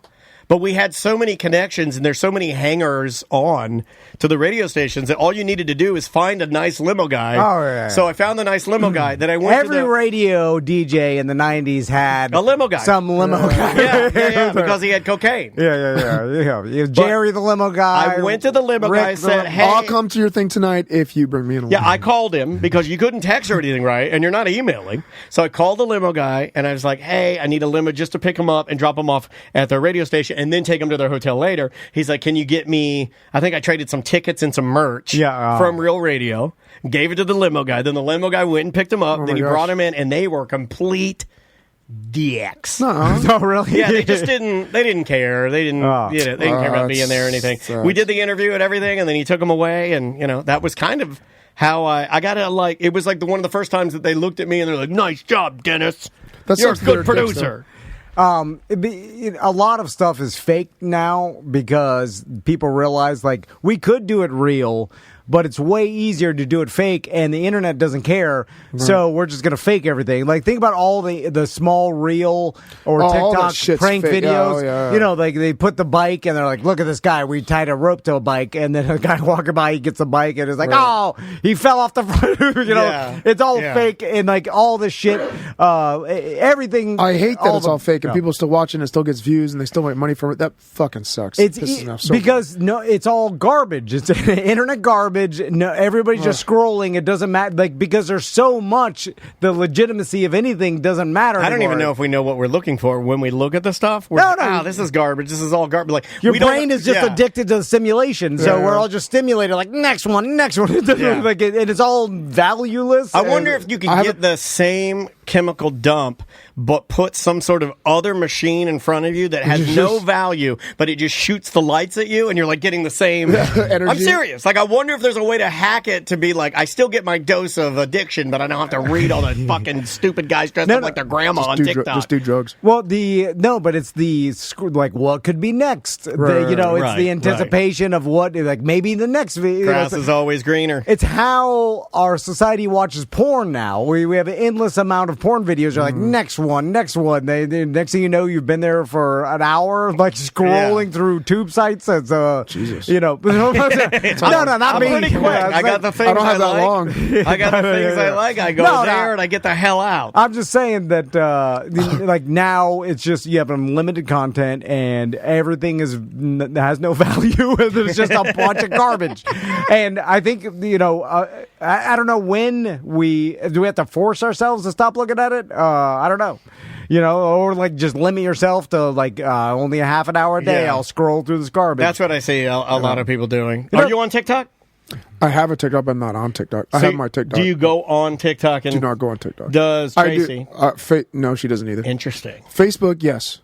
S1: But we had so many connections, and there's so many hangers on to the radio stations that all you needed to do is find a nice limo guy.
S2: Oh, yeah.
S1: So I found the nice limo guy. Then I went
S2: Every radio DJ in the 90s had
S1: a limo guy.
S2: Some limo guy.
S1: Yeah, because he had cocaine.
S2: Yeah. Jerry the limo guy.
S1: I went to the limo guy and said, hey.
S6: I'll come to your thing tonight if you bring me in a limo.
S1: Yeah, I called him because you couldn't text or anything, right? And you're not emailing. So I called the limo guy, and I was like, hey, I need a limo just to pick him up and drop him off at the radio station and then take him to their hotel later. He's like, can you get me, I think I traded some tickets and some merch from Real Radio, gave it to the limo guy. Then the limo guy went and picked him up. Then he brought him in, and they were complete DX.
S2: Oh, really?
S1: Yeah, they just didn't. They didn't care. They didn't. They didn't care about being there or anything. We did the interview and everything, and then he took them away, and that was kind of how I got to like. It was like one of the first times that they looked at me and they're like, "Nice job, Dennis. You're a good producer."
S2: A lot of stuff is fake now because people realize like we could do it real, but it's way easier to do it fake, and the internet doesn't care, so we're just gonna fake everything. Like think about all the small reel or TikTok prank videos. Like they put the bike and they're like, "Look at this guy. We tied a rope to a bike," and then a guy walking by, he gets a bike and it's like, "Oh, he fell off the front." It's all fake and like all this shit. Everything.
S6: I hate that it's all fake and people still watching it, still gets views, and they still make money from it. That fucking sucks.
S2: It's all garbage. It's internet garbage. No, everybody's just scrolling. It doesn't matter, like because there's so much. The legitimacy of anything doesn't matter.
S1: I don't even know if we know what we're looking for when we look at the stuff.
S2: No,
S1: this is garbage. This is all garbage. Like
S2: your brain is just addicted to the simulation, so we're all just stimulated. Like next one. Like it's all valueless.
S1: I wonder if you could get the same chemical dump, but put some sort of other machine in front of you that has no value, but it just shoots the lights at you, and you're like getting the same energy. I'm serious. Like I wonder if there's a way to hack it to be like, I still get my dose of addiction, but I don't have to read all the fucking stupid guys dressed up like their grandma on TikTok.
S6: Just do drugs.
S2: Well, but it's the like what could be next. It's the anticipation of what like maybe the next.
S1: Grass is always greener.
S2: It's how our society watches porn now. We have an endless amount of porn videos. You're like next one. They next thing you know, you've been there for an hour, like scrolling through tube sites. It's
S6: Jesus.
S2: No, not me.
S1: Pretty quick. I got the things
S6: I don't have that
S1: like.
S6: Long.
S1: I got the things I like. I go there and I get the hell out.
S2: I'm just saying that like now it's just you have unlimited content and everything has no value. It's just a bunch of garbage. And I think I don't know when do we have to force ourselves to stop looking at it. I don't know. Or like just limit yourself to like only a half an hour a day.
S1: Yeah.
S2: I'll scroll through this garbage.
S1: That's what I see a lot of people doing. Are you on TikTok?
S6: I have a TikTok, but I'm not on TikTok. I have my TikTok.
S1: Do you go on TikTok?
S6: Do not go on TikTok.
S1: Does Tracy?
S6: No, she doesn't either.
S1: Interesting.
S6: Facebook, yes.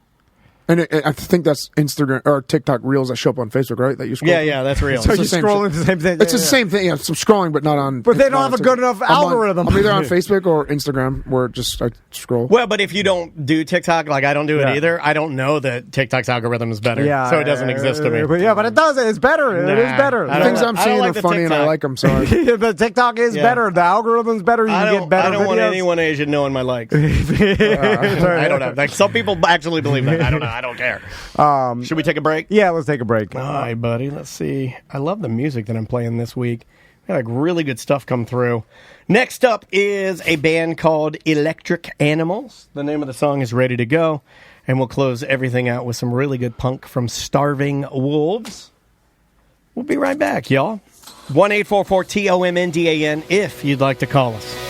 S6: And I think that's Instagram or TikTok Reels that show up on Facebook, right? That you scroll.
S1: Yeah, that's real.
S2: So you're scrolling the same thing.
S6: It's the same thing. Yeah, so I'm scrolling, but not on.
S2: But they don't have a good enough algorithm.
S6: I'm either on Facebook or Instagram, where I scroll.
S1: Well, but if you don't do TikTok, like I don't do it either, I don't know that TikTok's algorithm is better. So it doesn't exist to me.
S2: But it does. It's better. It is better.
S6: The things I'm seeing are funny, and I like them. So
S2: the TikTok is better. The algorithm's better. You get better.
S1: I don't want anyone Asian knowing my likes. I don't know. Like some people actually believe that. I don't know. I don't care. Should we take a break?
S2: Yeah, let's take a break.
S1: All right, buddy. Let's see. I love the music that I'm playing this week. We got like really good stuff come through. Next up is a band called Electric Animals. The name of the song is Ready to Go. And we'll close everything out with some really good punk from Starving Wolves. We'll be right back, y'all. 1-844-TOMNDAN if you'd like to call us.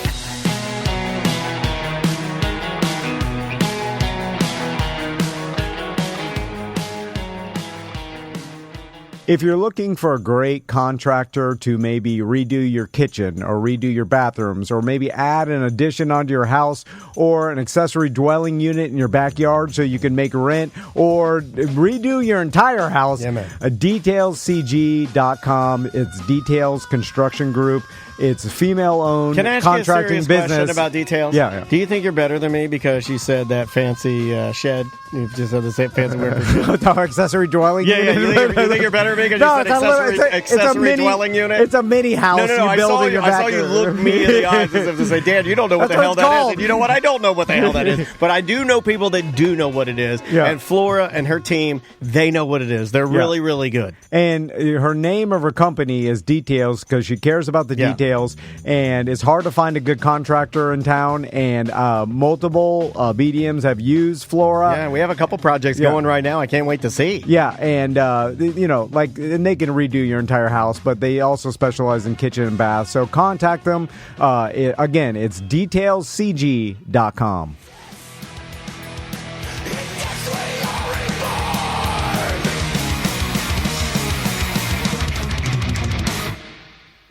S2: If you're looking for a great contractor to maybe redo your kitchen or redo your bathrooms or maybe add an addition onto your house or an accessory dwelling unit in your backyard so you can make rent or redo your entire house, detailscg.com. It's Details Construction Group. It's a female-owned contracting
S1: Can I ask you a serious
S2: business.
S1: question about Details?
S2: Yeah.
S1: Do you think you're better than me because you said that fancy shed? You just said the same fancy word for shed.
S2: Accessory dwelling unit?
S1: You think you're better than me because you said accessory dwelling unit?
S2: It's a mini house
S1: I saw you look me in the eyes as if to say, Dan, you don't know what the hell that is. And you know what? I don't know what the hell that is. But I do know people that do know what it is.
S2: Yeah.
S1: And Flora and her team, they know what it is. They're really, really good.
S2: And her name of her company is Details because she cares about the details. And it's hard to find a good contractor in town. And multiple BDMs have used Flora.
S1: Yeah, we have a couple projects going right now. I can't wait to see.
S2: Yeah, and and they can redo your entire house, but they also specialize in kitchen and bath. So contact them. Again, it's detailscg.com.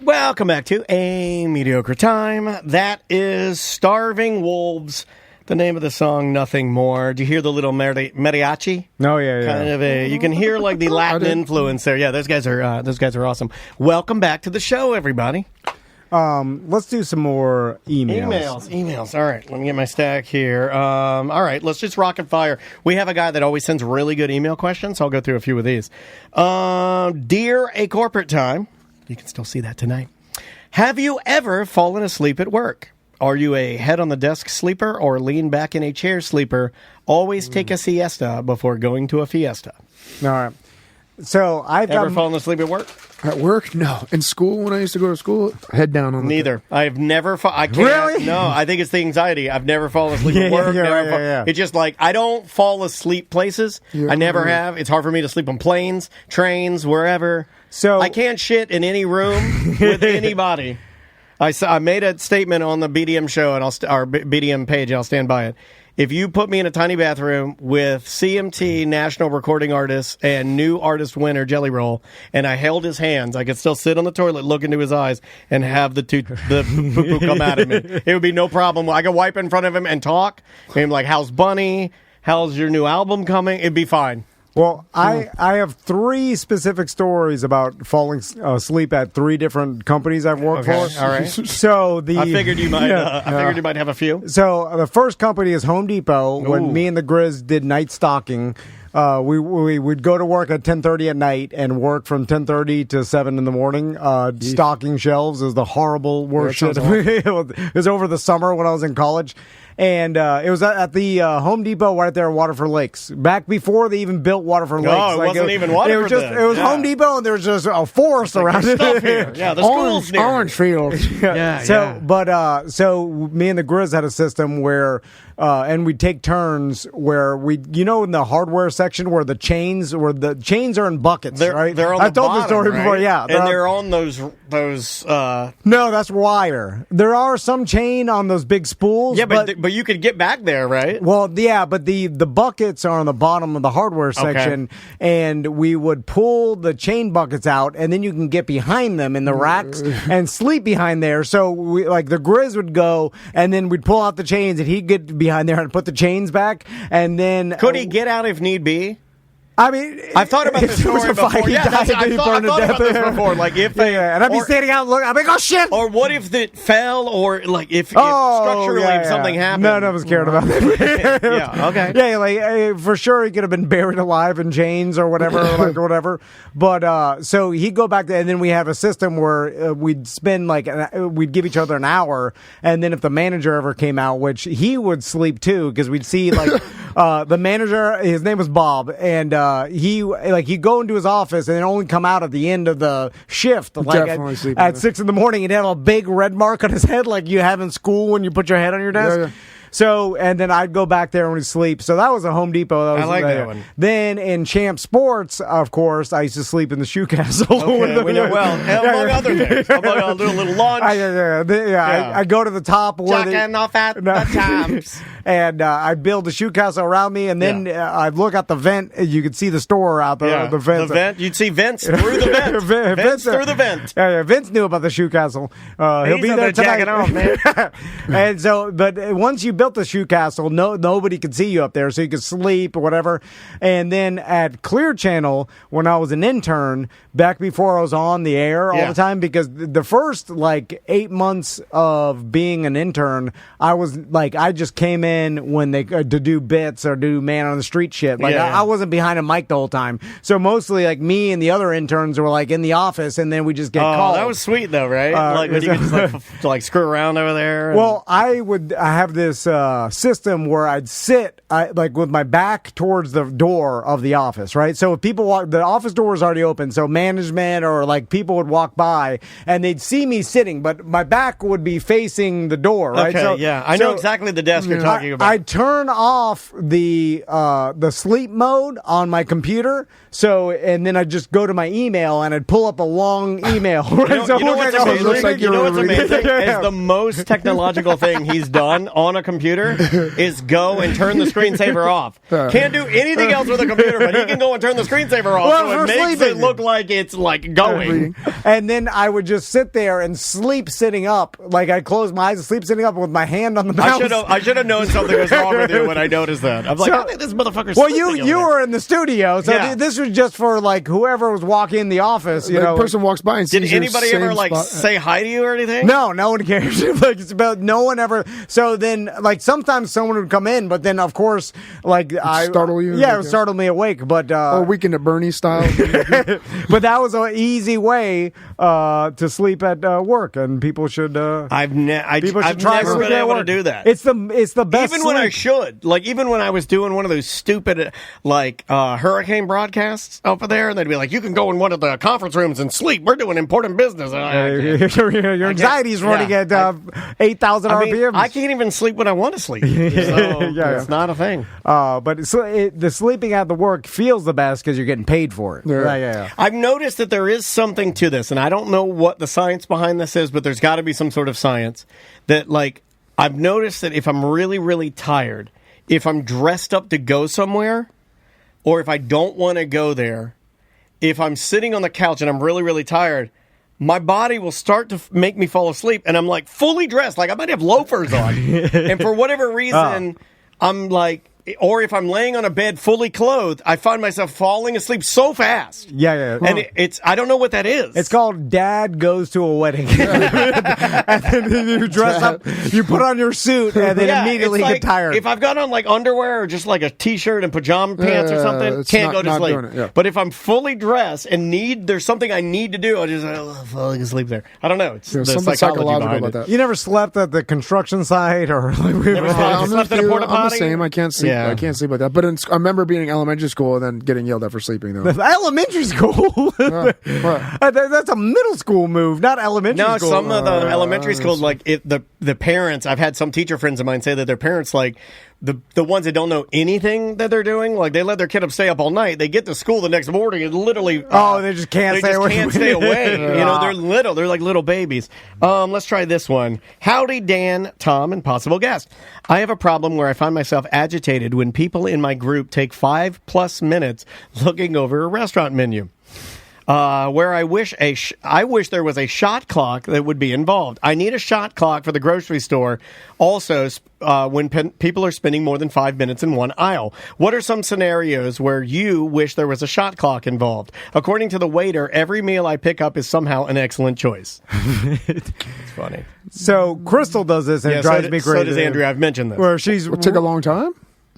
S2: Welcome back to A Mediocre Time. That is Starving Wolves.
S1: the name of the song, Nothing More. Do you hear the little mariachi?
S2: Oh, yeah.
S1: Kind of you can hear like the Latin influence there. Yeah, those guys are awesome. Welcome back to the show, everybody.
S2: Let's do some more
S1: Emails. All right, let me get my stack here. All right, let's just rocket fire. We have a guy that always sends really good email questions, so I'll go through a few of these. Dear A Corporate Time, you can still see that tonight. Have you ever fallen asleep at work? Are you a head on the desk sleeper or lean back in a chair sleeper? Always take a siesta before going to a fiesta.
S2: All right. So I've
S1: Ever fallen asleep at work?
S6: At work? No. In school, when I used to go to school, head down on the
S1: Neither. I've never I can't.
S2: Really?
S1: No, I think it's the anxiety. I've never fallen asleep at work. It's just like, I don't fall asleep places. I never have. It's hard for me to sleep on planes, trains, wherever.
S2: So
S1: I can't shit in any room with anybody. I made a statement on the BDM show and our BDM page, and I'll stand by it. If you put me in a tiny bathroom with CMT National Recording Artist and New Artist winner Jelly Roll, and I held his hands, I could still sit on the toilet, look into his eyes, and have the poo-poo come out of me. It would be no problem. I could wipe in front of him and talk. And like, how's Bunny? How's your new album coming? It'd be fine.
S2: Well, I have 3 specific stories about falling asleep at 3 different companies I've worked for.
S1: All right.
S2: So
S1: I figured you might. I figured you might have a few.
S2: So the first company is Home Depot. When me and the Grizz did night stocking, we would go to work at 10:30 at night and work from 10:30 to 7 in the morning. Stocking shelves is the horrible worst shit. It was over the summer when I was in college. And it was at the Home Depot right there at Waterford Lakes. Back before they even built Waterford Lakes.
S1: Oh, it wasn't even Waterford then.
S2: It was Home Depot, and there was just a forest around it.
S1: Yeah, the school's near.
S6: Orange fields.
S2: So me and the Grizz had a system where, and we'd take turns where in the hardware section where the chains are in buckets, right?
S1: They're on
S2: I've
S1: the
S2: told
S1: bottom,
S2: the story before,
S1: right?
S2: yeah.
S1: And they're on those.
S2: No, that's wire. There are some chain on those big spools.
S1: Yeah, but you could get back there, right?
S2: Well, yeah, but the buckets are on the bottom of the hardware section, and we would pull the chain buckets out, and then you can get behind them in the racks and sleep behind there. So the Grizz would go, and then we'd pull out the chains, and he'd get behind there and put the chains back, and then
S1: could he get out if need be?
S2: I mean,
S1: I've thought about this story before. Yeah, I've thought about this before. Like if they,
S2: and I'd be standing out, look, I'm like, oh shit!
S1: Or what if it fell, or like if structurally if something happened?
S2: None of us cared about that.
S1: Yeah, okay.
S2: Yeah, like for sure he could have been buried alive in chains or whatever, or whatever. But so he'd go back there, and then we have a system where we'd spend we'd give each other an hour, and then if the manager ever came out, which he would sleep too, because we'd see the manager, his name was Bob, and he'd go into his office and then only come out at the end of the shift, at 6 in the morning, and have a big red mark on his head like you have in school when you put your head on your desk. Yeah. So, and then I'd go back there when we sleep. So that was a Home Depot.
S1: I like that one.
S2: Then in Champ Sports, of course, I used to sleep in the shoe castle.
S1: Okay, among other things. I'll do a little lunch.
S2: I go to the top.
S1: Jacking off at the tops.
S2: And I build the shoe castle around me, and then I'd look out the vent, and you could see the store out there. The vent.
S1: The vent. You'd see vents through the vent. Vents through the vent.
S2: Yeah, Vince knew about the shoe castle. He'll be there tonight.
S1: Off, man.
S2: And so, but once you built the shoe castle, nobody could see you up there, so you could sleep or whatever. And then at Clear Channel, when I was an intern, back before I was on the air all the time, because the first 8 months of being an intern, I just came in when they to do bits or do man on the street shit. I wasn't behind a mic the whole time, so mostly me and the other interns were in the office, and then we just get called.
S1: That was sweet though, right? When you could just screw around over there.
S2: Well, I have this system where I'd sit with my back towards the door of the office, right? So if people walk, the office door is already open, so management or people would walk by and they'd see me sitting, but my back would be facing the door, right?
S1: Okay, I know exactly the desk you're talking about.
S2: I'd turn off the sleep mode on my computer, and then I'd just go to my email and I'd pull up a long email.
S1: You know what's amazing? Is the most technological thing he's done on a computer computer is go and turn the screensaver off. Can't do anything else with a computer, but he can go and turn the screensaver off, so it makes it look like it's like going.
S2: And then I would just sit there and sleep sitting up. Like I'd close my eyes and sleep sitting up with my hand on the mouse.
S1: I should have known something was wrong with you when I noticed that. I'm like, I think this motherfucker's
S2: well,
S1: sleeping
S2: you
S1: over
S2: were in the studio, so this was just for like whoever was walking in the office. You know,
S6: person walks by and sees
S1: Did anybody ever like say hi to you or anything?
S2: No, no one cares. Like it's about no one ever. So then, like sometimes someone would come in, but then of course, like I
S6: startle you.
S2: Yeah, it would startle me awake. But
S6: or Weekend at Bernie style.
S2: But that was an easy way to sleep at work, and people should.
S1: I've never been able to do that.
S2: It's the best.
S1: Even when I should, like even when I was doing one of those stupid like hurricane broadcasts over there, and they'd be like, "You can go in one of the conference rooms and sleep. We're doing important business."
S2: Your anxiety is running at 8,000 RPM.
S1: I can't even sleep when I want to sleep. So it's not a thing.
S2: But the sleeping at the work feels the best because you're getting paid for it. Yeah.
S1: I've noticed that there is something to this, and I don't know what the science behind this is, but there's got to be some sort of science that, like, I've noticed that if I'm really, really tired, if I'm dressed up to go somewhere, or if I don't want to go there, if I'm sitting on the couch and I'm really, really tired, my body will start to make me fall asleep, and I'm like fully dressed, like I might have loafers on, and for whatever reason, I'm like, or if I'm laying on a bed fully clothed, I find myself falling asleep so fast.
S2: Yeah.
S1: And it's I don't know what that is.
S2: It's called Dad Goes to a Wedding. And then you dress up, you put on your suit, and then immediately get tired.
S1: If I've got on like underwear or just like a t-shirt and pajama pants or something, can't go to sleep. But if I'm fully dressed and there's something I need to do, I just falling asleep there. I don't know. It's
S6: something psychological about that.
S2: You never slept at the construction site or like
S1: slept at a porta potty?
S6: I'm the same. I can't sleep. I can't sleep like that. But I remember being in elementary school and then getting yelled at for sleeping, though.
S2: Elementary school? That's a middle school move, not elementary school.
S1: No, some of the elementary schools, like the parents, I've had some teacher friends of mine say that their parents, like, the ones that don't know anything that they're doing, like they let their kid stay up all night. They get to school the next morning and literally
S2: they just can't stay
S1: away. You know, they're little. They're like little babies. Let's try this one. Howdy, Dan, Tom, and possible guest. I have a problem where I find myself agitated when people in my group take 5+ minutes looking over a restaurant menu. Where I wish there was a shot clock that would be involved. I need a shot clock for the grocery store. Also, when people are spending more than 5 minutes in one aisle. What are some scenarios where you wish there was a shot clock involved? According to the waiter, every meal I pick up is somehow an excellent choice. It's funny.
S2: So Crystal does this and it drives me crazy.
S1: So does Andrea. I've mentioned this.
S2: Where she's
S6: it take a long time.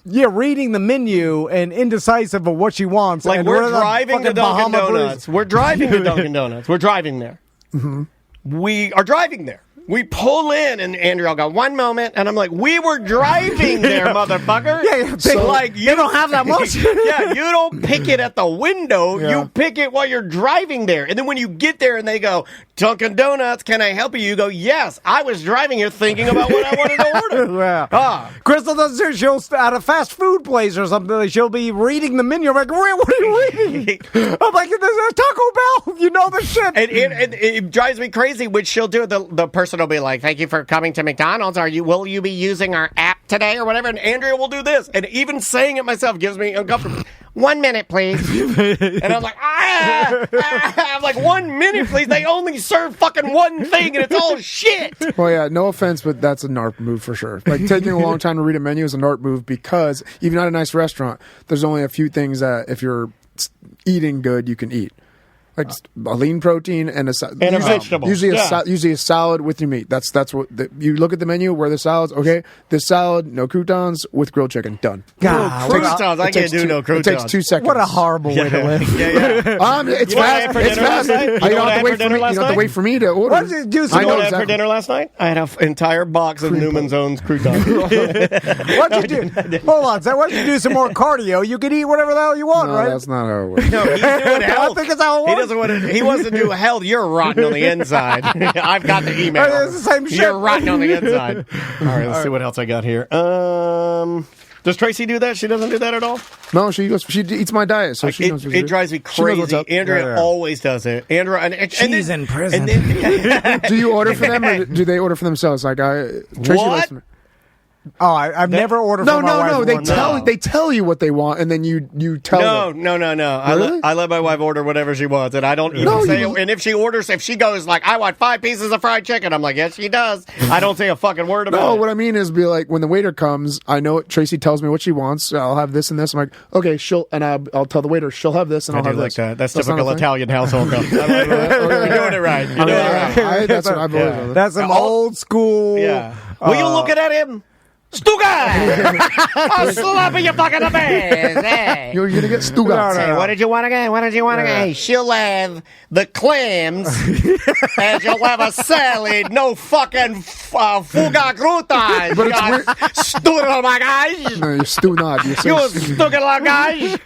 S2: Yeah, reading the menu and indecisive of what she wants.
S1: Like,
S2: and
S1: we're driving to Dunkin' Donuts. We're driving to Dunkin' Donuts. We're driving there. Mm-hmm. We are driving there. We pull in, and Andrew will go, one moment, and I'm like, we were driving there, motherfucker.
S2: You don't have that much.
S1: Yeah, you don't pick it at the window. Yeah. You pick it while you're driving there. And then when you get there and they go, Dunkin' Donuts, can I help you? You go, yes, I was driving here thinking about what I wanted to order.
S2: Yeah. Crystal does this. She'll, at a fast food place or something, she'll be reading the menu. I'm like, what are you reading? I'm like, there's a Taco Bell. You know this shit.
S1: And it drives me crazy, which she'll do. The person will be like, thank you for coming to McDonald's. Will you be using our app today or whatever? And Andrea will do this. And even saying it myself gives me uncomfortable. 1 minute, please. And I'm like, I'm like, 1 minute, please. They only serve fucking one thing, and it's all shit.
S6: Well, yeah, no offense, but that's a NARP move for sure. Like, taking a long time to read a menu is a NARP move because even at a nice restaurant, there's only a few things that if you're eating good, you can eat. Like a lean protein and a
S1: vegetable.
S6: Usually a salad with your meat. That's what you look at the menu where the salads. Okay, this salad, no croutons with grilled chicken. Done.
S1: God, croutons. I can't do no croutons.
S6: It takes 2 seconds.
S2: What a horrible way to live.
S6: It's fast. It's fast. You don't have to wait for me to order.
S2: What did you do?
S1: I know what I had for dinner last night. I had an entire box of Newman's Own croutons.
S2: What'd you do? Hold on. So why don't you do some more cardio? You can eat whatever the hell you want, right?
S6: That's not how it works.
S1: No, he's doing health.
S2: I think it's how it works.
S1: He wants to do health. You're rotten on the inside. I've got the email.
S2: It's the same shit.
S1: You're rotten on the inside. All right, let's see what else I got here. Does Tracy do that? She doesn't do that at all?
S6: No, she eats my diet, so she knows.
S1: It drives me crazy. Andrea always does it. Andrea,
S2: she's in prison.
S6: Do you order for them, or do they order for themselves? Like Tracy
S1: what?
S2: Oh, I've never ordered.
S6: No,
S2: for my wife
S6: no.
S2: one.
S6: They tell you what they want, and then you tell them.
S1: No.
S6: Really?
S1: I let my wife order whatever she wants, and I don't even say. And if she goes like, I want 5 pieces of fried chicken, I'm like, yes, she does. I don't say a fucking word about it.
S6: No, what I mean is, be like, when the waiter comes, I know Tracy tells me what she wants. I'll have this and this. I'm like, okay, I'll tell the waiter she'll have this, and I'll have
S1: like
S6: this.
S1: that. That's
S6: not
S1: typical
S6: a thing?
S1: Italian household. You're doing it right. You're doing it right.
S6: That's what I've always done.
S2: That's some old school.
S1: Yeah. Were you looking at him? Stuga! I'll slap you fucking the face. Hey.
S6: You're gonna get Stuga.
S1: Hey, what did you want again? Hey, she'll have the clams, and she'll have a salad. No fucking fuga grutas.
S6: But it's weird.
S1: Stuga, my guys.
S6: No, you're Stu not.
S1: You stuga, my guys.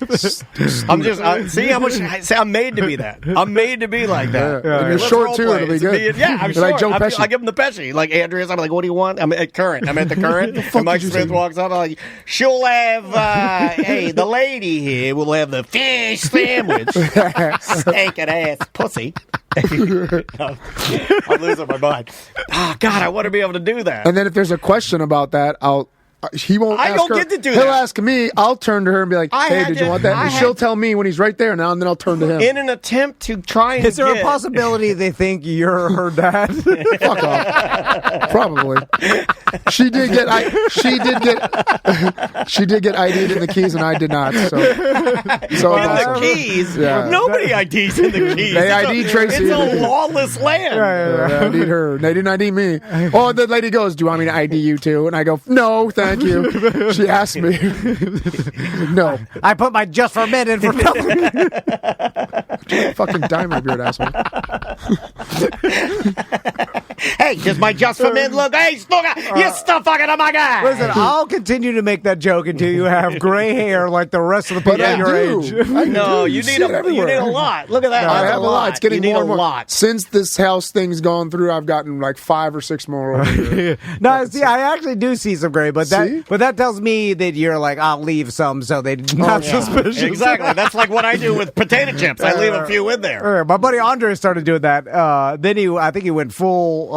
S1: I'm just see how much. I'm made to be that. I'm made to be like that.
S6: Yeah. You're
S1: Let's
S6: short
S1: role
S6: too.
S1: play.
S6: It'll be good.
S1: Yeah, I'm
S6: You're like
S1: short.
S6: Joe Pesci.
S1: I give him the Pesci. Like Andreas, I'm like, what do you want? I'm at current. I'm at the current. And Mike Smith walks up. I'm like, she'll have. Hey, the lady here will have the fish sandwich. Steak and ass pussy. I'm losing my mind. Oh God, I want to be able to do that.
S6: And then if there's a question about that, he won't
S1: I
S6: ask
S1: don't
S6: her.
S1: get to do
S6: He'll
S1: that.
S6: ask me. I'll turn to her and be like, hey, did you want that? And she'll tell me when he's right there now, and then I'll turn to him.
S1: In an attempt to try and
S2: Is there a possibility they think you're her dad?
S6: Fuck off. Probably. She did get ID'd in the keys, and I did not. So
S1: in
S6: awesome.
S1: the keys.
S6: Yeah.
S1: Nobody IDs in the keys.
S6: They ID Tracy.
S1: It's a lawless land.
S6: I ID'd her. They didn't ID me. Oh, the lady goes, do you want me to ID you too? And I go, no, thank you. She asked me. No.
S2: I put my just for men in for nothing.
S6: Fucking dye my beard, asshole.
S1: Hey, does my just for men look? Hey, you still fucking my guy.
S2: Listen, I'll continue to make that joke until you have gray hair like the rest of the people
S6: But I
S2: your
S6: do.
S2: age.
S1: No, you need a lot. Look at that.
S6: No, I
S1: That's
S6: have a lot. It's getting
S1: you need
S6: more
S1: a
S6: and more.
S1: lot.
S6: Since this house thing's gone through, I've gotten like 5 or 6 more over here.
S2: No, see, I actually do see some gray, but
S6: See?
S2: that tells me that you're like, I'll leave some so they're not suspicious.
S1: Exactly. That's like what I do with potato chips. I leave a few in there.
S2: My buddy Andre started doing that. Then I think he went full.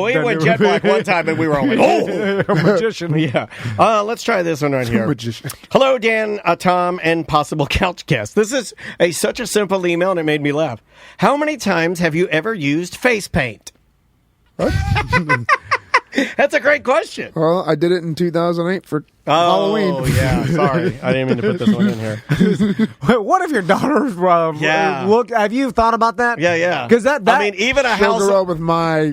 S1: He went jet black one time, and we were all like, "Oh,
S2: a magician."
S1: yeah." Let's try this one right here.
S6: Magician.
S1: Hello, Dan, Tom, and possible couch guest. This is such a simple email, and it made me laugh. How many times have you ever used face paint?
S6: What?
S1: That's a great question.
S6: Well, I did it in 2008 for Halloween.
S1: Oh, yeah. Sorry. I didn't mean to put this one in here.
S2: What if your daughter look? Have you thought about that?
S1: Yeah.
S2: Because that
S1: I mean, even a
S6: She'll
S1: house.
S6: grow up with my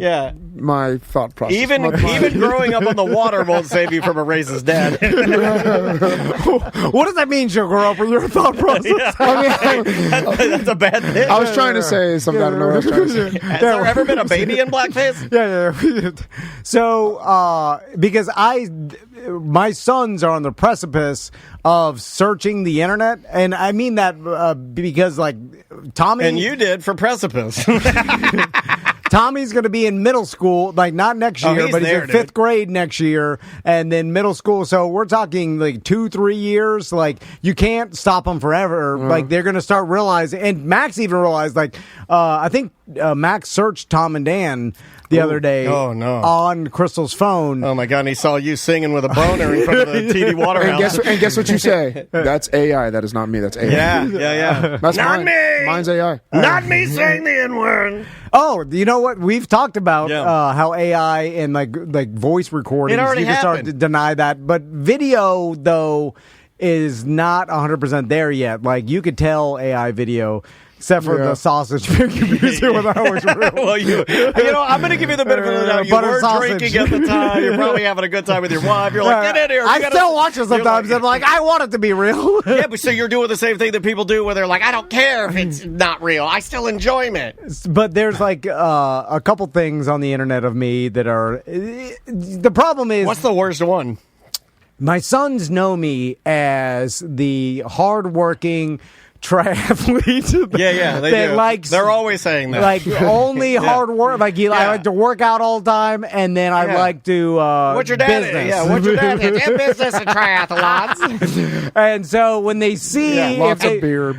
S6: thought process.
S1: Even growing up on the water won't save you from a racist dad.
S2: What does that mean? She'll grow up with your thought process.
S1: That's a bad thing.
S6: I was trying to say something. I don't know what I was trying to say.
S1: Has there ever been a baby in blackface?
S2: Yeah. So, because my sons are on the precipice of searching the internet, and I mean that because, like, Tommy
S1: And you did for precipice.
S2: Tommy's going to be in middle school, like not next year, but he's in 5th grade next year, and then middle school. So we're talking like 2-3 years. Like, you can't stop them forever. Like, they're going to start realizing, and Max even realized, like, I think Max searched Tom and Dan the other day on Crystal's phone.
S1: Oh my God, and he saw you singing with a boner in front of the TD Waterhouse.
S6: And guess what you say? That's AI. That is not me. That's AI.
S1: Yeah.
S6: That's
S1: Not
S6: mine.
S1: me.
S6: Mine's AI.
S1: Not me saying the N-word.
S2: Oh, you know what? We've talked about how AI and like voice recordings,
S1: It already
S2: you can start
S1: happened.
S2: to deny that. But video, though, is not 100% there yet. Like, you could tell AI video, except for the sausage making music when that was real.
S1: Well, I'm going to give you the benefit of the doubt. You
S2: Butter
S1: were
S2: sausage.
S1: drinking at the time. You're probably having a good time with your wife. You're like, get in here.
S2: I still watch it sometimes, and like, I want it to be real.
S1: Yeah, but so you're doing the same thing that people do where they're like, I don't care if it's not real. I still enjoy it.
S2: But there's like a couple things on the internet of me that are... The problem is...
S1: What's the worst one?
S2: My sons know me as the hardworking, triathlete.
S1: Yeah, they
S2: that
S1: do.
S2: likes,
S1: They're always saying that.
S2: like only hard work. Like I like to work out all the time, and then I like to
S1: what's your dad?
S2: business.
S1: Yeah, what's your dad? In business and triathlons.
S2: And so when they see
S6: lots of beer.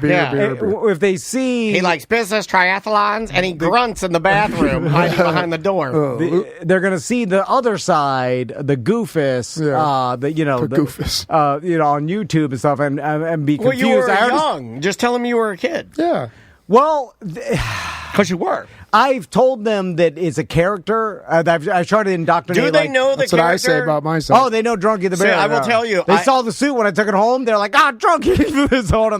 S2: if they see
S1: He likes business triathlons, and he grunts in the bathroom hiding behind the door.
S2: they're gonna see the other side, the goofus, the
S6: goofus.
S2: on YouTube and stuff, and be
S1: Well,
S2: confused.
S1: you were young. Just tell him you were a kid.
S6: Yeah.
S2: Well,
S1: Because you were.
S2: I've told them that it's a character. I've tried to indoctrinate.
S1: Do they know the
S6: That's
S1: character?
S6: what I say about myself.
S2: Oh, they know Drunky the
S1: See,
S2: Bear.
S1: I will tell you,
S2: They saw the suit when I took it home. They're like, Drunky.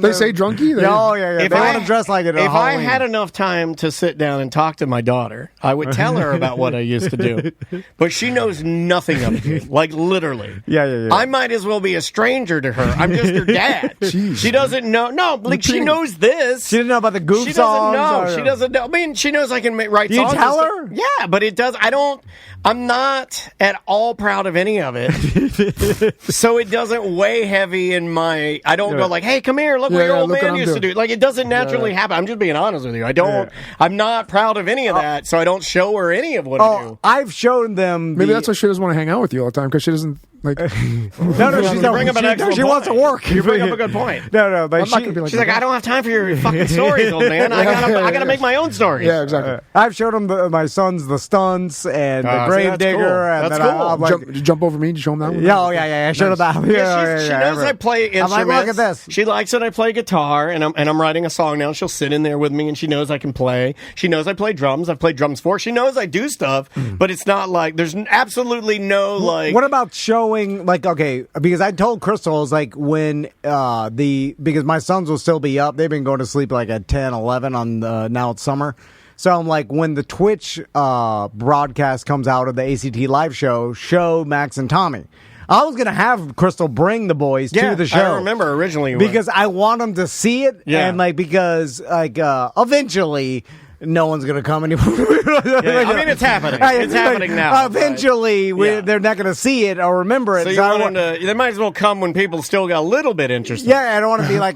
S6: They say Drunky?
S2: Yeah. They want to dress like it.
S1: If I had enough time to sit down and talk to my daughter, I would tell her about what I used to do. But she knows nothing of it. Like, literally.
S2: Yeah.
S1: I might as well be a stranger to her. I'm just her dad. She doesn't know. No, like, she knows this.
S2: She didn't know about the goof
S1: She
S2: songs.
S1: doesn't know. She doesn't know. I mean, she knows I can write
S2: Do you
S1: songs.
S2: tell her?
S1: Yeah, but it does. I'm not at all proud of any of it. So it doesn't weigh heavy in my. I don't go like, hey, come here, look what your old man used to do. Like, it doesn't naturally happen. I'm just being honest with you. I'm not proud of any of that, so I don't show her any of what I do.
S2: I've shown them.
S6: Maybe that's why she doesn't want to hang out with you all the time, because she doesn't like.
S2: No, she's not.
S1: Bring up an excellent
S2: She
S1: point.
S2: wants to work.
S1: You bring up a good point.
S2: No, but
S6: I'm not gonna be like
S1: She's like, I don't have time for your fucking stories, old man. I gotta make my own stories.
S6: Yeah, exactly.
S2: I've showed them my sons the stunts and the
S1: see,
S2: grave
S1: that's
S2: digger.
S1: cool.
S2: And
S1: That's
S2: then
S1: cool.
S2: I'm like,
S6: Jump over me and show them that one.
S2: yeah. I showed them that.
S1: She knows I play instruments.
S2: I'm like, look at this.
S1: She likes that I play guitar, and I'm writing a song now. She'll sit in there with me, and she knows I can play. She knows I play drums. I've played drums before. She knows I do stuff, but it's not like there's absolutely no like.
S2: What about showing because I told Crystal, I was like, when because my sons will still be up. They've been going to sleep like at 10, 11 on now it's summer. So I'm like, when the Twitch broadcast comes out of the ACT live show Max and Tommy. I was going to have Crystal bring the boys to the show.
S1: I remember originally.
S2: Because I want them to see it.
S1: Yeah.
S2: And because eventually no one's going to come anymore.
S1: I mean, it's happening. It's happening now.
S2: Eventually, they're not going to see it or remember it.
S1: So you want them to, they might as well come when people still got a little bit interested.
S2: Yeah, I don't want to be like,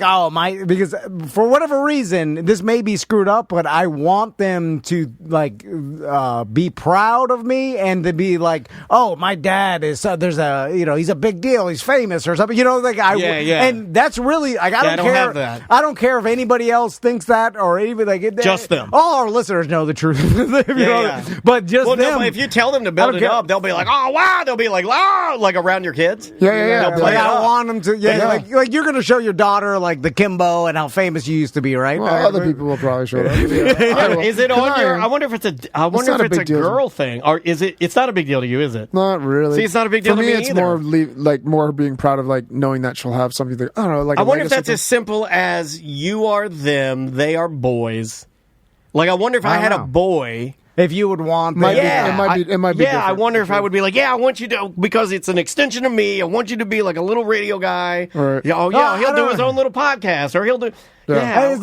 S2: because for whatever reason, this may be screwed up, but I want them to be proud of me and to be like, oh, my dad is, he's a big deal, he's famous or something, and that's really, like, I don't care.
S1: Have that.
S2: I don't care if anybody else thinks that or anybody,
S1: just them.
S2: All our listeners know the truth. But just them.
S1: No, if you tell them to build it up, they'll be like, oh, wow. They'll be like, oh, like around your kids.
S6: Yeah.
S1: They'll play it
S2: I
S1: up.
S2: want them to, like you're going to show your daughter, like, the Kimbo and how famous you used to be, right?
S6: Well, other people will probably show that.
S1: Is it on your, I wonder if it's a
S6: deal.
S1: girl thing, or is it, it's not a big deal to you, is it?
S6: Not really.
S1: See, it's not a big deal
S6: for
S1: to
S6: me.
S1: me
S6: It's
S1: either.
S6: more being proud of like knowing that she'll have something that, I don't know, like
S1: I
S6: a
S1: wonder if
S6: legacy
S1: that's
S6: thing.
S1: as simple as you are them, they are boys. Like, I wonder if I had a boy.
S2: If you would want them.
S6: It might be
S1: Yeah,
S6: different,
S1: I wonder if I would be like, I want you to, because it's an extension of me, I want you to be like a little radio guy.
S6: Right.
S1: He'll do his own little podcast, or he'll do...
S2: I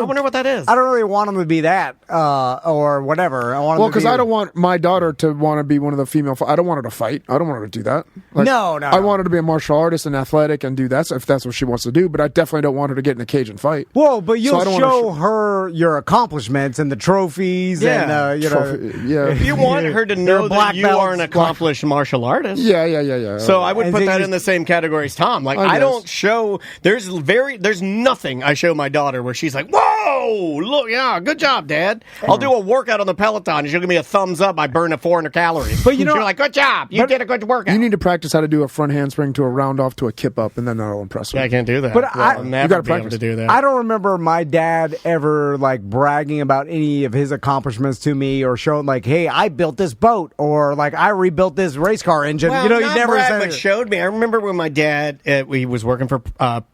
S1: wonder what that is.
S2: I don't really want them to be that or whatever.
S6: Because I don't want my daughter to want to be one of the female. I don't want her to fight. I don't want her to do that.
S2: No.
S6: I want her to be a martial artist and athletic and do that if that's what she wants to do. But I definitely don't want her to get in a cage and fight.
S2: Well, but you'll show her your accomplishments and the trophies and
S1: If you want her to know that you are an accomplished martial artist.
S6: Yeah.
S1: So I would put that in the same category as Tom. Like, I don't show. There's nothing I show my daughter where she's like, whoa, look, good job, Dad. I'll do a workout on the Peloton and she'll give me a thumbs up. I burn 400 calories. But you're like, good job. You did a good workout.
S6: You need to practice how to do a front handspring to a round off to a kip up, and then that'll impress her.
S1: I can't do that.
S2: But
S1: I'll never be able to do that.
S2: I don't remember my dad ever like bragging about any of his accomplishments to me or showing like, hey, I built this boat or like I rebuilt this race car engine.
S1: Well,
S2: he
S1: not
S2: never
S1: brag,
S2: said
S1: but showed me. I remember when my dad, he was working for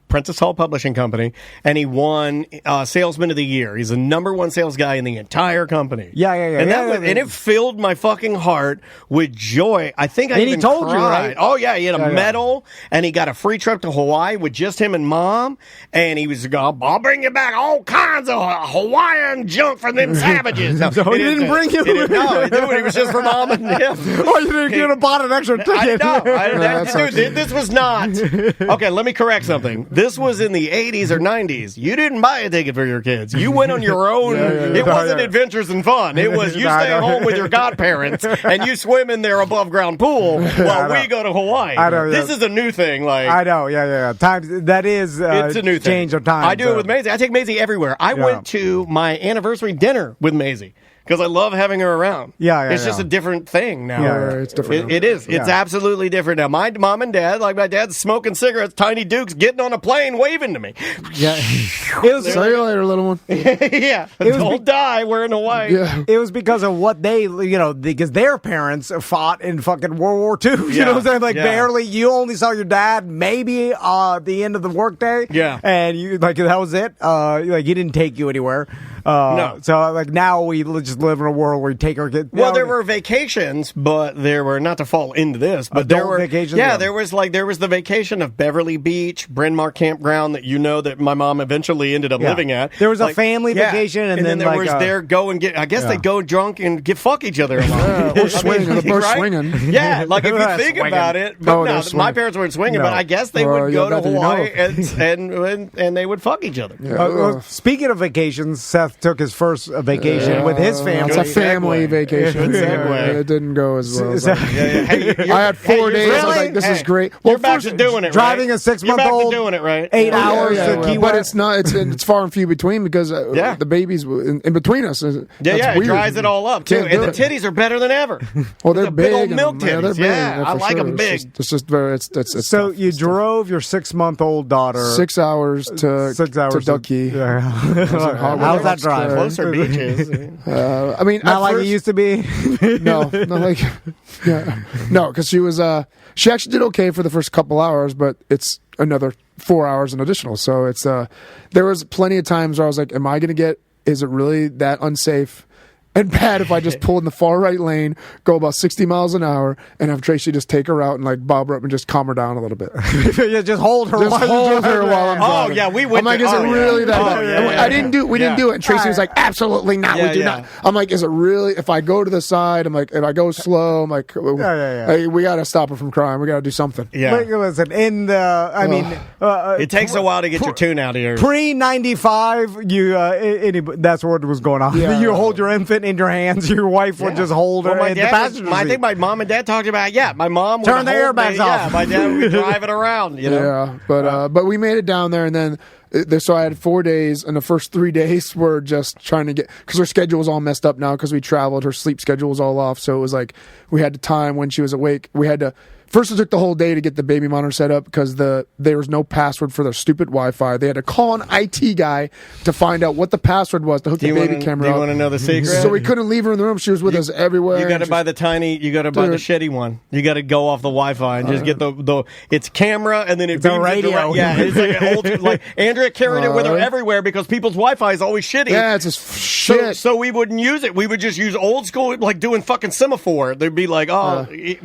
S1: Prentice Hall Publishing Company, and he won Salesman of the Year. He's the #1 sales guy in the entire company.
S2: Yeah.
S1: And it filled my fucking heart with joy. I think I
S2: and
S1: even
S2: he told
S1: cried.
S2: you, right?
S1: Oh, yeah. He had a medal, and he got a free trip to Hawaii with just him and Mom, and he was going, I'll bring you back all kinds of Hawaiian junk from them savages.
S2: So he didn't bring you?
S1: No, he did. It was just for Mom and him.
S2: Oh, you didn't have bought an extra ticket.
S1: I know. Dude, this was not. Okay, let me correct something. This was in the 80s or 90s. You didn't buy a ticket for your kids. You went on your own. It wasn't adventures and fun. It was you stay home with your godparents and you swim in their above ground pool while we go to Hawaii. This is a new thing. Like
S2: I know, yeah. Times that is
S1: it's a new thing.
S2: Change of time.
S1: I do it with Maisie. I take Maisie everywhere. I went to my anniversary dinner with Maisie. Because I love having her around.
S2: It's
S1: just a different thing now.
S6: Yeah, it's different.
S1: It is. It's absolutely different now. My mom and dad, like my dad's smoking cigarettes, Tiny Duke's getting on a plane waving to me.
S2: Yeah.
S6: See you later, little one.
S1: Yeah. Don't die. We're in Hawaii.
S6: Yeah.
S2: It was because of what they, because their parents fought in fucking World War II. You know what I'm saying? Like, barely, you only saw your dad maybe at the end of the workday.
S1: Yeah.
S2: And you, like, that was it. He didn't take you anywhere.
S1: No.
S2: So, like, now we just live in a world where we take our kids.
S1: Well, there were vacations, but there were, not to fall into this, but there were
S2: vacations.
S1: Yeah, there was the vacation of Beverly Beach, Bryn Mawr Campground that that my mom eventually ended up living at.
S2: There was a family vacation, and then
S1: there was go and get. I guess they go drunk and fuck each other a lot.
S6: Or swinging. They're both swinging.
S1: Yeah, like if you think about it. But no, my parents weren't swinging, but I guess they would go to Hawaii and they would fuck each other.
S2: Yeah. Speaking of vacations, Seth took his first vacation with his family.
S6: It's a family vacation. It didn't go as well. I had 4 days. I was like, this is great.
S1: Well, you're back to doing it,
S2: driving a 6-month-old.
S1: You're doing it, right?
S2: 8 hours to Key West.
S6: But it's not. It's far and few between because the baby's in between us.
S1: It dries it all up too, and the titties are better than ever.
S6: Well, they're big.
S1: Big old milk titties.
S6: They're big.
S1: Yeah, I like them big.
S6: It's just very. It's
S2: so you drove your 6-month-old daughter
S6: 6 hours to Duck Key.
S2: How's that drive?
S1: Closer beaches.
S6: I mean,
S2: not like it used to be.
S6: No, not like. No, because she was. She actually did okay for the first couple hours, but it's another 4 hours in additional. So it's. There was plenty of times where I was like, "Am I going to get? Is it really that unsafe and bad if I just pull in the far right lane, go about 60 miles an hour, and have Tracy just take her out and like bob her up and just calm her down a little bit?
S2: Just hold her.
S6: Just hold her while I'm driving.
S1: Oh yeah, we went.
S6: I'm like, is it really that bad? I didn't do. We didn't do it. And Tracy was like, absolutely not. We do not. I'm like, is it really? If I go to the side, I'm like, if I go slow, I'm like, hey, we got to stop her from crying. We got to do something.
S2: Yeah. But listen,
S1: it takes a while to get your tune out of here.
S2: Pre-95, that's what was going on.
S6: Yeah.
S2: You hold your infant in your hands, your wife would just hold her in the passenger seat.
S1: I think my mom and dad talked about my mom would
S2: turn the airbags off.
S1: Yeah, my dad would drive it around.
S6: Yeah, but we made it down there, and then so I had 4 days, and the first 3 days were just trying to get, because her schedule was all messed up now because we traveled. Her sleep schedule was all off, so it was like we had the time when she was awake. We had to. First, it took the whole day to get the baby monitor set up because there was no password for their stupid Wi-Fi. They had to call an IT guy to find out what the password was to hook the baby camera up.
S1: Do you want to know the secret?
S6: So we couldn't leave her in the room. She was with us everywhere.
S1: You got to buy the shitty one. You got to go off the Wi-Fi and just get it's camera and then it's
S2: a radio.
S1: It's like an old, like Andrea carried it with her everywhere because people's Wi-Fi is always shitty.
S6: Yeah, it's just shit.
S1: So we wouldn't use it. We would just use old school, like doing fucking semaphore. They'd be like,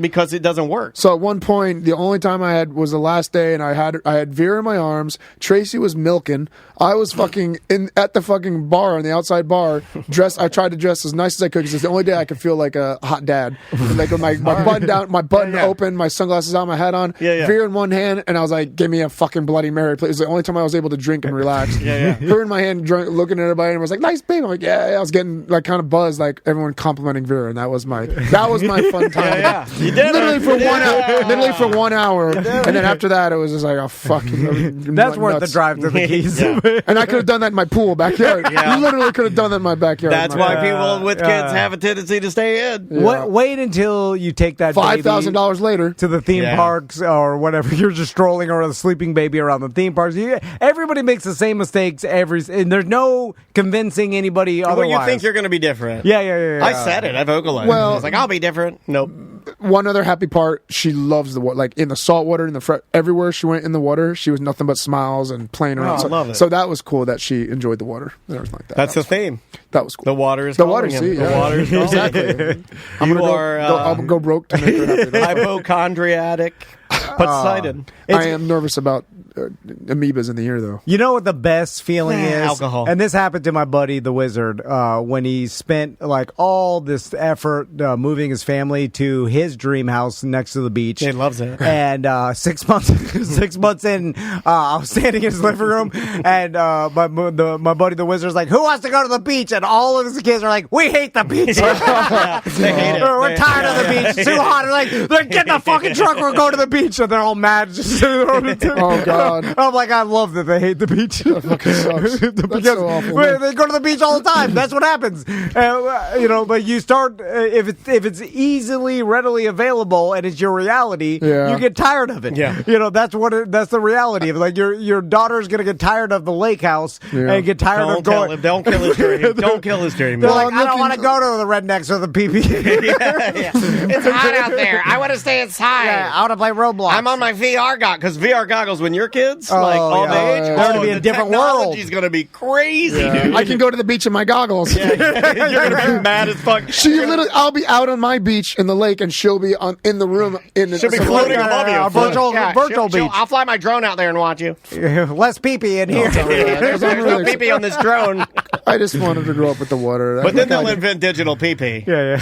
S1: because it doesn't work.
S6: So at one point, the only time I had was the last day, and I had Vera in my arms. Tracy was milking. I was fucking at the fucking bar, on the outside bar, dressed. I tried to dress as nice as I could because it's the only day I could feel like a hot dad. Like with my button down, my button open, my sunglasses on, my hat on. Vera in one hand, and I was like, "Give me a fucking Bloody Mary, please." It was the only time I was able to drink and relax. Her in my hand, drunk, looking at everybody, and I was like, "Nice babe." I'm like, "Yeah." I was getting like kind of buzzed, like everyone complimenting Vera, and that was my fun time.
S1: You did
S6: literally for 1 hour. Literally for 1 hour, and then after that, it was just like, "Oh fucking."
S2: That's worth the drive to the Keys.
S6: And I could have done that in my pool backyard. You literally could have done that in my backyard.
S1: That's why people with kids have a tendency to stay in.
S2: Wait until you take that
S6: $5,000 later
S2: to the theme parks or whatever. You're just strolling or the sleeping baby around the theme parks. Everybody makes the same mistakes and there's no convincing anybody otherwise.
S1: Well, you think you're going to be different.
S2: Yeah.
S1: I said it. I vocalized.
S6: Well,
S1: I was like, I'll be different. Nope.
S6: One other happy part, she loves the water. Like in the salt water, everywhere she went in the water, she was nothing but smiles and playing around.
S1: I love it.
S6: So that was cool that she enjoyed the water and everything like that.
S1: That's the theme.
S6: That was cool.
S1: The water is
S6: the
S1: calling
S6: water.
S1: him.
S6: See,
S1: the water is calling
S6: exactly.
S1: I'll
S6: go broke to make her happy.
S1: Hypochondriac, Poseidon.
S6: I am nervous about amoebas in the ear, though.
S2: You know what the best feeling is?
S1: Alcohol.
S2: And this happened to my buddy, the Wizard, when he spent like all this effort moving his family to his dream house next to the beach.
S1: He loves it.
S2: And 6 months in, I was standing in his living room, and my buddy, the Wizard's like, "Who wants to go to the beach?" And all of his kids are like, "We hate the beach.
S1: They hate it.
S2: We're tired of the beach. It's too hot." They're like, "Get in the fucking truck. We're going to the beach." And they're all mad.
S6: Oh, God.
S2: I'm like, I love that they hate the beach.
S6: That fucking sucks. That's so awful, man.
S2: They go to the beach all the time. That's what happens. But you start if it's easily, readily available, and it's your reality.
S6: Yeah.
S2: You get tired of it.
S1: Yeah.
S2: That's the reality of it. Like your daughter's gonna get tired of the lake house and get tired of going.
S1: Don't kill his dream. Don't kill his dream.
S2: They're
S6: Well,
S2: like,
S6: I'm
S2: I don't
S6: looking-
S2: want to go to the rednecks or the PP.
S1: It's hot out there. I want to stay inside.
S2: I want to play Roblox.
S1: I'm on my VR goggles, because VR goggles, when your kids,
S2: Oh,
S1: like all
S2: yeah.
S1: the age,
S6: They're
S2: gonna be a
S1: the
S2: different world.
S1: technology's going to be crazy, dude.
S6: I can go to the beach in my goggles.
S1: You're going to be mad as fuck.
S6: I'll be out on my beach in the lake, and she'll be in the room.
S1: She'll be floating above you.
S2: a virtual beach.
S1: I'll fly my drone out there and watch you.
S2: Less pee-pee in here.
S1: There's no pee-pee on this drone.
S6: I just wanted to grow up with the water.
S1: But then they'll invent digital pee-pee,
S2: Yeah.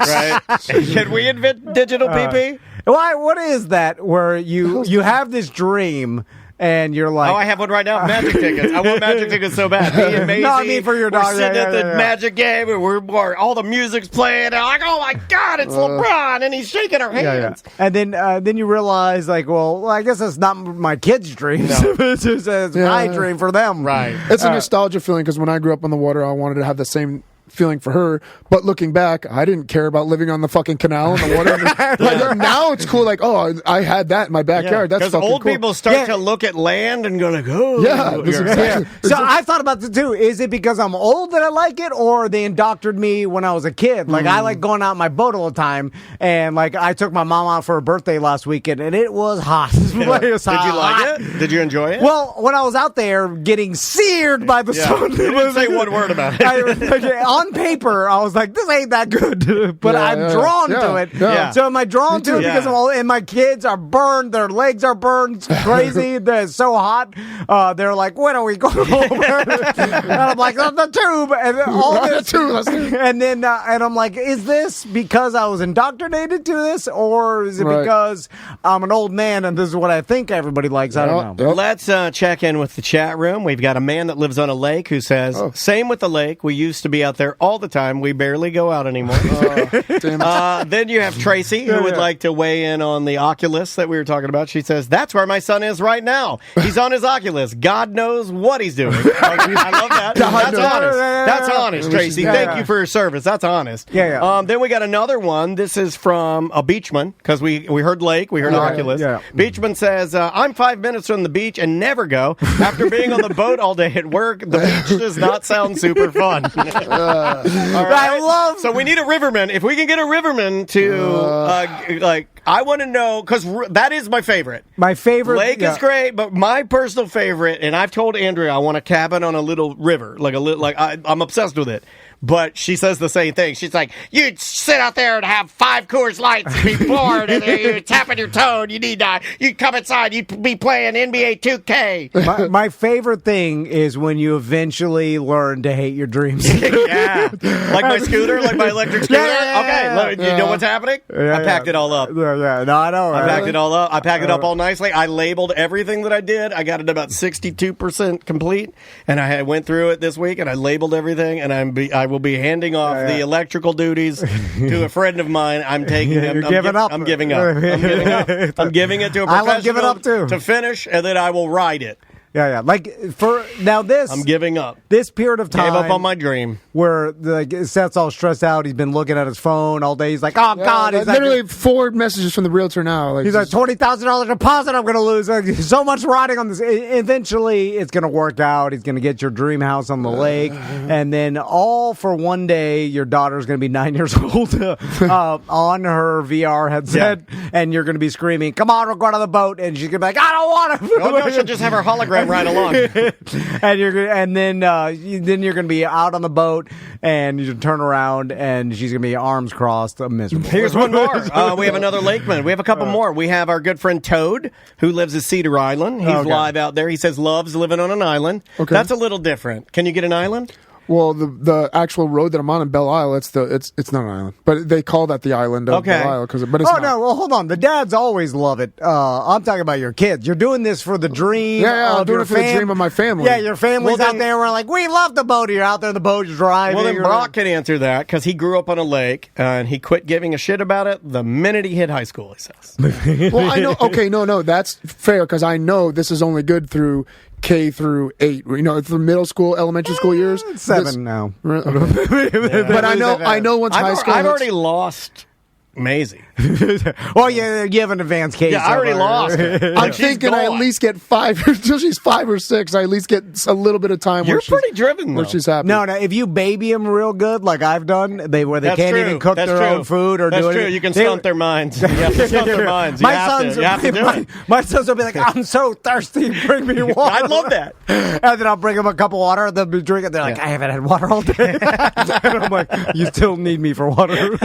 S1: right? Can we invent digital pee-pee?
S2: Why? What is that? Where you have this dream and you're like,
S1: Oh, I have one right now. Magic tickets. I want magic tickets so bad. Me and Maisie,
S2: No, I mean for your dog.
S1: We're sitting
S2: Yeah,
S1: at the
S2: yeah.
S1: magic game, and we're all the music's playing. And I'm like, oh my god, it's LeBron, and he's shaking our hands.
S2: And then you realize, like, well, I guess it's not my kids' dreams. It's my dream for them.
S1: Right.
S6: It's a nostalgia feeling because when I grew up on the water, I wanted to have the same feeling for her. But looking back, I didn't care about living on the fucking canal in the water. Like, now it's cool. Like, oh, I had that in my backyard. That's
S1: Because
S6: fucking
S1: old
S6: cool.
S1: people start to look at land and go like, oh.
S6: Yeah, this is exactly.
S2: So I thought about this too. Is it because I'm old that I like it, or they indoctrinated me when I was a kid? Like I like going out in my boat all the time, and like I took my mom out for her birthday last weekend, and it was hot. It was
S1: Did you
S2: hot.
S1: like it? Did you enjoy it?
S2: Well, when I was out there getting seared by the sun,
S1: You didn't say one word about it.
S2: on paper, I was like, "This ain't that good," but
S6: Yeah,
S2: I'm
S6: yeah,
S2: drawn
S6: yeah.
S2: to it.
S6: Yeah.
S2: So am I drawn to it because of all? And my kids are burned; their legs are burned. It's crazy. They're so hot. They're like, "When are we going home?" And I'm like, "The tube," and all this. And then, and I'm like, "Is this because I was indoctrinated to this, or is it
S6: Right.
S2: because I'm an old man and this is what I think everybody likes?" I don't know.
S6: Yep.
S1: Let's check in with the chat room. We've got a man that lives on a lake who says, same with the lake. We used to be out there all the time. We barely go out anymore.
S6: Damn it.
S1: Then you have Tracy, who would like to weigh in on the Oculus that we were talking about. She says, that's where my son is right now. He's on his Oculus. God knows what he's doing. I love that. That's
S6: knows.
S1: honest. That's honest, Tracy. Thank you for your service. That's honest.
S2: Yeah.
S1: Then we got another one. This is from a Beachman, because we heard lake, we heard Oculus.
S2: Yeah.
S1: Beachman says, I'm 5 minutes from the beach and never go. After being on the boat all day at work, the beach does not sound super fun. All right. So we need a riverman. If we can get a riverman to, I want to know, because that is my favorite.
S2: My favorite
S1: Lake is great, but my personal favorite, and I've told Andrea I want a cabin on a little river, I'm obsessed with it. But she says the same thing. She's like, you sit out there and have 5 Coors Lights and be bored, and you're tapping your toe, and you come inside, you be playing NBA 2K.
S2: My favorite thing is when you eventually learn to hate your dreams.
S1: Yeah. Like my scooter, like my electric scooter. Okay, you know what's happening? I packed it all up.
S2: Yeah, no, I know.
S1: I packed it all up. I packed it up all nicely. I labeled everything that I did. I got it about 62% complete, and I went through it this week, and I labeled everything, and I will be handing off the electrical duties to a friend of mine. I'm taking them.
S2: You're giving up.
S1: I'm giving up. I'm giving it to a professional
S2: I love giving up too.
S1: To finish, and then I will ride it.
S2: Yeah. Like for now,
S1: I'm giving up.
S2: This period of time,
S1: Gave up on my dream.
S2: where Seth's all stressed out. He's been looking at his phone all day. He's like, "Oh God!" He's
S6: literally
S2: like,
S6: 4 messages from the realtor now.
S2: He's like, $20,000 deposit I'm going to lose. Like, so much riding on this. Eventually, it's going to work out. He's going to get your dream house on the lake. And then all for one day, your daughter's going to be 9 years old on her VR headset. Yeah. And you're going to be screaming, "Come on, we'll go to the boat." And she's going to be like, "I don't want to."
S1: Oh, no, she'll just have her hologram ride along.
S2: And then you're going to be out on the boat, and you turn around, and she's going to be arms crossed, miserable.
S1: Here's one more. We have another Lakeman. We have a couple more. We have our good friend Toad, who lives at Cedar Island. He's live out there. He says loves living on an island. Okay. That's a little different. Can you get an island?
S6: Well, the actual road that I'm on in Belle Isle, it's not an island, but they call that the island of Belle Isle but it's not.
S2: No, well, hold on. The dads always love it. I'm talking about your kids. You're doing this for the dream.
S6: Yeah, I'm doing it for the dream of my family.
S2: Yeah, your family's out there. We're like, we love the boat. You're out there, the boat's driving.
S1: Well, then Brock can answer that because he grew up on a lake and he quit giving a shit about it the minute he hit high school. He says.
S6: Well, I know. Okay, no, that's fair because I know this is only good through K through 8, through middle school, elementary school years.
S2: 7 now.
S6: But I know once high school.
S1: I've already lost Maisie.
S2: Well, yeah, you have an advanced case.
S1: Yeah, I already lost her.
S6: I'm thinking I at least get 5 until she's 5 or 6. I at least get a little bit of time.
S1: You're pretty driven, though.
S6: Where she's happy.
S2: No, if you baby them real good, like I've done, they can't even cook their own food or do it.
S1: That's true. You can stunt their minds. You have to stunt their minds.
S2: My sons will be like, I'm so thirsty. Bring me water.
S1: I love that.
S2: And then I'll bring them a cup of water. They'll be drinking. They're like, I haven't had water all day. And I'm like, you still need me for water.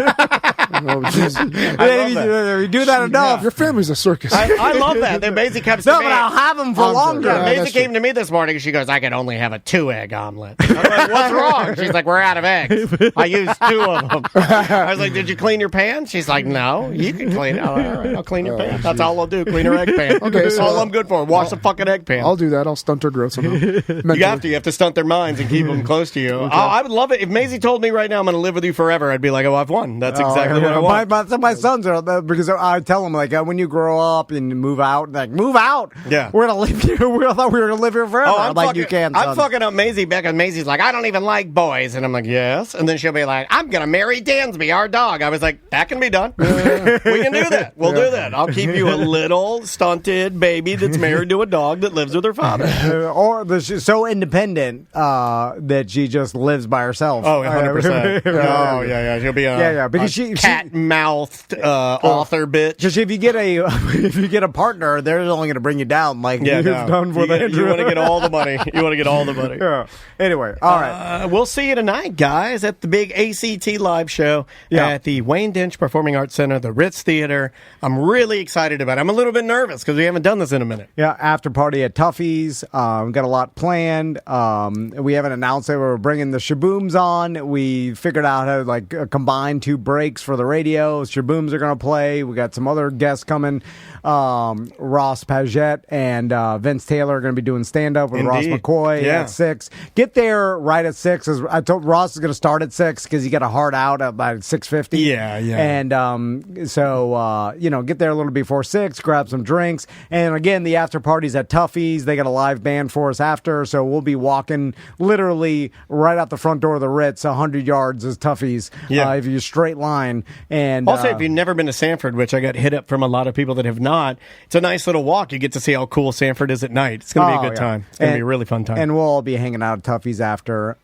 S1: I
S2: you do that enough.
S6: Your family's a circus.
S1: I love that. Then Maisie comes to me.
S2: No, but I'll have them for longer.
S1: Maisie came to me this morning and she goes, I can only have a 2-egg omelet. I'm like, what's wrong? She's like, we're out of eggs. I used 2 of them. I was like, did you clean your pan? She's like, no. You can clean it. All right, I'll clean your pan. That's all I'll do. Clean her egg pan. Okay, that's all I'm good for. Wash the fucking egg pan.
S6: I'll do that. I'll stunt her growth somehow.
S1: You have to. You have to stunt their minds and keep them close to you. Okay. I would love it. If Maisie told me right now I'm going to live with you forever, I'd be like, oh, I've won. That's exactly what I want.
S2: My sons are, because I tell them, like, when you grow up and move out, like, move out.
S1: Yeah.
S2: We're going to live here. We thought we were going to live here forever.
S1: Oh, I'm
S2: like,
S1: fucking,
S2: you can, son.
S1: I'm fucking up Maisie back, and Maisie's like, I don't even like boys. And I'm like, yes. And then she'll be like, I'm going to marry Dansby, our dog. I was like, that can be done. We can do that. We'll do that. I'll keep you a little stunted baby that's married to a dog that lives with her father.
S2: Or she's so independent that she just lives by herself.
S1: Oh, 100%. Oh, yeah. She'll be
S2: because she
S1: cat-mouthed author bitch.
S2: Because if you get a partner, they're only going to bring you down. Like you've done with Andrew.
S1: You want to get all the money.
S2: Yeah. Anyway, all right.
S1: We'll see you tonight, guys, at the big ACT live show at the Wayne Dench Performing Arts Center, the Ritz Theater. I'm really excited about it. I'm a little bit nervous because we haven't done this in a minute.
S2: Yeah, after party at Tuffy's. We've got a lot planned. We haven't announced that we're bringing the Shabooms on. We figured out how to combine 2 breaks for the radio. Shabooms are going to play. We got some other guests coming. Ross Paget and Vince Taylor are going to be doing stand-up with Ross McCoy at 6. Get there right at 6. As I told Ross is going to start at 6 because he got a hard out at about 6:50.
S1: Yeah.
S2: And so get there a little before 6, grab some drinks. And again, the after party's at Tuffy's. They got a live band for us after, so we'll be walking literally right out the front door of the Ritz. 100 yards is Tuffy's if you straight line. And
S1: also, if you've never been to Sanford, which I got hit up from a lot of people that have not, it's a nice little walk. You get to see how cool Sanford is at night. It's going to be a good time. It's going to be a really fun time.
S2: And we'll all be hanging out at Tuffy's after.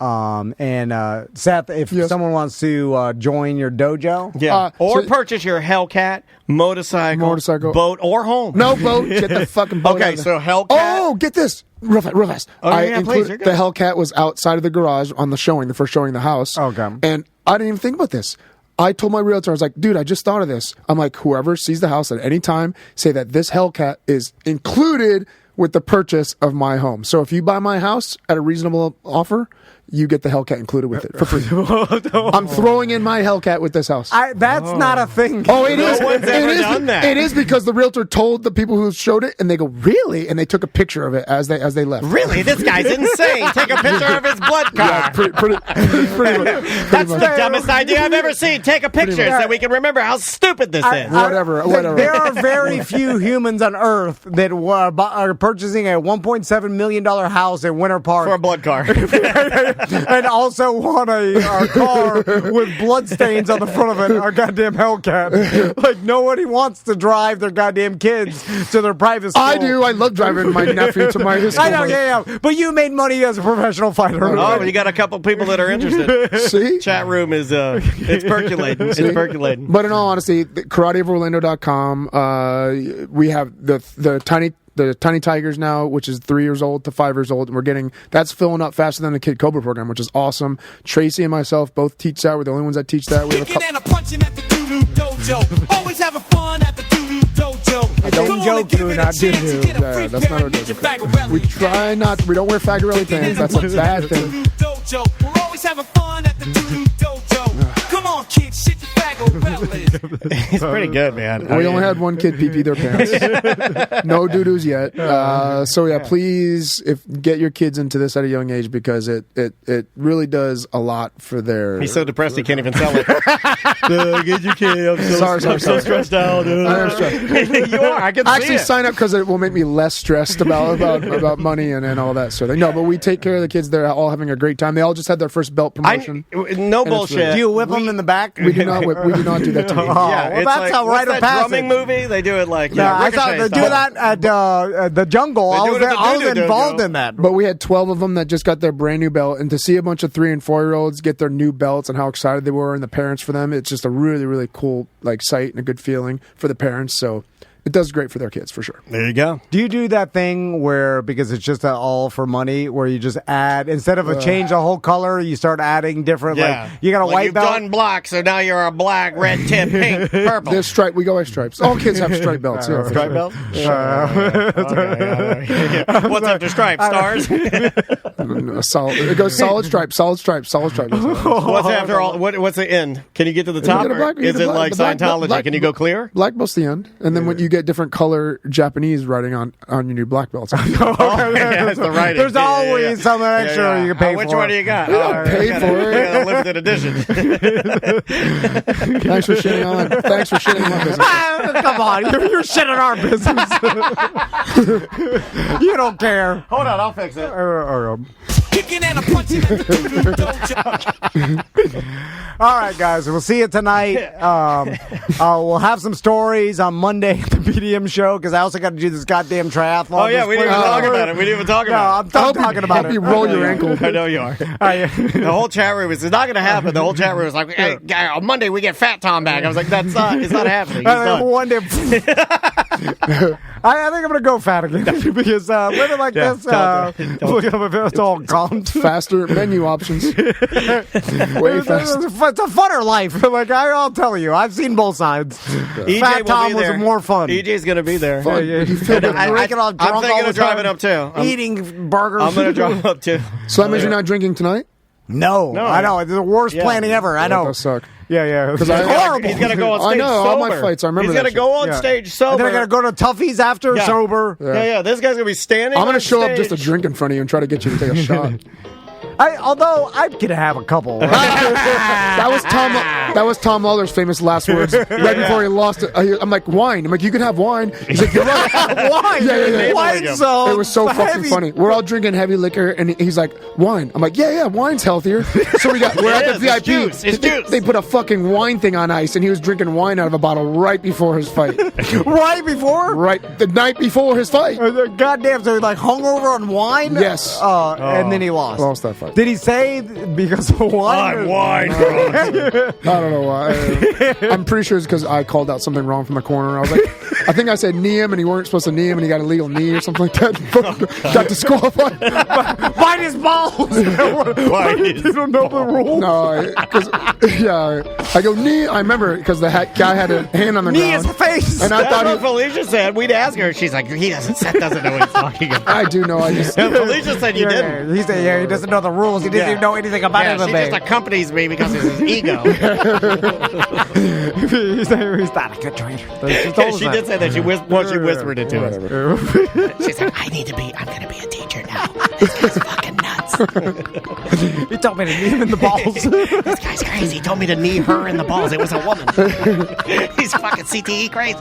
S2: Seth, if someone wants to join your dojo,
S1: or purchase your Hellcat motorcycle, boat, or home.
S6: No boat. Get the fucking boat.
S1: Okay, so Hellcat.
S6: Oh, get this. Real fast.
S1: Please,
S6: the Hellcat was outside of the garage on the first showing of the house.
S2: Okay.
S6: And I didn't even think about this. I told my realtor, I was like, dude, I just thought of this. I'm like, whoever sees the house at any time, say that this Hellcat is included with the purchase of my home. So if you buy my house at a reasonable offer, you get the Hellcat included with it for free. I'm throwing in my Hellcat with this house.
S2: That's not a thing.
S6: Oh, it is.
S1: No one's ever done that.
S6: It is because the realtor told the people who showed it, and they go, really? And they took a picture of it as they left.
S1: Really? This guy's insane. Take a picture of his blood card.
S6: Yeah, pretty
S1: That's the dumbest idea I've ever seen. Take a picture so we can remember how stupid this is.
S6: Whatever.
S2: There are very few humans on Earth that are purchasing a $1.7 million house in Winter Park
S1: for a blood card.
S2: And also want a car with blood stains on the front of it, our goddamn Hellcat. Like, nobody wants to drive their goddamn kids to their private school.
S6: I do. I love driving my nephew to my school.
S2: I know, yeah. But you made money as a professional fighter.
S1: Oh, you got a couple people that are interested.
S6: See?
S1: Chat room is, it's percolating.
S6: See?
S1: It's percolating.
S6: But in all honesty, karateofororlando.com, we have the the Tiny Tigers now, which is 3 years old to 5 years old, and that's filling up faster than the Kid Cobra program, which is awesome. Tracy and myself both teach that. We're the only ones that teach that. We have
S8: Kicking and a punching at the doo-doo dojo. Always having fun at the doo-doo dojo.
S2: I don't joke, do not do-doo.
S6: Yeah, that's not our joke. We try not. We don't wear Fagarelli pants. That's a bad thing.
S8: We're always having fun at the doo-doo dojo. Come on, kids, shit your Fagarelli.
S1: He's pretty good, man.
S6: We only had one kid pee their pants. No doo-doos yet. So yeah, please, get your kids into this at a young age because it really does a lot for their.
S1: He's so depressed he can't even sell it. Get your kid. I'm so stressed out.
S6: I am stressed.
S1: You are. I can
S6: actually
S1: see it.
S6: sign up because it will make me less stressed about money and all that sort of thing. No, but we take care of the kids. They're all having a great time. They all just had their first belt promotion.
S1: No bullshit.
S2: Do you whip them in the back?
S6: We do not do that to you.
S1: Yeah,
S2: well, that's how
S1: what's
S2: Rite of
S1: that
S2: Passage.
S1: drumming movie? They do it like
S2: I saw they do that at the Jungle. I
S1: do
S2: was
S1: it at the
S2: I was
S1: Doo-Doo
S2: involved
S1: Dojo.
S2: in that.
S6: But we had 12 of them that just got their brand new belt, and to see a bunch of 3 and 4 year olds get their new belts and how excited they were and the parents for them, it's just a really, really cool sight and a good feeling for the parents. So it does great for their kids for sure.
S1: There you go.
S2: Do you do that thing where, because it's just all for money, where you just add, instead of a change the whole color, you start adding different, you got a white
S1: you've
S2: belt?
S1: done black, so now you're a black, red tip, pink, purple.
S6: There's stripe. We go by stripes. All kids have stripe belts. Yeah, for
S1: Stripe
S6: sure.
S1: belt? Okay. What's after stripes? Stars?
S6: It goes solid stripe, solid stripe, solid stripe.
S1: What's after all? What's the end? Can you get to the top?
S6: get a black-
S1: Or
S6: you
S1: is
S6: get a
S1: it
S6: black-
S1: like
S6: the black-
S1: Scientology?
S6: black-
S1: Can you go clear?
S6: Black belt's the end, and then when you get different color Japanese writing on your new black belts.
S1: Yeah, it's the writing.
S2: There's always something extra you can pay
S1: Which
S2: for.
S1: one do you got?
S6: We don't pay for it.
S1: A limited edition.
S6: Thanks for shitting on my business.
S2: Come on, you're shitting our business. You don't care.
S1: Hold on, I'll fix it.
S8: Kicking and a punching at the doo-doo dojo.
S2: All right, guys, we'll see you tonight. We'll have some stories on Monday at the BDM show because I also got to do this goddamn triathlon.
S1: Oh, yeah, we didn't even talk about it. We didn't even talk about it.
S2: I'm talking about
S6: Hope
S2: it.
S6: you roll your ankle.
S1: I know you are. The whole chat room was, it's not going to happen. The whole chat room was like, hey, on Monday we get Fat Tom back. I was like, it's not happening. He's done.
S2: One day. I think I'm going to go fat again because living like this, it's all gone.
S6: Faster menu options. Way faster.
S2: It's a funner life. I'll tell you, I've seen both sides.
S1: EJ
S2: Fat
S1: will
S2: Tom
S1: be
S2: was
S1: there.
S2: more fun.
S1: EJ's going to be there.
S6: Fun.
S2: Yeah.
S6: You feel good.
S1: I'm
S2: Drinking all drunk
S1: thinking
S2: all the
S1: of driving
S2: time.
S1: up too.
S2: Eating burgers.
S1: I'm going to drive up too.
S6: So that means you're not drinking tonight?
S2: No, I know. It's the worst planning ever. I know.
S6: That does suck.
S2: Yeah. It's
S6: I-
S2: horrible.
S1: He's going to go on stage
S6: I know,
S1: sober.
S6: all my fights, I remember
S1: He's
S6: that
S1: going to go on
S2: Yeah.
S1: stage sober.
S2: And then I got to go to Tuffy's after sober.
S1: Yeah. This guy's going to be standing
S6: I'm going
S1: on
S6: to show up
S1: stage.
S6: just to drink in front of you and try to get you to take a shot.
S2: Although I'm gonna have a couple.
S6: That was Tom Lawler's famous last words right before he lost it. I'm like, wine. I'm like, you can have wine. He's like, you're right.
S2: Wine.
S6: Yeah.
S2: Wine's so
S6: It was so fucking
S2: heavy.
S6: funny. We're all drinking heavy liquor, and he's like, wine. I'm like, yeah, wine's healthier. So we're at the VIP.
S1: It's juice.
S6: They put a fucking wine thing on ice, and he was drinking wine out of a bottle right before his fight.
S2: Right before?
S6: Right, the night before his fight.
S2: Goddamn, so he hungover on wine?
S6: Yes.
S2: And then he lost.
S6: Lost that fight.
S2: Did he say because of wine?
S1: I'm wine.
S6: I don't know why. I'm pretty sure it's because I called out something wrong from the corner. I was like, I think I said knee him, and he weren't supposed to knee him, and he got a legal knee or something like that. Got disqualified.
S2: Bite his balls. You don't know the rules.
S6: No, because I go knee. I remember because the guy had a hand on the
S2: Knee
S6: ground.
S2: his face.
S6: And I
S1: That's
S6: thought
S1: what Felicia said. We'd ask her. She's like, Seth doesn't know what he's talking about.
S6: I do know. I just
S1: And Felicia said you didn't.
S2: He said, he doesn't know the rules. He doesn't even know anything about
S1: Yeah,
S2: it.
S1: she just accompanies me because it's his ego.
S2: He's not a good trainer.
S1: She did say that. She whispered it to us.
S6: whatever.
S1: She's like, I'm going to be a teacher now. This guy's fucking nuts.
S2: He told me to knee him in the balls.
S1: This guy's crazy. He told me to knee her in the balls. It was a woman. He's fucking CTE crazy.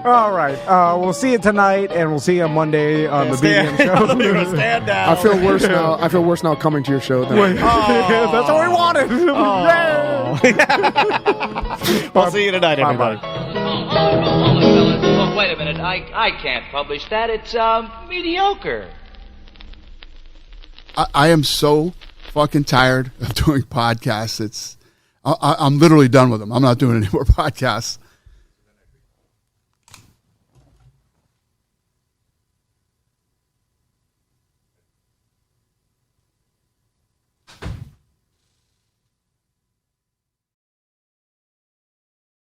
S2: All right. We'll see you tonight, and we'll see you on Monday on the BDM show.
S1: Stand down.
S6: I feel worse now. I feel worse now coming to your show. Than
S2: That's what we wanted.
S1: We'll see you tonight, everybody.
S9: Oh, wait a minute. I can't publish that. It's mediocre.
S10: I am so fucking tired of doing podcasts. I'm literally done with them. I'm not doing any more podcasts.